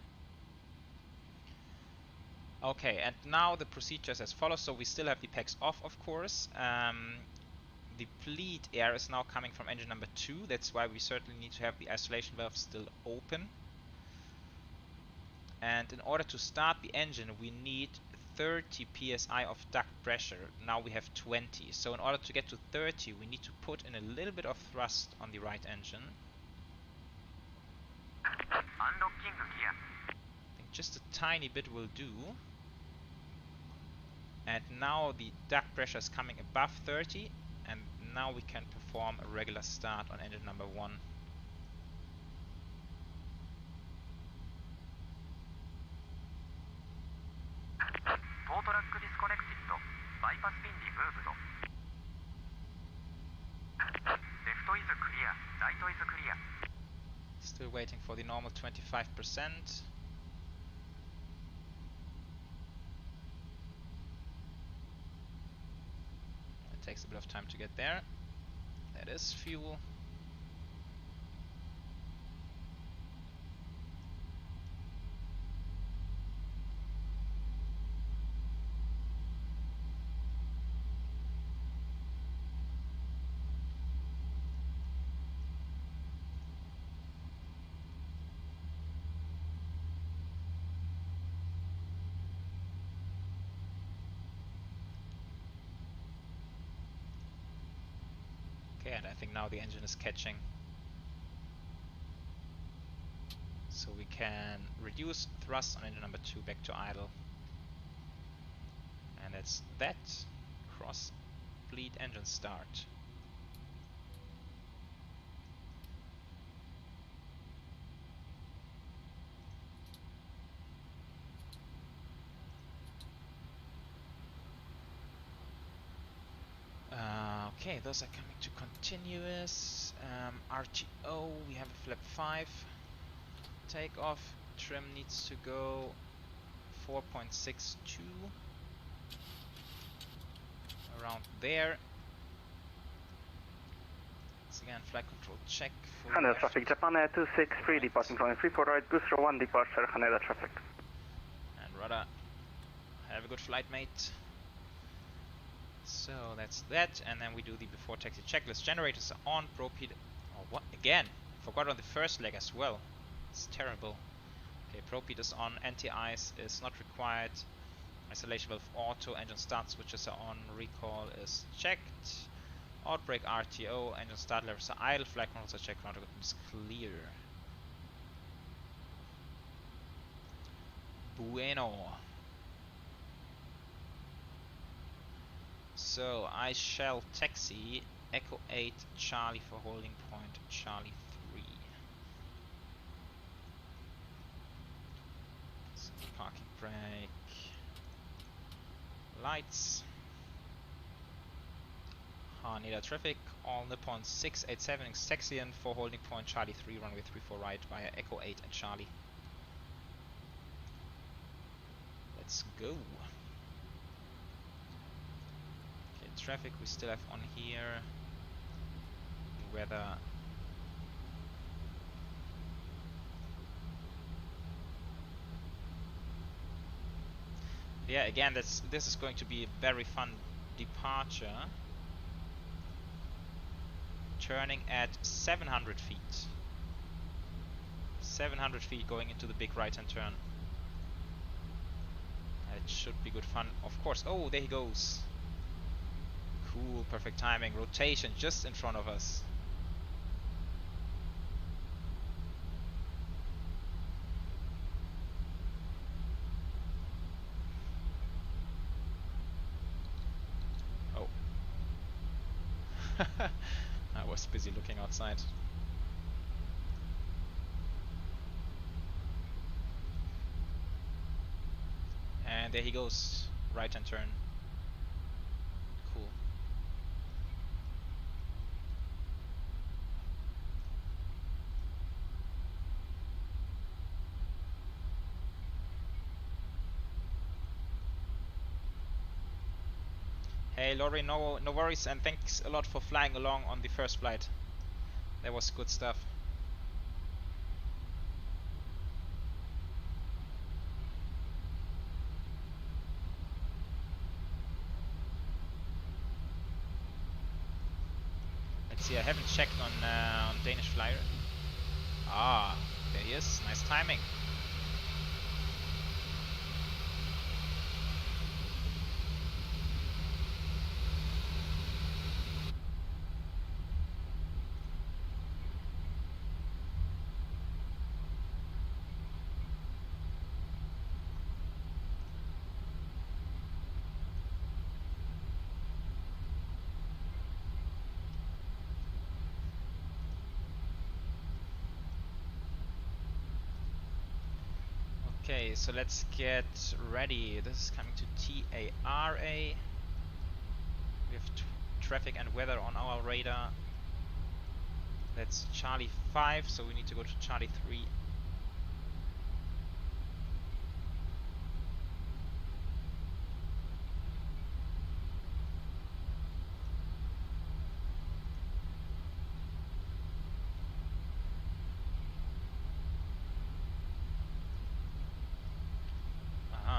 Okay, and now the procedure is as follows. So we still have the packs off, of course. The bleed air is now coming from engine number 2. That's why we certainly need to have the isolation valve still open. And in order to start the engine, we need 30 psi of duct pressure. Now we have 20. So in order to get to 30, we need to put in a little bit of thrust on the right engine. I think just a tiny bit will do. And now the duct pressure is coming above 30, and now we can perform a regular start on engine number 1. Still waiting for the normal 25%. It takes a bit of time to get there. That is fuel. Okay, and I think now the engine is catching. So we can reduce thrust on engine number 2 back to idle. And that's that. Cross bleed engine start. Okay, those are coming to continuous. RTO, we have a flap 5. Takeoff, trim needs to go 4.62. Around there. Once again, flight control check. Haneda traffic, Japan Air 263, departing from 34 right, booster 1 departure, Haneda traffic. And rudder. Have a good flight, mate. So that's that, and then we do the before taxi checklist. Generators are on, propede. Oh, what? Again? Forgot on the first leg as well. It's terrible. Okay, propede is on, anti-ice is not required. Isolation valve auto, engine start switches are on, recall is checked. Outbreak RTO, engine start levers are idle, flight controls are checked, ground is clear. Bueno. So I shall taxi Echo 8 Charlie for holding point Charlie 3. So parking brake. Lights. Haneda traffic, All Nippon 687 Sexion for holding point Charlie 3, runway 34 right via Echo 8 and Charlie. Let's go. Okay, traffic we still have on here. The weather. Yeah, again, this is going to be a very fun departure. Turning at 700 feet. 700 feet going into the big right-hand turn. It should be good fun, of course. Oh, there he goes. Cool, perfect timing. Rotation just in front of us. Oh. I was busy looking outside. And there he goes, right-hand turn. Cool. Hey Lori, no worries, and thanks a lot for flying along on the first flight. That was good stuff. Let's see, I haven't checked on Danish Flyer. Ah, there he is. Nice timing. Okay, so let's get ready. This is coming to TARA. We have traffic and weather on our radar. That's Charlie 5, so we need to go to Charlie 3.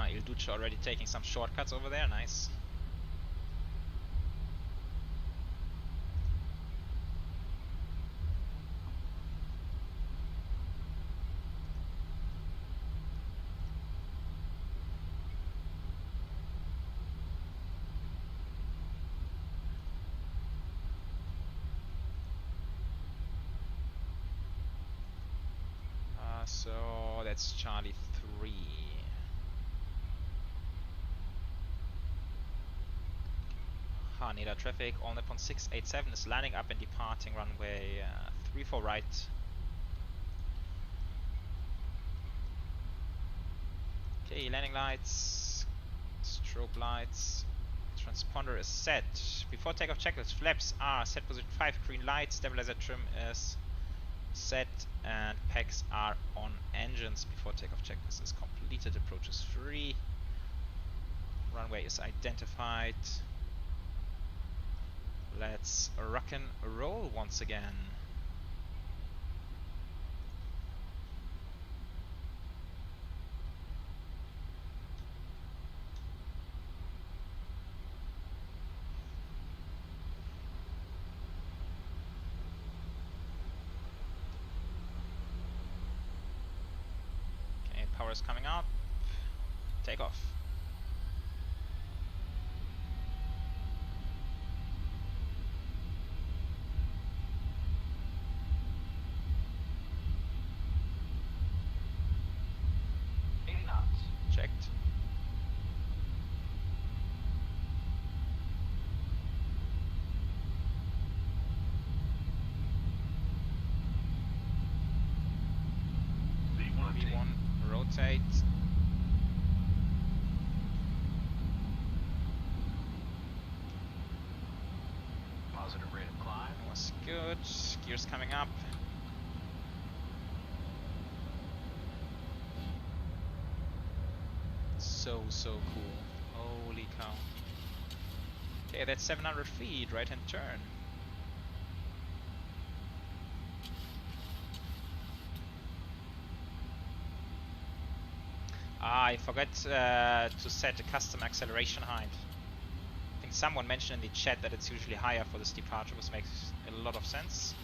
Il Duce already taking some shortcuts over there, nice. So that's Charlie 3. Haneda traffic, All Nippon 687 is lining up and departing runway 34 right. Okay, landing lights, strobe lights, Transponder is set. Before takeoff checklist, flaps are set position 5, green light, stabilizer trim is set, and packs are on. Engines before takeoff checklist is completed. Approach is free. Runway is identified. Let's rock and roll once again. Okay, power is coming up. Take off. Checked. V1 rotate. Positive rate of climb. Was good. Gears coming up. So cool. Holy cow. Okay, that's 700 feet, right hand turn. I forgot to set a custom acceleration height. I think someone mentioned in the chat that it's usually higher for this departure, which makes a lot of sense.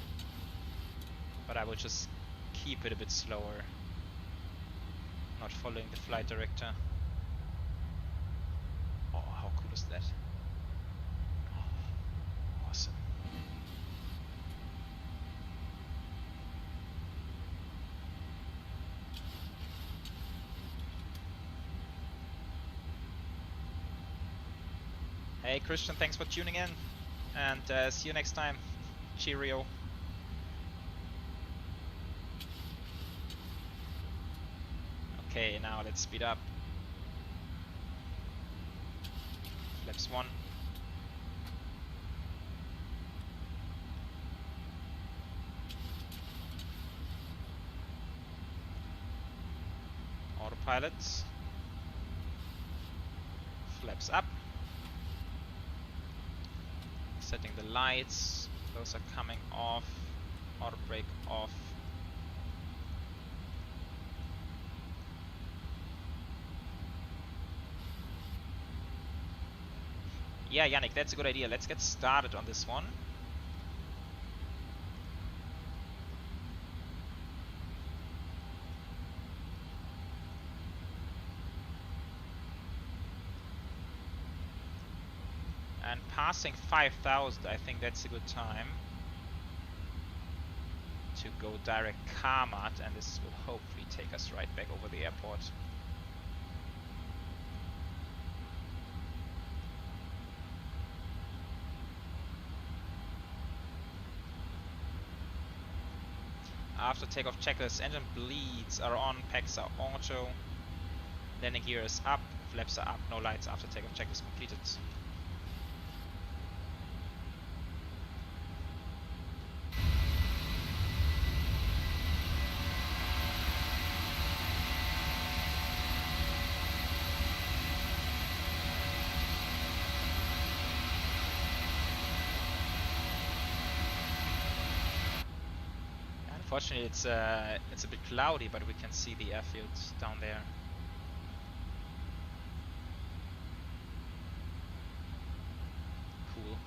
But I will just keep it a bit slower. Not following the flight director. Oh, how cool is that? Oh, awesome. Hey Christian, thanks for tuning in, and see you next time. Cheerio. Okay, now let's speed up. Flaps 1. Autopilot. Flaps up. Setting the lights. Those are coming off. Auto brake off. Yeah, Yannick, that's a good idea. Let's get started on this one. And passing 5,000, I think that's a good time to go direct Karmat, and this will hopefully take us right back over the airport. After takeoff checklist, engine bleeds are on, packs are auto, landing gear is up, flaps are up, no lights after takeoff checklist completed. Unfortunately, it's a bit cloudy, but we can see the airfield down there. Cool.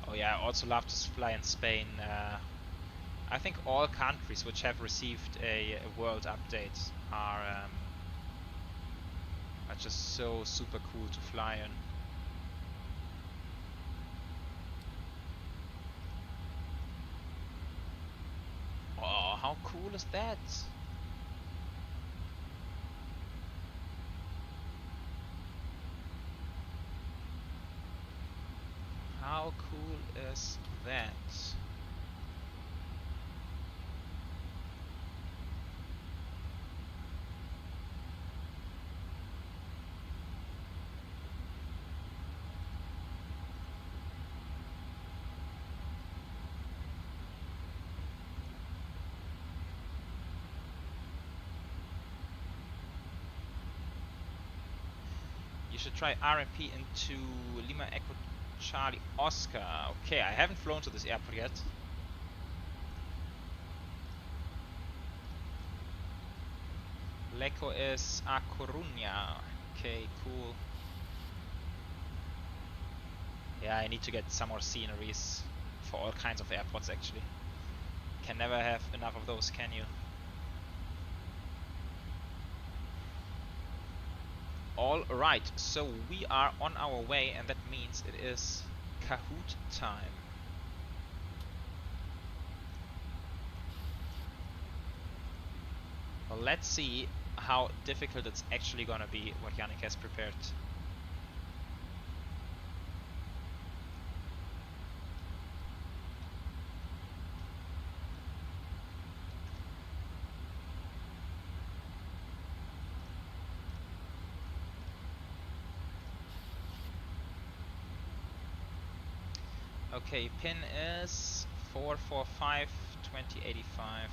Oh yeah, I also love to fly in Spain. I think all countries which have received a world update are just so super cool to fly in. Oh, how cool is that? How How cool is that? You should try RMP into Lima Echo Charlie Oscar. Okay, I haven't flown to this airport yet. Leco is A Coruña. Okay, cool. Yeah, I need to get some more sceneries for all kinds of airports actually. Can never have enough of those, can you? Alright, so we are on our way, and that means it is Kahoot time. Well, let's see how difficult it's actually gonna be, what Yannick has prepared. Okay, pin is 445 2085.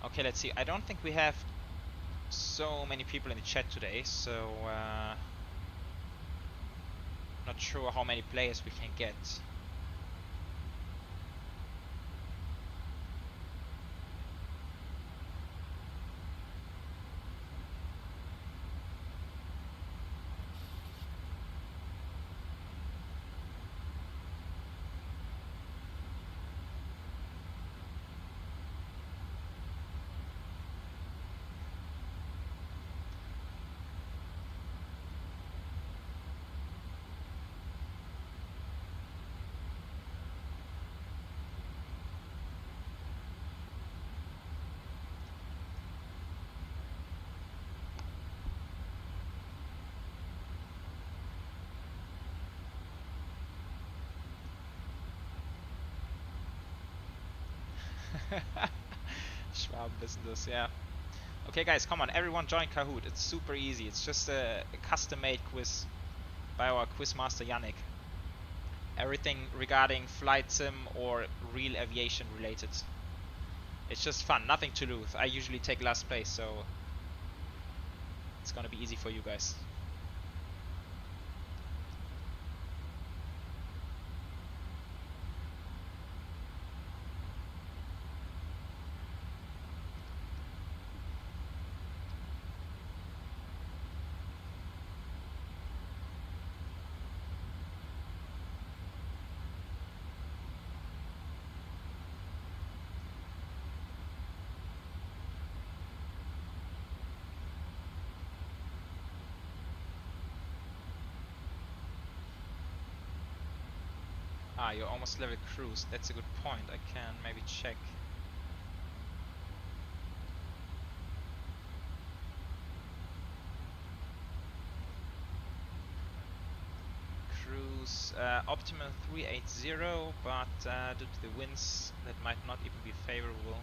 Okay, let's see. I don't think we have so many people in the chat today, so not sure how many players we can get. Schwab business, yeah. Okay guys, come on, everyone join Kahoot. It's super easy. It's just a custom-made quiz by our quizmaster Yannick. Everything regarding flight sim or real aviation related. It's just fun, nothing to lose. I usually take last place, so it's gonna be easy for you guys. Ah, you're almost level cruise. That's a good point. I can maybe check. Cruise optimal 380, but due to the winds, that might not even be favorable.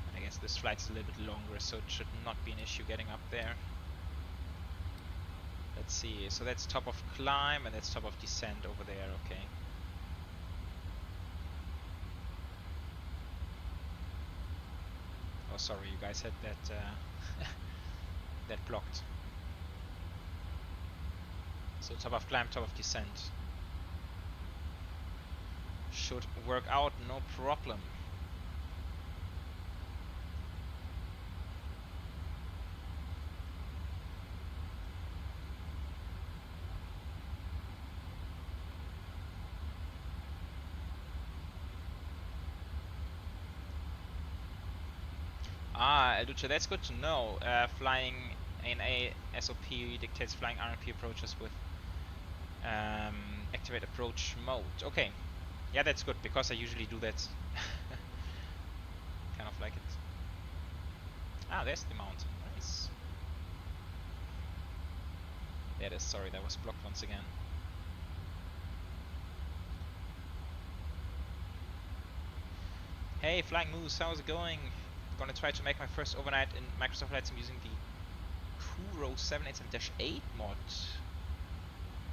And I guess this flight's a little bit longer, so it should not be an issue getting up there. Let's see, so that's top of climb and that's top of descent over there, okay. Oh sorry, you guys had that that blocked. So top of climb, top of descent. should work out, no problem. Ah, Elduce, that's good to know. Flying ANA SOP dictates flying RMP approaches with activate approach mode. Okay, yeah, that's good because I usually do that. Kind of like it. Ah, there's the mountain. Nice. There it is. Sorry, that was blocked once again. Hey, Flying Moose, how's it going? I'm gonna try to make my first overnight in Microsoft Flight Sim using the Kuro 787-8 mod.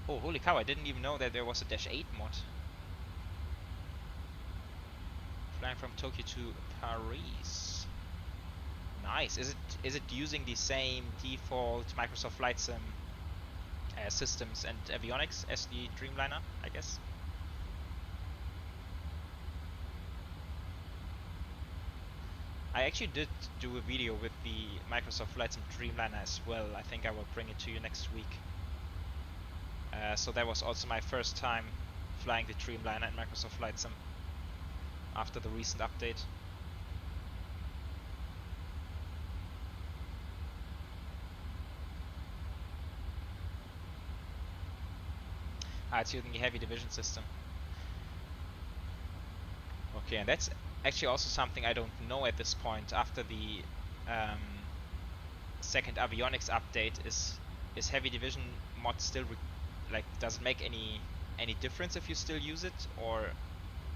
Oh, holy cow, I didn't even know that there was a -8 mod. Flying from Tokyo to Paris. Nice. Is it using the same default Microsoft Flight Sim systems and avionics as the Dreamliner, I guess? I actually did do a video with the Microsoft Flight Sim Dreamliner as well. I think I will bring it to you next week. So that was also my first time flying the Dreamliner in Microsoft Flight Sim after the recent update. It's using the heavy division system. Okay, and that's actually also something I don't know at this point. After the second avionics update, is heavy division mod still does it make any difference if you still use it, or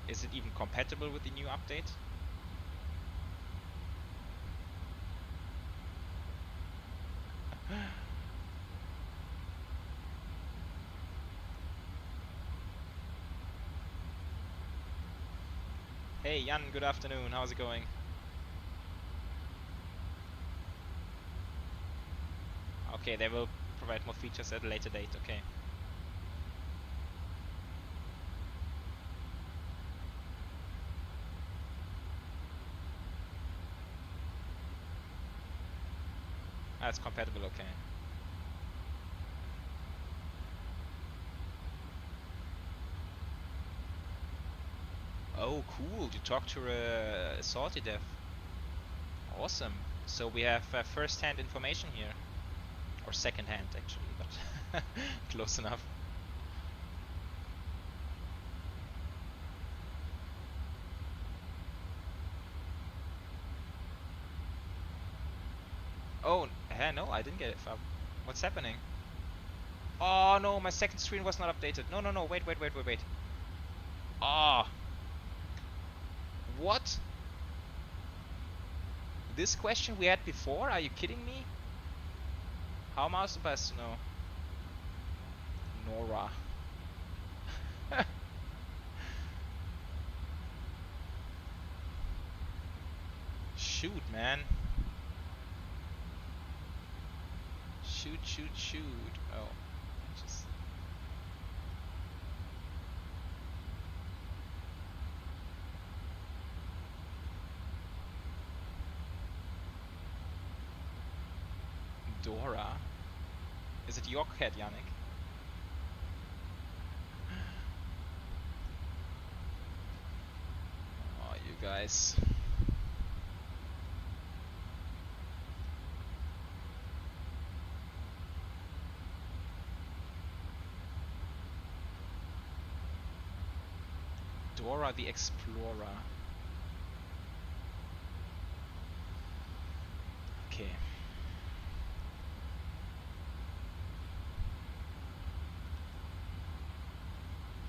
is it even compatible with the new update? Hey Jan, good afternoon, how's it going? Okay, they will provide more features at a later date, okay. It's compatible, okay. Oh, cool! You talked to a salty dev. Awesome. So we have first-hand information here, or second-hand actually, but close enough. Oh, no, I didn't get it. What's happening? Oh no, my second screen was not updated. No, wait. Ah. What? This question we had before? Are you kidding me? How am I supposed to know? Nora. Shoot, man. Shoot. Oh. Just... Dora? Is it your cat, Yannick? Oh, you guys. Dora the Explorer. Okay.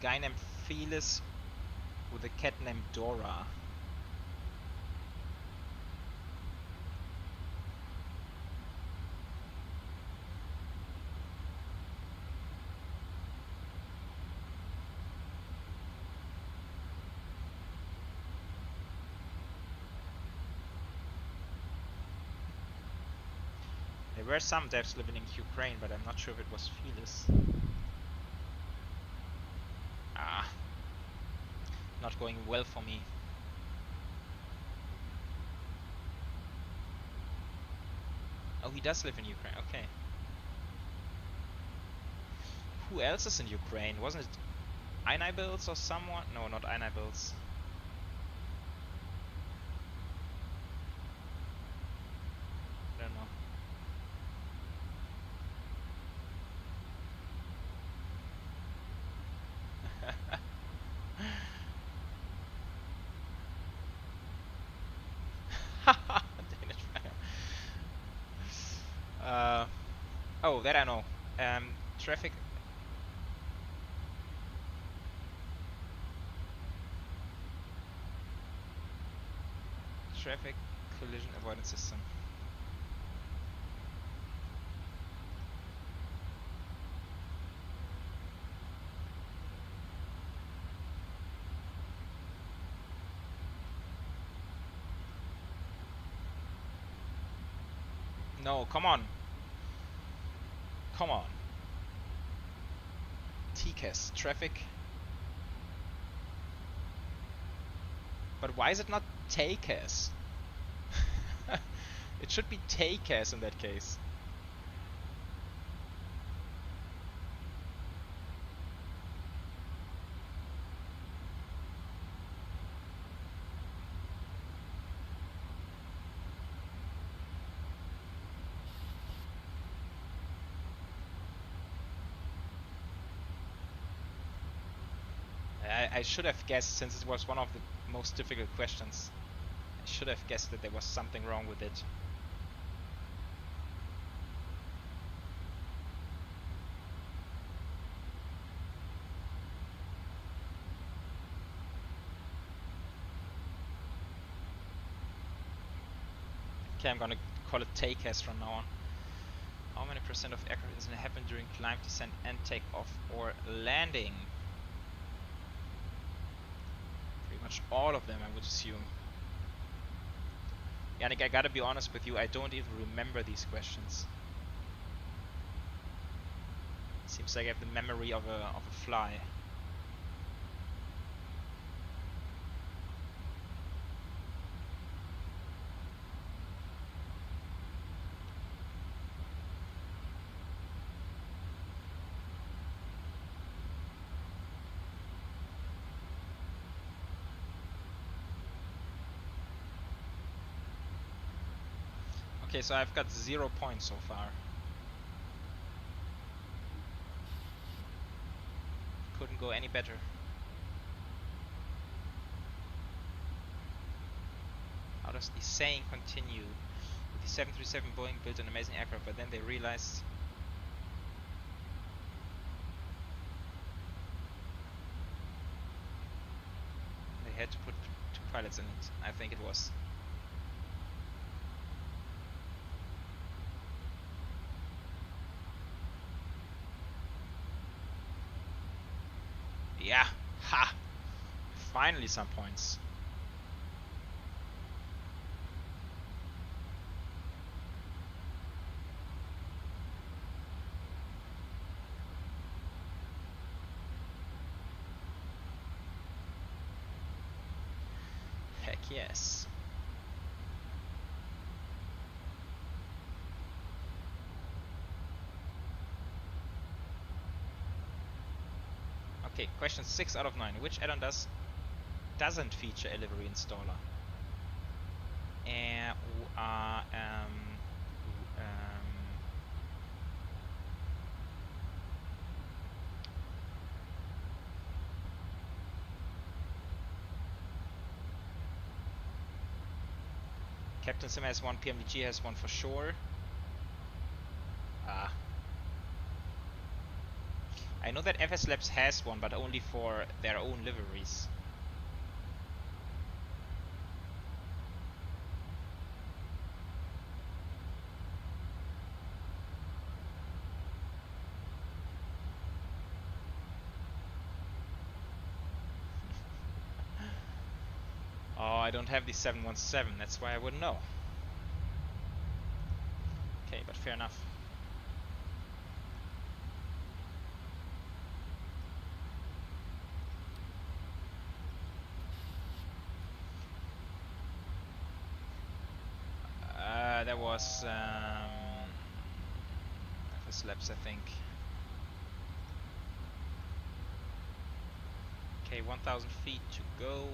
Guy named Felis with a cat named Dora. There were some devs living in Ukraine, but I'm not sure if it was Felis. not going well for me. Oh, he does live in Ukraine. Okay. Who else is in Ukraine? Wasn't it Einabills or someone? No, not Einabills. I don't know. Danish fire. Oh, that I know. Traffic. Traffic collision avoidance system. No, come on. Come on. TCAS, traffic. But why is it not TACAS? It should be TACAS in that case. I should have guessed, since it was one of the most difficult questions. I should have guessed that there was something wrong with it. Okay, I'm gonna call it TACAS from now on. How many percent of aircraft incidents happen during climb, descent, and takeoff or landing? Pretty much all of them, I would assume. Yannick, I gotta be honest with you, I don't even remember these questions. Seems like I have the memory of a fly. Okay, so I've got 0 points so far. Couldn't go any better. How does the saying continue? The 737 Boeing built an amazing aircraft, but then they realized they had to put 2 pilots in it. I think it was. Yeah, ha! Finally some points. Heck yes. Okay, question 6 out of 9. Which add-on doesn't feature a livery installer? Captain Sim has one, PMDG has one for sure. I know that FS Labs has one, but only for their own liveries. Oh, I don't have the 717, that's why I wouldn't know. Okay, but fair enough. That was FS Labs, I think. Okay, 1,000 feet to go.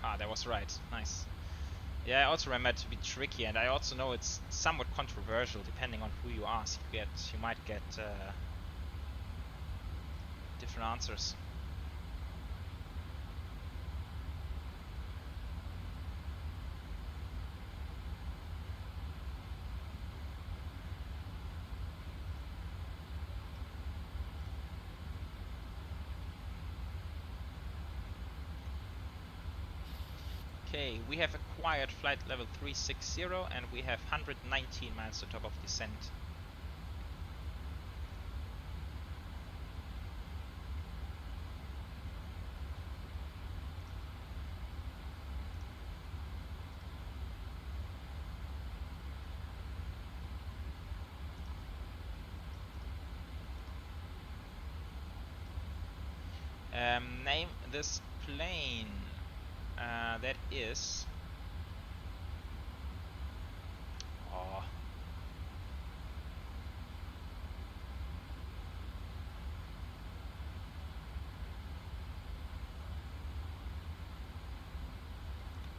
Ah, that was right. Nice. Yeah, I also remember it to be tricky, and I also know it's somewhat controversial depending on who you ask. You might get different answers. Okay, we have acquired flight level 360 and we have 119 miles to top of descent. Name this plane. That is... Oh.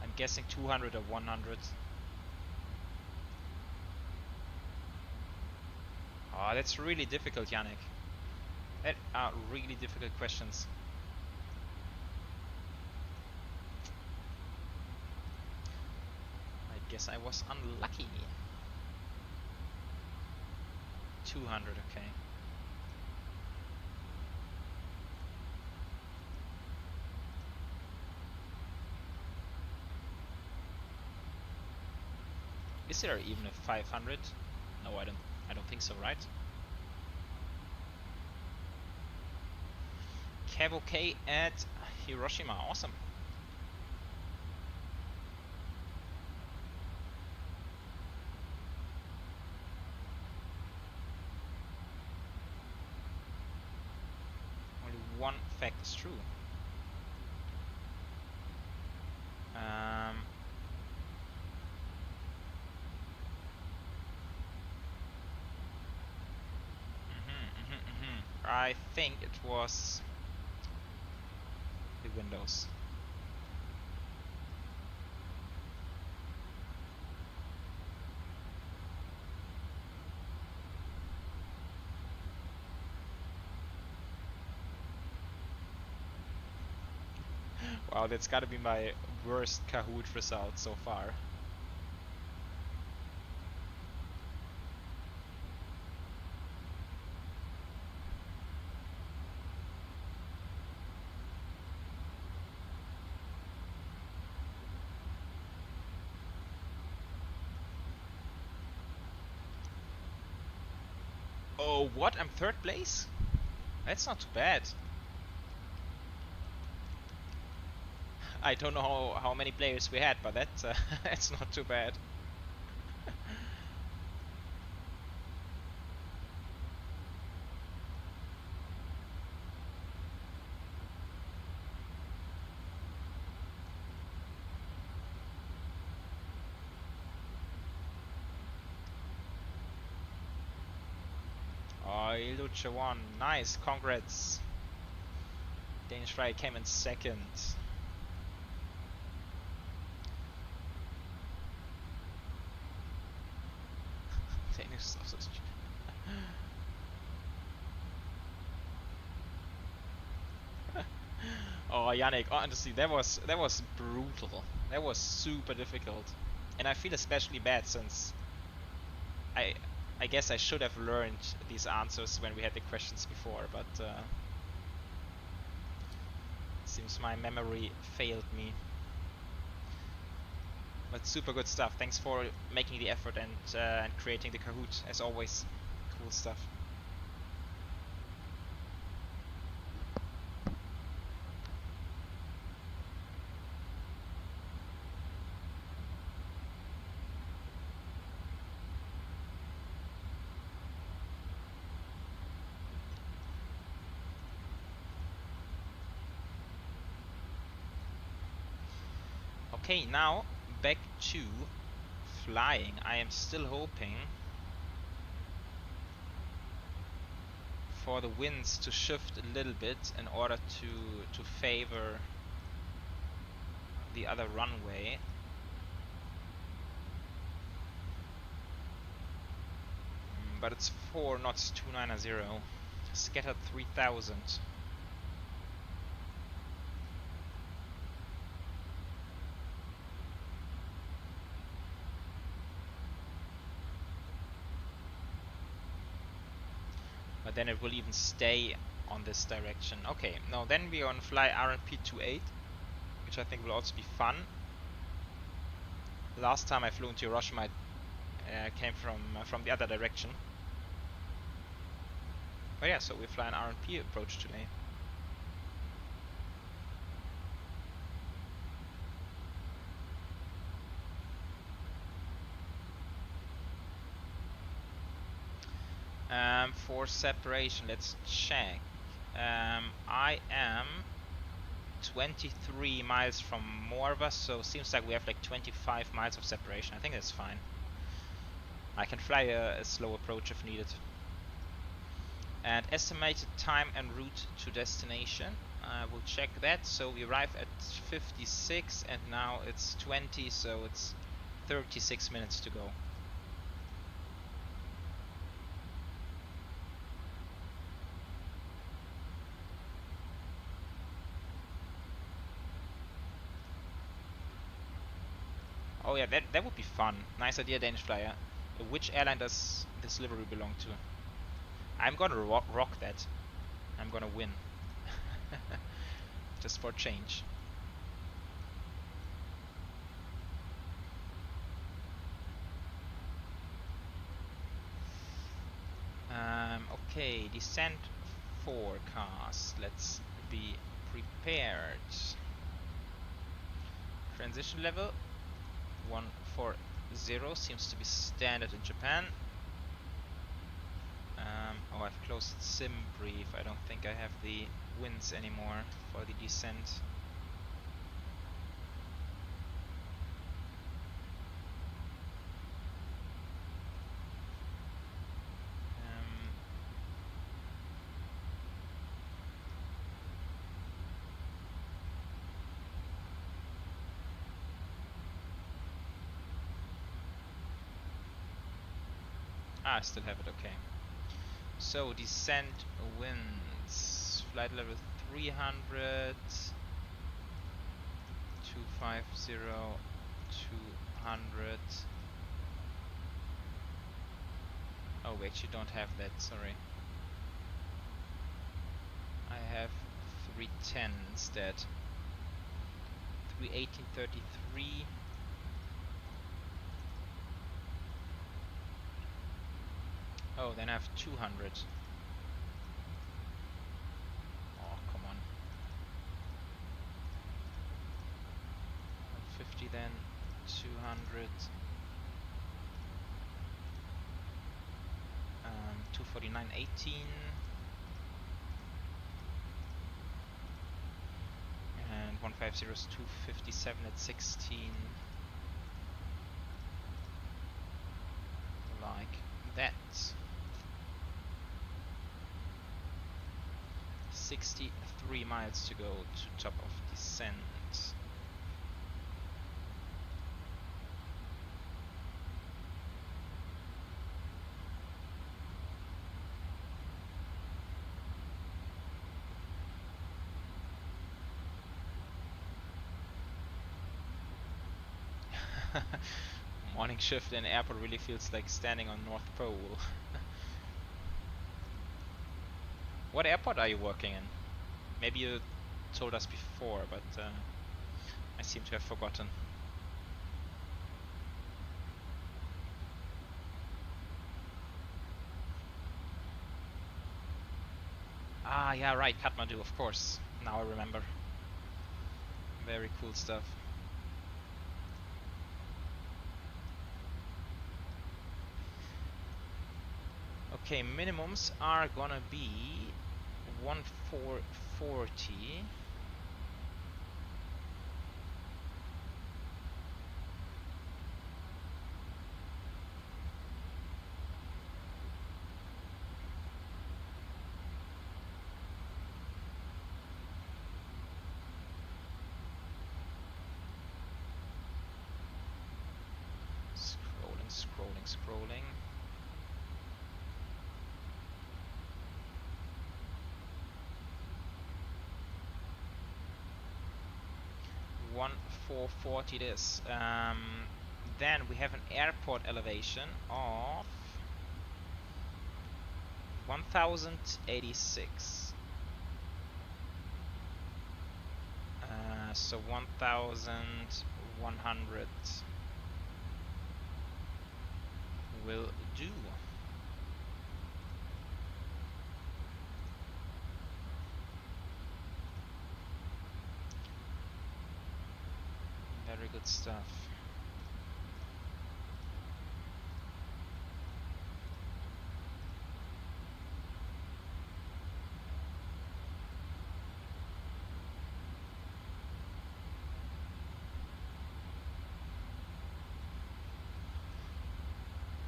I'm guessing 200 or 100. Oh, that's really difficult, Yannick. That are really difficult questions. I guess I was unlucky. 200, okay. Is there even a 500? No, I don't think so, right? Cavalcade at Hiroshima, awesome. Only one fact is true. I think it was the windows. Wow, that's gotta be my worst Kahoot result so far. Oh, what? I'm third place? That's not too bad. I don't know how many players we had, but that's that's not too bad. Oh, Ilucha won. Nice, congrats. Danish Fly came in second. Danish sausage. Oh, Yannick, honestly, that was brutal. That was super difficult, and I feel especially bad since I guess I should have learned these answers when we had the questions before, but seems my memory failed me. But super good stuff. Thanks for making the effort and creating the Kahoot, as always. Cool stuff. Okay, now back to flying. I am still hoping for the winds to shift a little bit in order to favor the other runway. But it's 4 knots 290, scattered 3000. But then it will even stay on this direction. Okay, no, then we're gonna fly RMP-28, which I think will also be fun. Last time I flew into Hiroshima, I came from the other direction. But yeah, so we fly an RMP approach today. For separation, let's check. I am 23 miles from Morva, so seems like we have like 25 miles of separation. I think that's fine. I can fly a slow approach if needed. And estimated time en route to destination. We'll check that. So we arrive at 56 and now it's 20, so it's 36 minutes to go. Oh yeah, that would be fun. Nice idea, Danish Flyer. Which airline does this livery belong to? I'm gonna rock that. I'm gonna win. Just for change. Okay, descent forecast. Let's be prepared. Transition level 140 seems to be standard in Japan. Oh, I've closed sim brief. I don't think I have the winds anymore for the descent. I still have it, okay. So, descent winds, flight level 300, 250, 200. Oh, we actually don't have that, sorry. I have 310 instead. 318.33. Oh, then I have 200. Oh, come on. 150 then, 200. 249.18. And 150 is 257 at 16. Like that. 63 miles to go to top of descent. Morning shift in airport really feels like standing on North Pole. What airport are you working in? Maybe you told us before, but I seem to have forgotten. Ah, yeah, right, Kathmandu, of course. Now I remember. Very cool stuff. Okay, minimums are gonna be 1440. Scrolling. 1440 it is. Then we have an airport elevation of 1086. So 1100 will do. Very good stuff.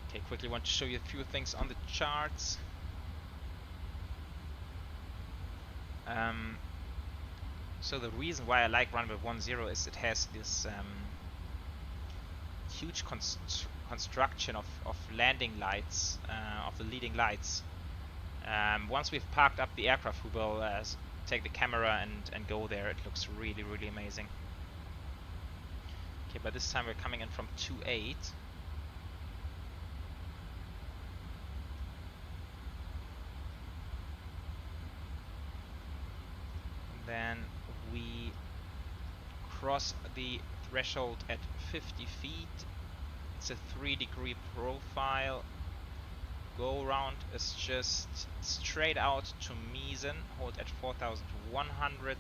Okay, quickly want to show you a few things on the charts. So the reason why I like runway 10 is it has this huge construction of landing lights, of the leading lights. Once we've parked up the aircraft, we will take the camera and go there. It looks really, really amazing. Okay, but this time we're coming in from 28. Then we cross the threshold at 50 feet. It's a 3-degree profile. Go around is just straight out to Miesen, hold at 4100.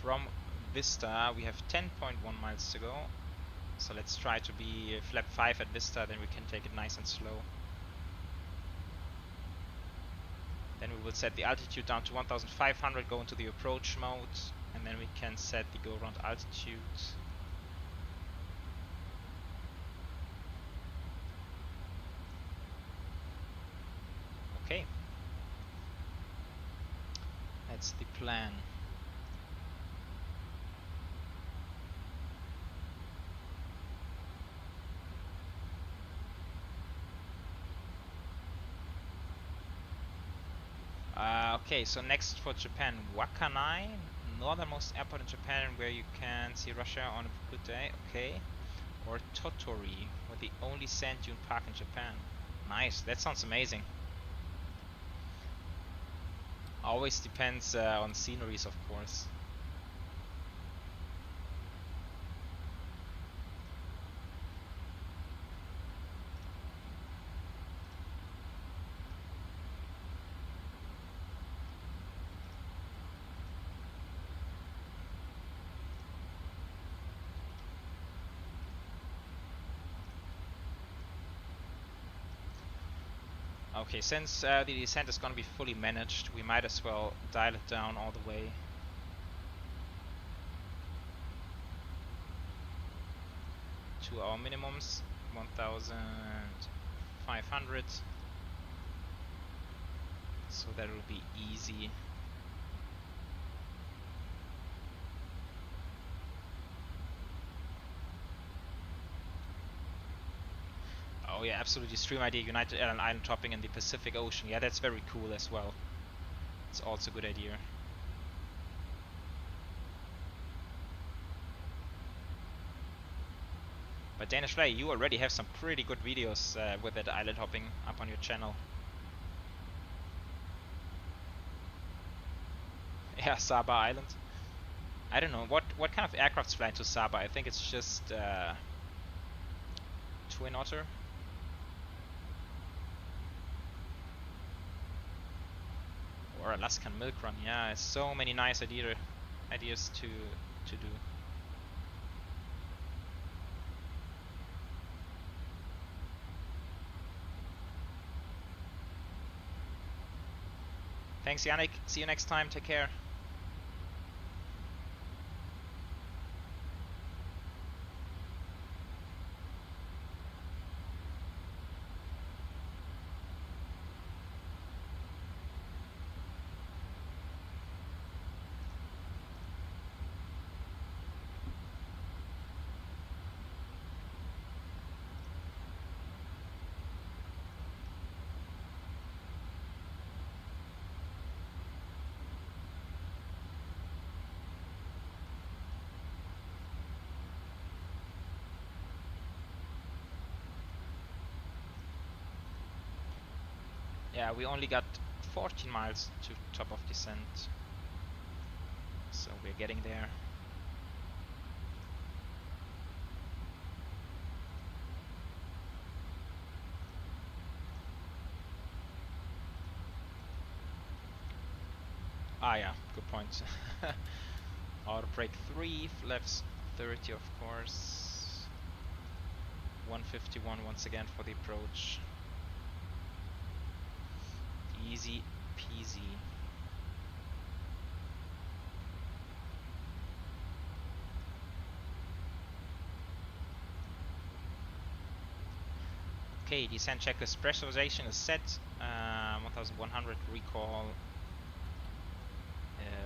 From Vista we have 10.1 miles to go. So let's try to be flap 5 at Vista, then we can take it nice and slow. Then we will set the altitude down to 1500, go into the approach mode, and then we can set the go around altitude. Okay. That's the plan. Okay, so next for Japan, Wakanai, northernmost airport in Japan where you can see Russia on a good day, okay. Or Tottori, with the only sand dune park in Japan. Nice, that sounds amazing. Always depends on sceneries, of course. Okay, since the descent is going to be fully managed, we might as well dial it down all the way. To our minimums, 1500. So that will be easy. Oh yeah, absolutely. Stream idea, United Airline island hopping in the Pacific Ocean. Yeah, that's very cool as well. It's also a good idea. But Danish Fly, you already have some pretty good videos with that island hopping up on your channel. Yeah, Saba Island. I don't know, what kind of aircraft's flying to Saba? I think it's just Twin Otter. or Alaskan Milk Run. Yeah, so many nice ideas to do. Thanks, Yannick. See you next time. Take care. Yeah, we only got 14 miles to top of descent, so we're getting there. Ah yeah, good point. Auto brake 3, flaps 30 of course. 151 once again for the approach. Easy peasy. Okay, descent checklist pressurization is set. 1100 recall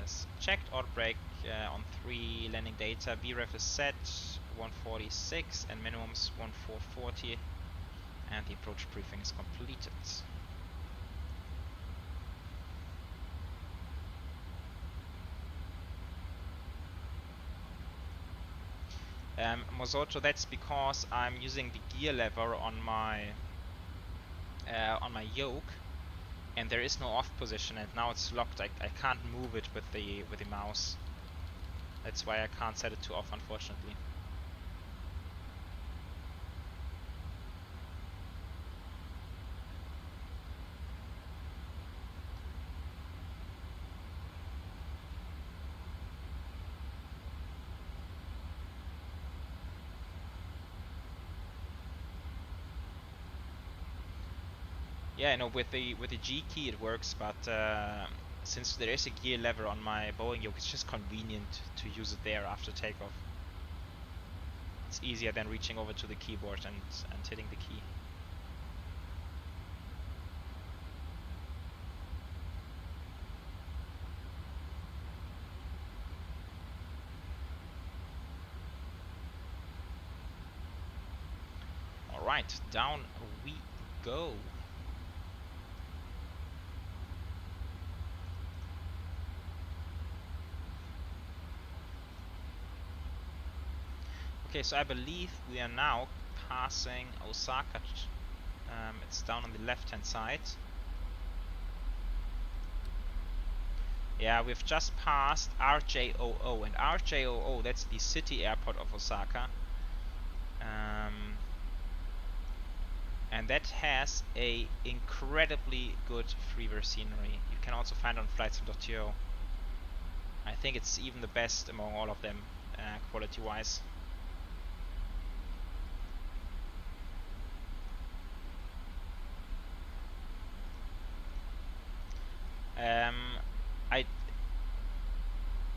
is checked. Auto brake on 3 landing data. VREF is set 146 and minimums 1440. And the approach briefing is completed. Mosoto, that's because I'm using the gear lever on my yoke, and there is no off position, and now it's locked. I can't move it with the mouse. That's why I can't set it to off, unfortunately. Yeah, no, with the G key it works, but since there is a gear lever on my Boeing yoke, it's just convenient to use it there after takeoff. It's easier than reaching over to the keyboard and hitting the key. Alright, down we go. Okay, so I believe we are now passing Osaka. It's down on the left-hand side. Yeah, we've just passed RJOA, and RJOA, that's the city airport of Osaka. And that has a incredibly good freeware scenery. You can also find on flightsim.to. I think it's even the best among all of them, quality-wise.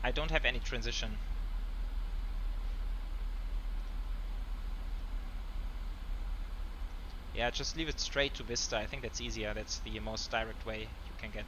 I don't have any transition. Yeah, just leave it straight to Vista. I think that's easier. That's the most direct way you can get.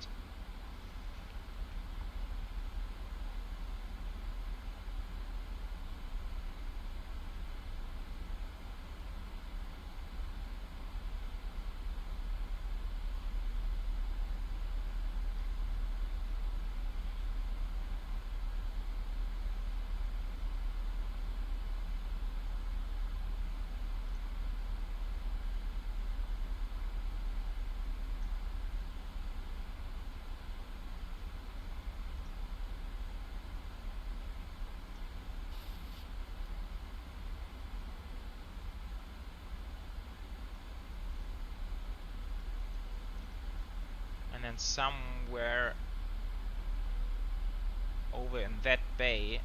And then somewhere over in that bay,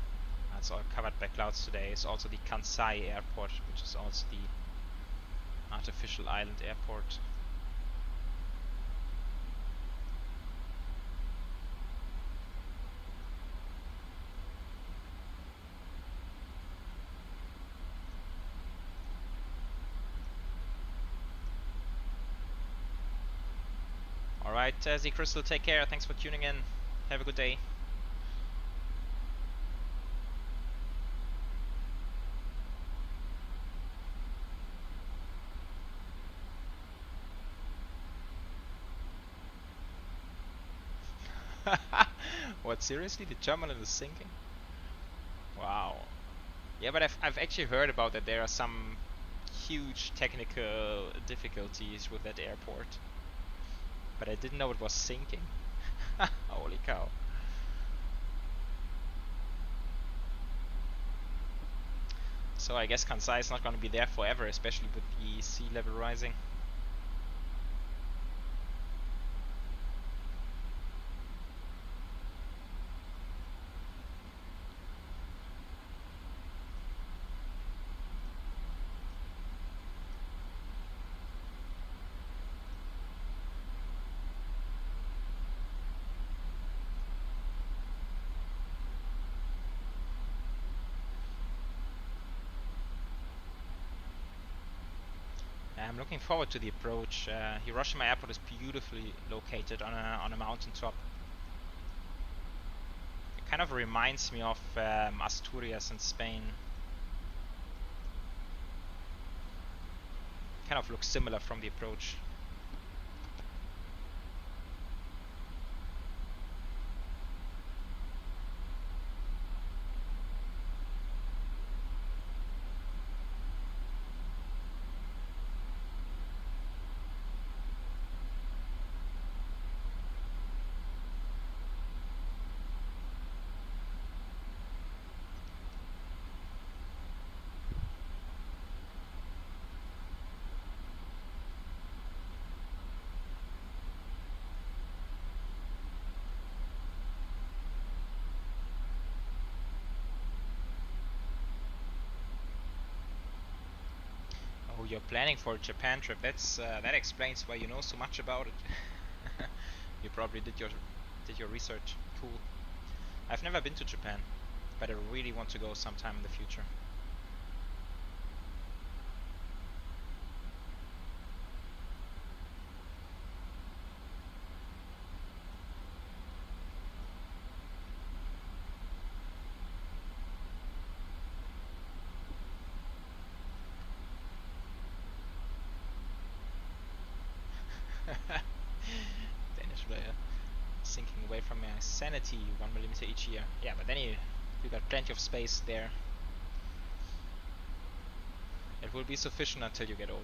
it's all covered by clouds today, is also the Kansai airport, which is also the artificial island airport. Alright, Z Crystal, take care, thanks for tuning in, have a good day. What, seriously? The terminal is sinking? Wow. Yeah, but I've actually heard about that there are some huge technical difficulties with that airport. But I didn't know it was sinking. Holy cow. So I guess Kansai is not going to be there forever, especially with the sea level rising. I'm looking forward to the approach. Hiroshima Airport is beautifully located on a mountain top. It kind of reminds me of Asturias in Spain. Kind of looks similar from the approach. Oh, you're planning for a Japan trip. That's that explains why you know so much about it. You probably did your research. Cool. I've never been to Japan, but I really want to go sometime in the future. Danish player sinking away from my sanity 1 millimeter each year. Yeah, but then you got plenty of space there. It will be sufficient until you get old.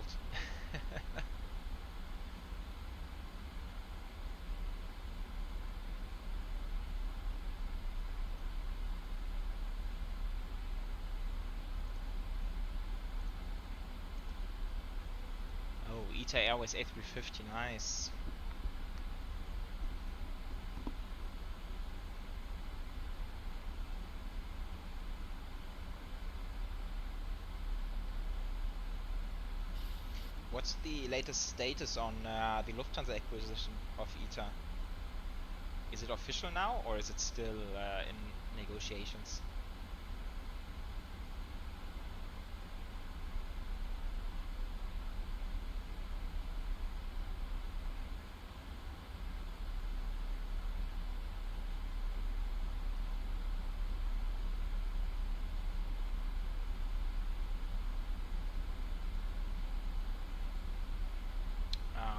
ITA Airways A350, nice. What's the latest status on the Lufthansa acquisition of ITA? Is it official now, or is it still in negotiations?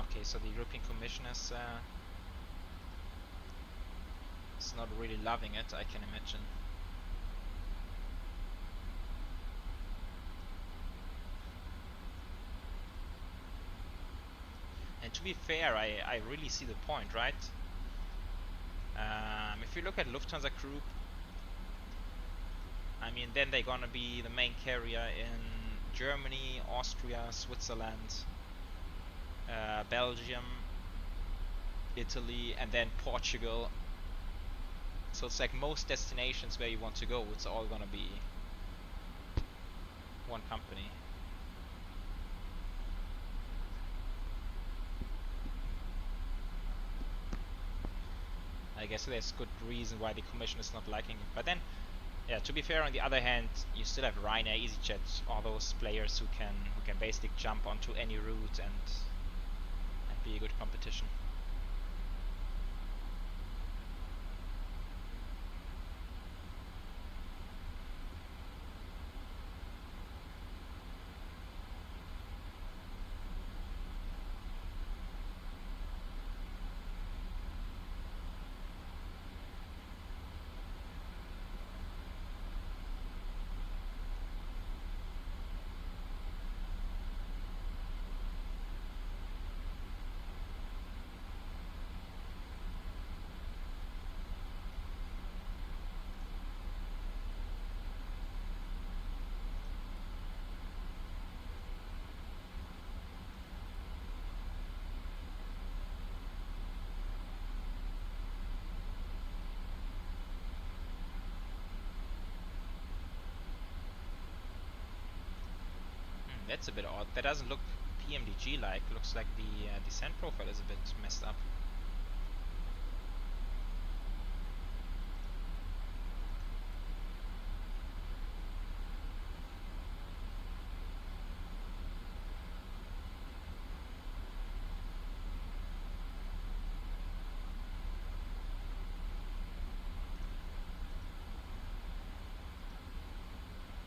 Okay, so the European Commission is not really loving it, I can imagine. And to be fair, I really see the point, right? If you look at Lufthansa Group, I mean, then they're gonna be the main carrier in Germany, Austria, Switzerland, Belgium, Italy, and then Portugal. So it's like most destinations where you want to go, it's all gonna be one company. I guess there's good reason why the Commission is not liking it. But then, yeah, to be fair, on the other hand, you still have Ryanair, EasyJet, all those players who can basically jump onto any route and be a good competition. That's a bit odd. That doesn't look PMDG like. Looks like the descent profile is a bit messed up.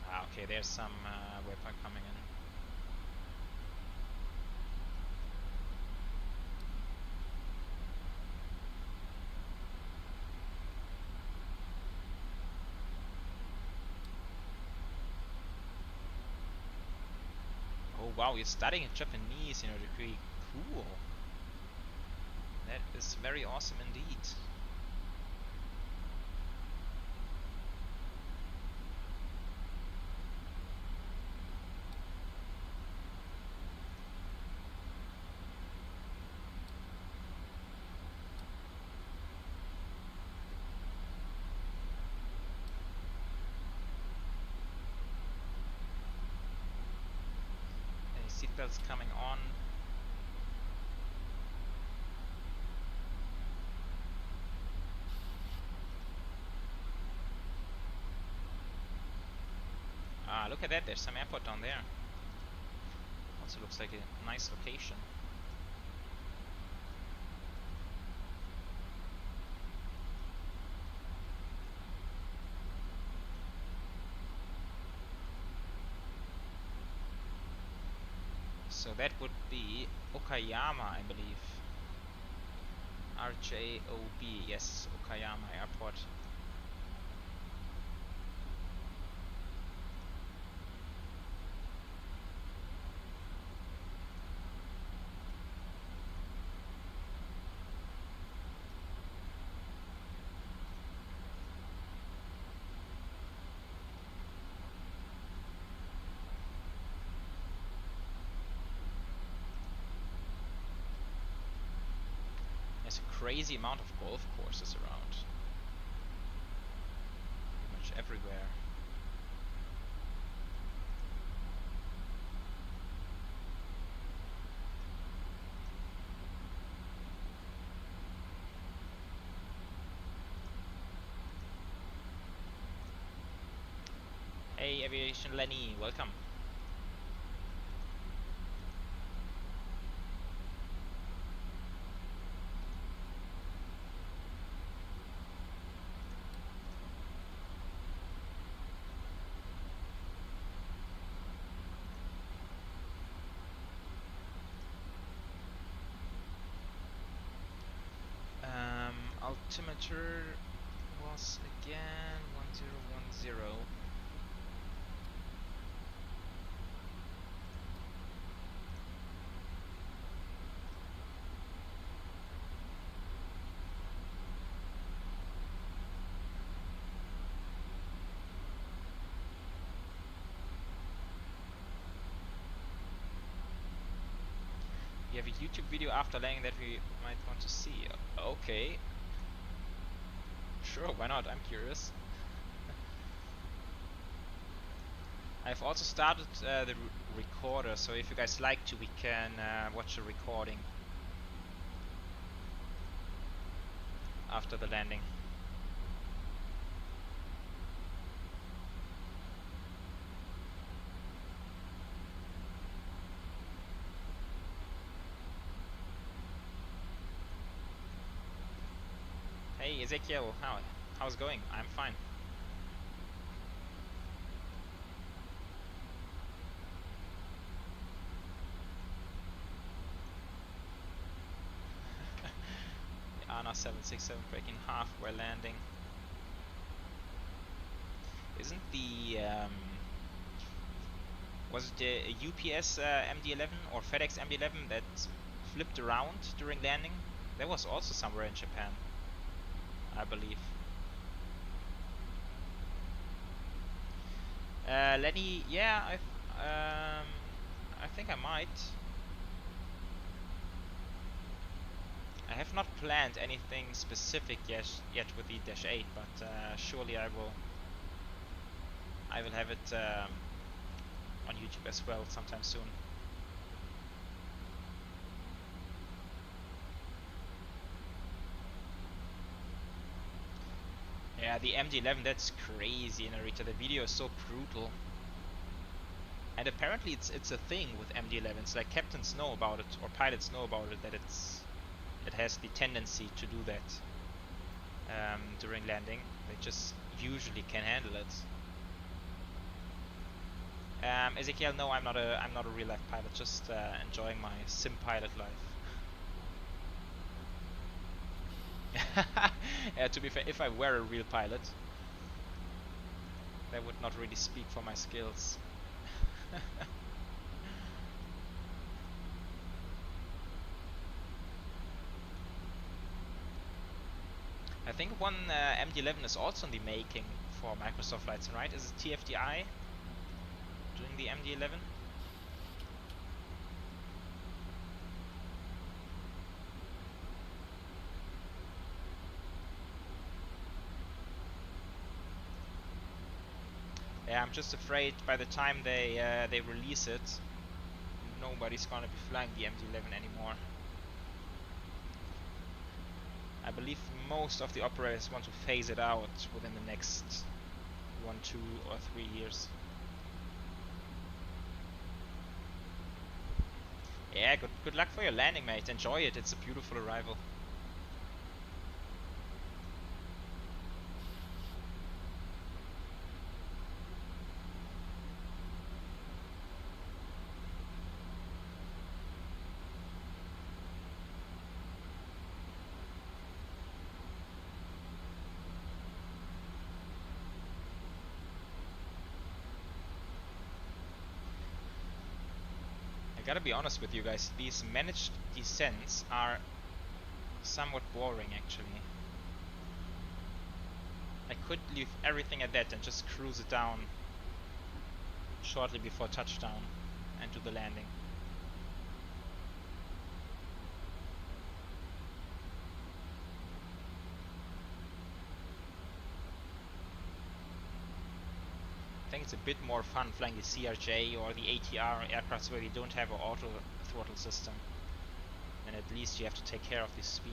Ah, okay, there's some waypoint coming in. Oh wow, you're studying in Japanese, you know, degree. Cool. That is very awesome indeed. Seatbelts coming on. Ah, look at that, there's some airport down there. Also looks like a nice location. So that would be Okayama, I believe. RJOB, yes, Okayama Airport. There's a crazy amount of golf courses around. Pretty much everywhere. Hey Aviation Lenny, welcome. Altimeter was again 1010. You have a YouTube video after landing that we might want to see. Okay. Sure, why not? I'm curious. I've also started the recorder, so if you guys like to, we can watch a recording after the landing. Hey Ezekiel, how's it going? I'm fine. The ANA 767 breaking half while landing. Isn't the was it the UPS MD-11 or FedEx MD-11 that flipped around during landing? That was also somewhere in Japan, I believe. Lenny, yeah, I think I might. I have not planned anything specific yet with the Dash 8, but surely I will have it on YouTube as well sometime soon. Yeah, the MD-11, that's crazy, Narita. The video is so brutal. And apparently it's a thing with MD-11s. Like captains know about it, or pilots know about it, that it has the tendency to do that during landing. They just usually can handle it. Ezekiel, no, I'm not a real life pilot. Just enjoying my sim pilot life. Yeah, to be fair, if I were a real pilot, that would not really speak for my skills. I think one MD-11 is also in the making for Microsoft Flight Sim, right? Is it TFDI doing the MD-11? Yeah, I'm just afraid by the time they release it, nobody's gonna be flying the MD-11 anymore. I believe most of the operators want to phase it out within the next 1, 2, or 3 years. Yeah, good luck for your landing, mate. Enjoy it. It's a beautiful arrival. I gotta be honest with you guys, these managed descents are somewhat boring actually. I could leave everything at that and just cruise it down shortly before touchdown and do the landing. I think it's a bit more fun flying the CRJ or the ATR aircrafts where you don't have an auto throttle system, and at least you have to take care of the speed.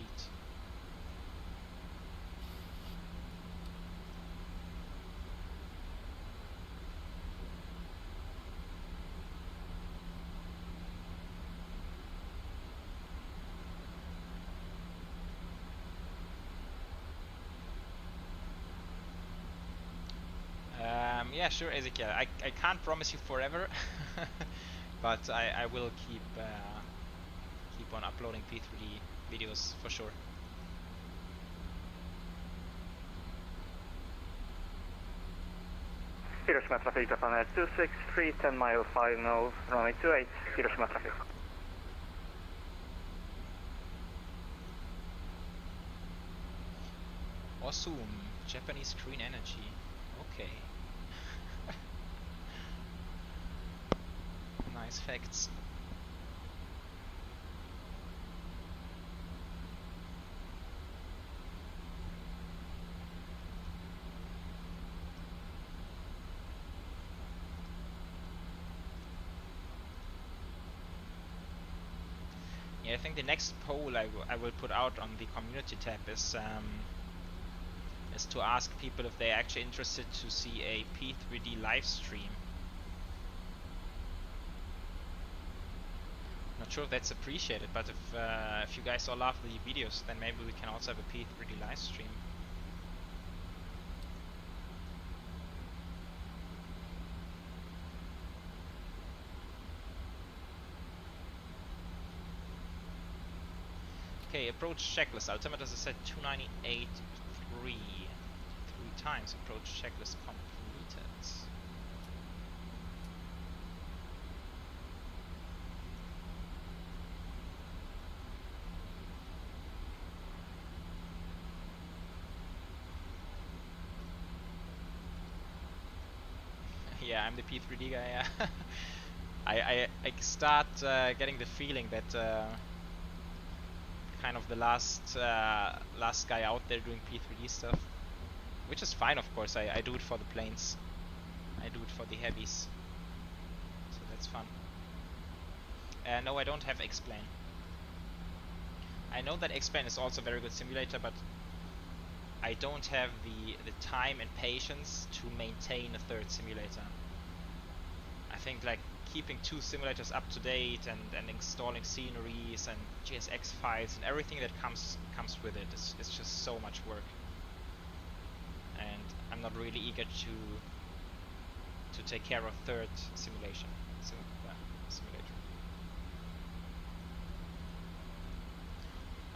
Yeah, sure, Ezekiel. I can't promise you forever, but I will keep on uploading P3D videos for sure. Hiroshima traffic, Japan Air 263, 10 mile 50, runway 28, Hiroshima traffic. Awesome, Japanese green energy. Okay. Nice facts. I think the next poll I will put out on the community tab is to ask people if they're actually interested to see a P3D live stream. Not sure if that's appreciated, but if you guys all love the videos, then maybe we can also have a P3D live stream. Okay, approach checklist. Altimeter is set 298.3. 3 times approach checklist completed. Yeah, I'm the P3D guy. Yeah. I start getting the feeling that kind of the last guy out there doing P3D stuff, which is fine, of course. I do it for the planes. I do it for the heavies, so that's fun. No, I don't have X-Plane. I know that X-Plane is also a very good simulator, but I don't have the time and patience to maintain a third simulator. I think like keeping 2 simulators up to date and installing sceneries and GSX files and everything that comes with it is just so much work. And I'm not really eager to take care of third simulator.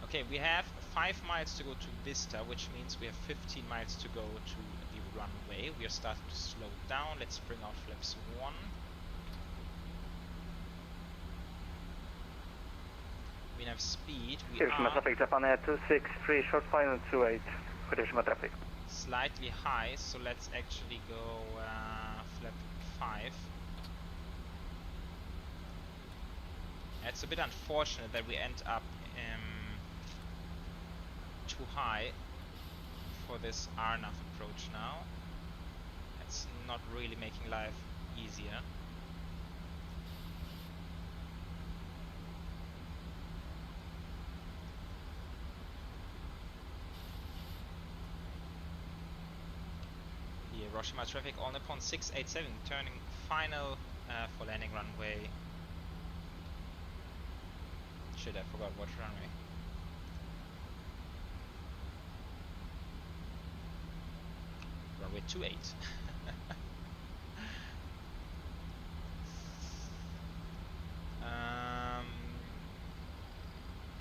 Okay, we have 5 miles to go to Vista, which means we have 15 miles to go to the runway. We are starting to slow down. Let's bring out flaps 1. We have speed. We Hiroshima are traffic, Japan Air 263, short final 28, Hiroshima traffic. Slightly high, so let's actually go flap 5. It's a bit unfortunate that we end up too high for this RNAV approach now. It's not really making life easier. Hiroshima traffic, All Nippon 687, turning final for landing runway. Shit, I forgot what runway. Runway 28.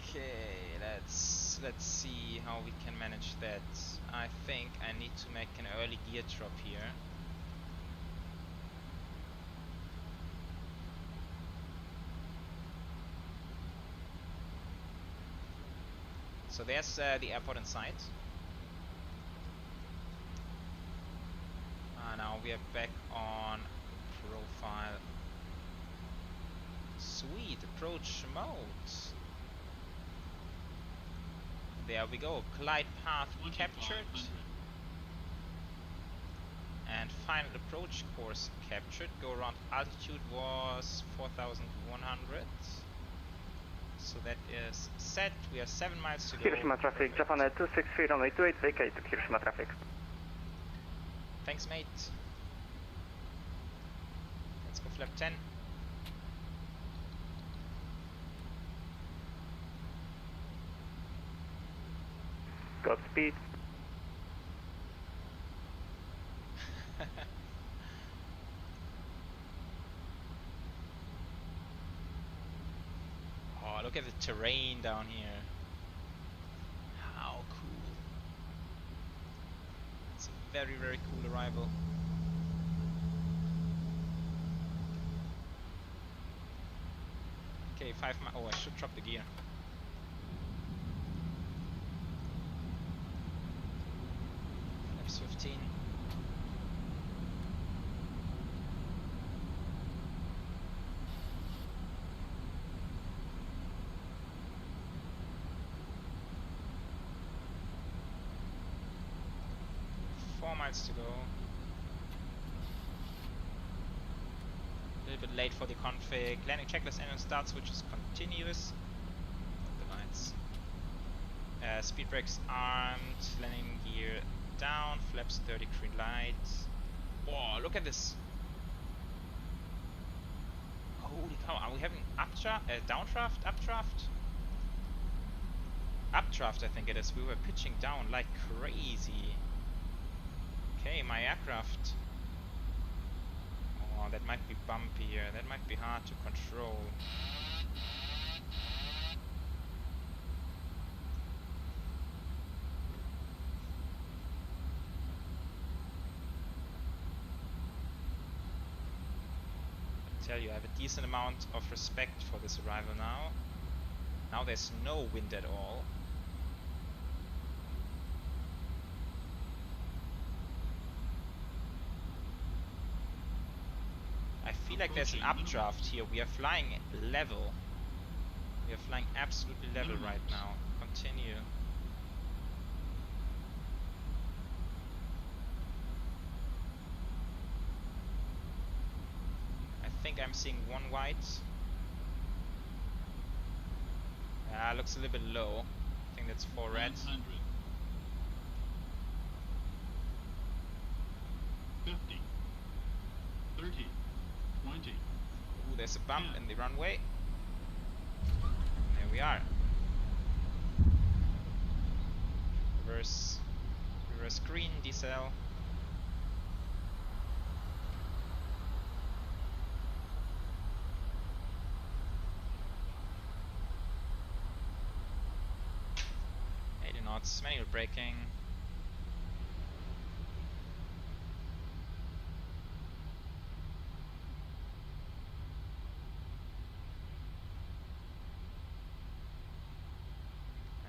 Okay, let's see how we can manage that. I think I need to make an early gear drop here. So there's the airport in sight. Now we are back on profile. Sweet, approach mode. There we go, glide path captured. And final approach course captured. Go around altitude was 4,100. So that is set. We have 7 miles to go. Hiroshima traffic, Japan Air 263, runway 28, vacate to Hiroshima traffic. Thanks, mate. Let's go flap 10. Godspeed. Oh, look at the terrain down here. How cool. It's a very, very cool arrival. Okay, 5 miles. Oh, I should drop the gear. Flaps 15. To go. A little bit late for the config. Landing checklist engine starts, which is continuous. speed brakes armed, landing gear down, flaps 30, green lights. Oh, look at this! Holy cow, are we having updraft, downdraft, updraft? Updraft, I think it is. We were pitching down like crazy. Okay, my aircraft. Oh, that might be bumpy here. That might be hard to control. I tell you, I have a decent amount of respect for this arrival now. Now there's no wind at all. I feel like there's an updraft here. We are flying level. We are flying absolutely level right now. Continue. I think I'm seeing one white. Looks a little bit low. I think that's 4 red. 50, 30, 20. Ooh, there's a bump in the runway. There we are. Reverse green, decel. Knots, manual braking.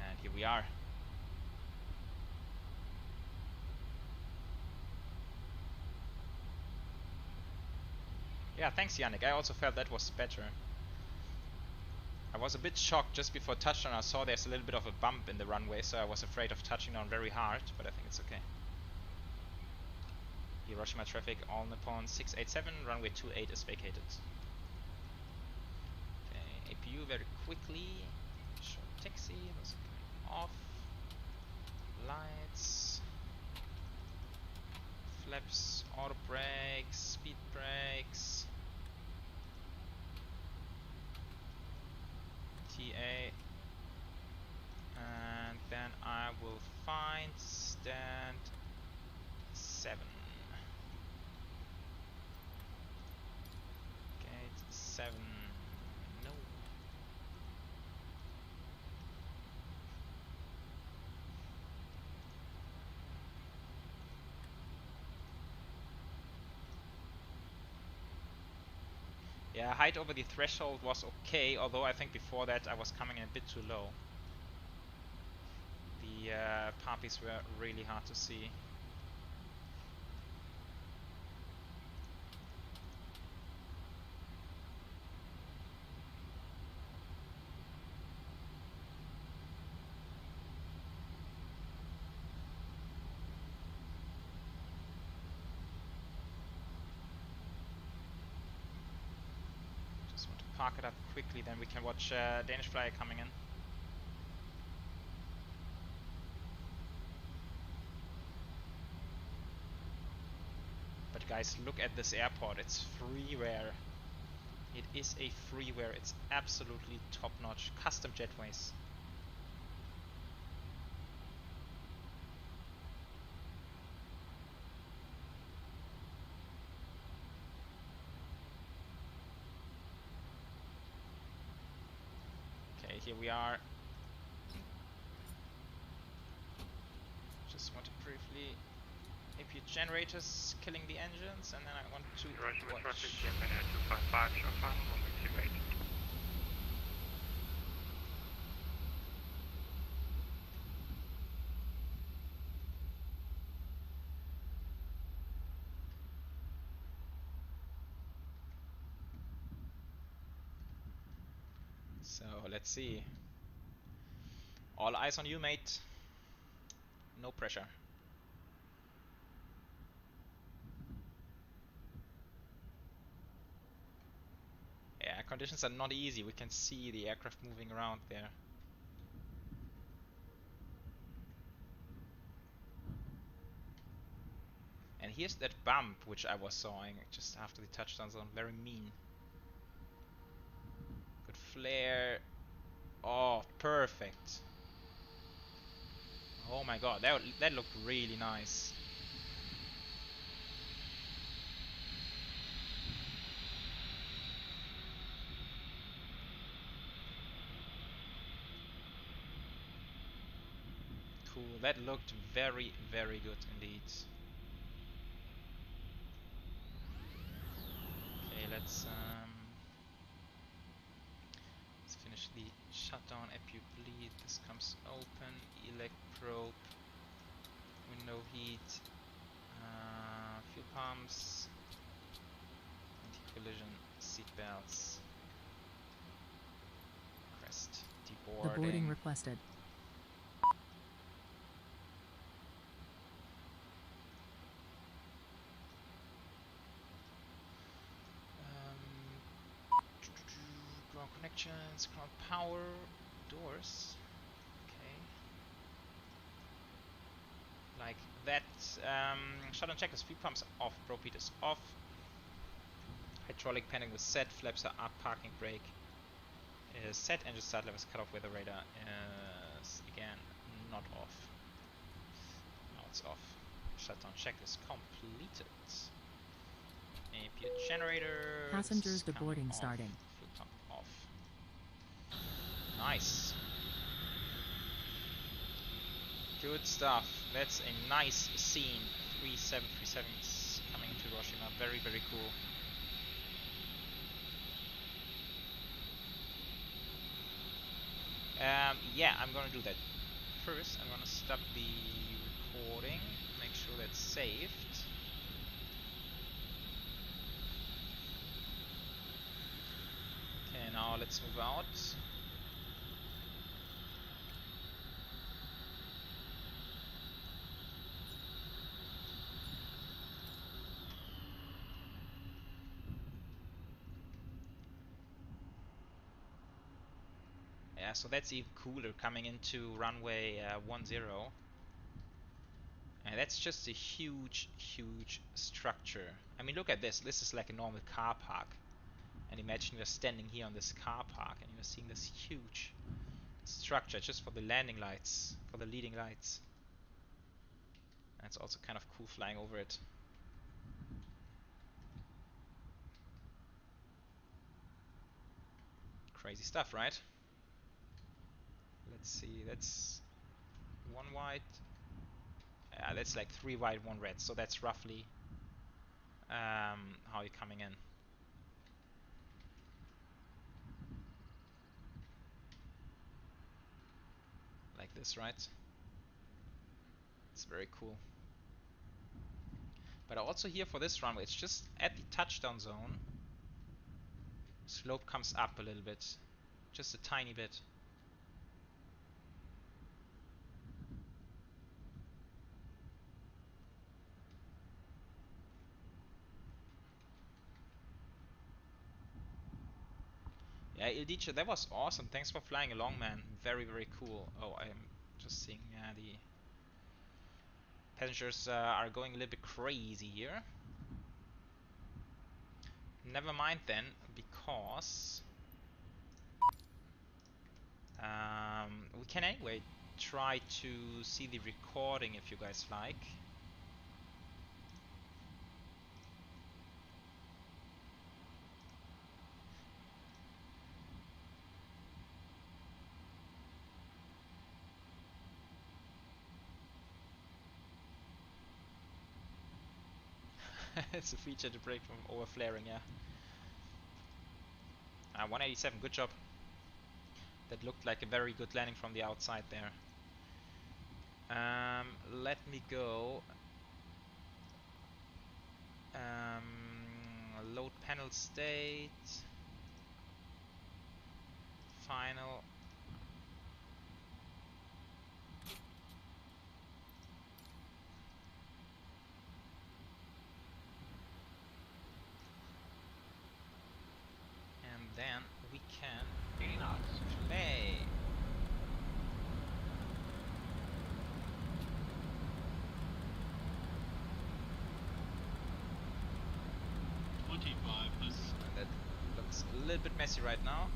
And here we are. Yeah, thanks Yannick. I also felt that was better. I was a bit shocked just before touchdown. I saw there's a little bit of a bump in the runway, so I was afraid of touching down very hard, but I think it's okay. Hiroshima traffic, All Nippon 687, runway 28 is vacated. Okay, APU very quickly. Short taxi, those are coming off. Lights. Flaps, auto brakes, speed brakes. TA, and then I will find stand 7. Gate 7. No. Yeah, height over the threshold was okay, although I think before that I was coming in a bit too low. The poppies were really hard to see. Park it up quickly, then we can watch Danish Flyer coming in. But guys, look at this airport. It's freeware. It is a freeware. It's absolutely top-notch. Custom jetways. Here we are. Just want to briefly APU generators killing the engines, and then I want to watch. So let's see. All eyes on you, mate. No pressure. Yeah, conditions are not easy. We can see the aircraft moving around there. here's that bump which I was sawing just after the touchdown zone. Very mean. Good flare. Oh, perfect. Oh my god, that looked really nice. Cool, that looked very, very good indeed. Okay, let's finish the shutdown if you bleed. This comes open. Elect probe. Window heat. Fuel pumps. Anti-collision seatbelts. Crest. Deboarding. The boarding requested. Ground connections, ground power, doors. Okay. Like that. Shutdown checkers, fuel pumps off, probe heaters off. Hydraulic panel is set, flaps are up, parking brake is set, engine start levels cut off, weather radar is again not off. Now it's off. Shutdown check is completed. APU generator. Passengers deboarding starting. Fuel pump off. Nice. Good stuff. That's a nice scene. 3737s coming to Hiroshima. Very, very cool. Yeah, I'm gonna do that. First, I'm gonna stop the recording, make sure that's saved. Okay, now let's move out. Yeah, so that's even cooler coming into runway 10. And that's just a huge, huge structure. I mean, look at this. This is like a normal car park. And imagine you're standing here on this car park and you're seeing this huge structure just for the landing lights, for the leading lights. And it's also kind of cool flying over it. Crazy stuff, right? Let's see, that's one white. Yeah, that's like 3 white, 1 red. So that's roughly how you're coming in. Like this, right? It's very cool. But also here for this runway, it's just at the touchdown zone. Slope comes up a little bit. Just a tiny bit. Yeah, Ildicha, that was awesome. Thanks for flying along, man. Very, very cool. Oh, I am just seeing the passengers are going a little bit crazy here. Never mind then, because we can anyway try to see the recording if you guys like. It's a feature to break from overflaring, yeah. 187, good job. That looked like a very good landing from the outside there. Let me go. Load panel state. Final. And then we can 80 knots. play. 25. That looks a little bit messy right now.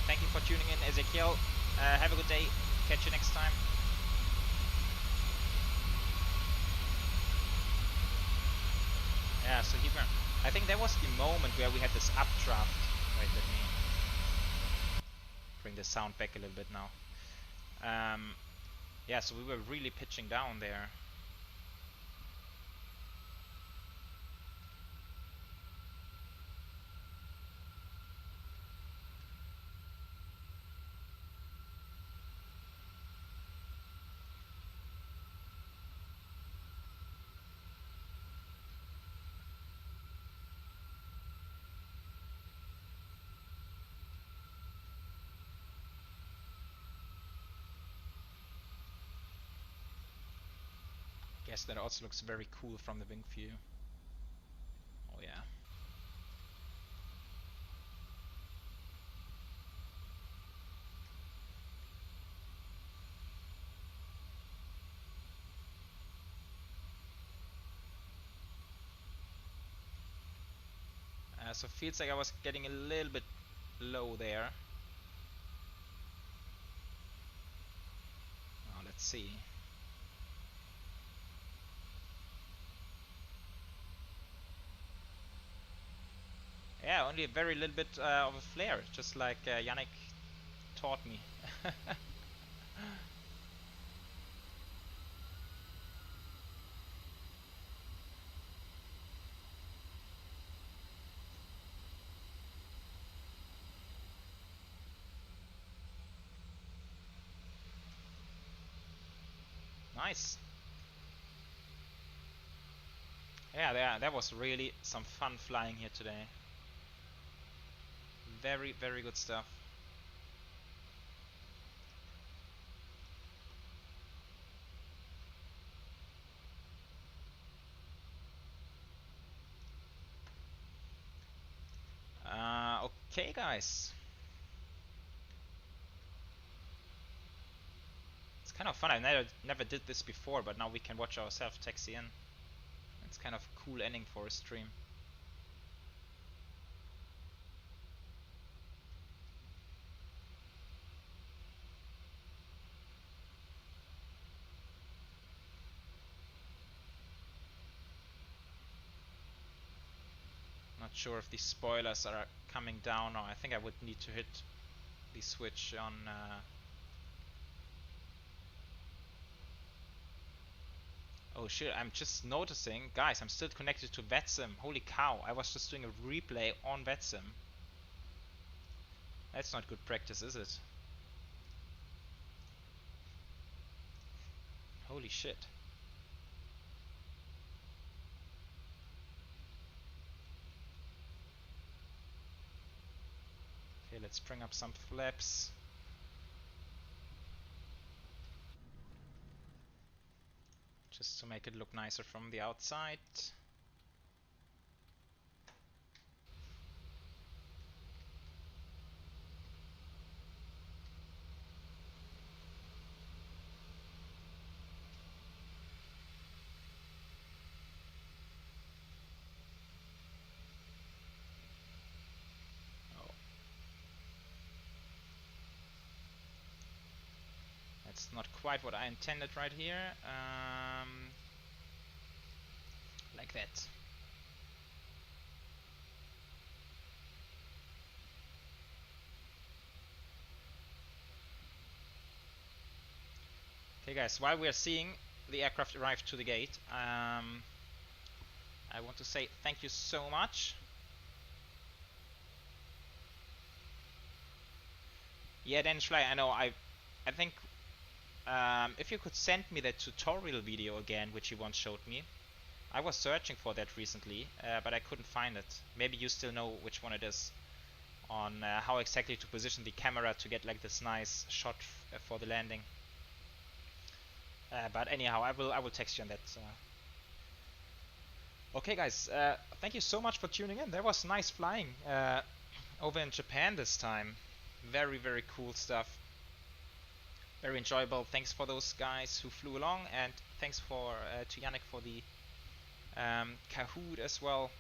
Thank you for tuning in, Ezekiel. Have a good day. Catch you next time. Yeah, so here, I think that was the moment where we had this updraft. Wait, let me bring the sound back a little bit now. Yeah, so we were really pitching down there. Guess that also looks very cool from the wing view. Oh yeah. So feels like I was getting a little bit low there. Now let's see. Yeah, only a very little bit of a flare, just like Yannick taught me. Nice. Yeah, that was really some fun flying here today. Very, very good stuff. Okay, guys. It's kind of fun. I never did this before, but now we can watch ourselves taxi in. It's kind of a cool ending for a stream. Not sure if these spoilers are coming down, or I think I would need to hit the switch on. Oh shit, I'm just noticing, guys, I'm still connected to VATSIM. Holy cow, I was just doing a replay on VATSIM. That's not good practice, is it? Holy shit. Okay, let's bring up some flaps. Just to make it look nicer from the outside. That's not quite what I intended right here. Like that. Okay guys, while we are seeing the aircraft arrive to the gate, I want to say thank you so much. Yeah, Danish Fly, I know, I think if you could send me that tutorial video again, which you once showed me. I was searching for that recently, but I couldn't find it. Maybe you still know which one it is, on how exactly to position the camera to get like this nice shot for the landing. But anyhow, I will text you on that. Okay guys, thank you so much for tuning in. That was nice flying over in Japan this time. Very, very cool stuff. Very enjoyable. Thanks for those guys who flew along, and thanks for to Yannick for the Kahoot as well.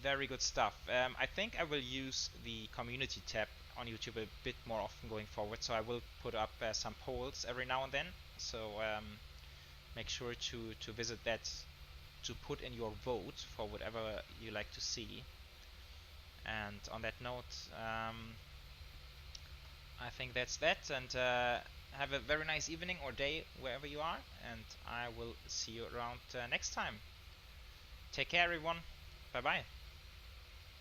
Very good stuff. I think I will use the community tab on YouTube a bit more often going forward, so I will put up some polls every now and then. So make sure to visit that to put in your vote for whatever you like to see. And on that note, I think that's that, and have a very nice evening or day wherever you are, and I will see you around next time. Take care, everyone. Bye bye.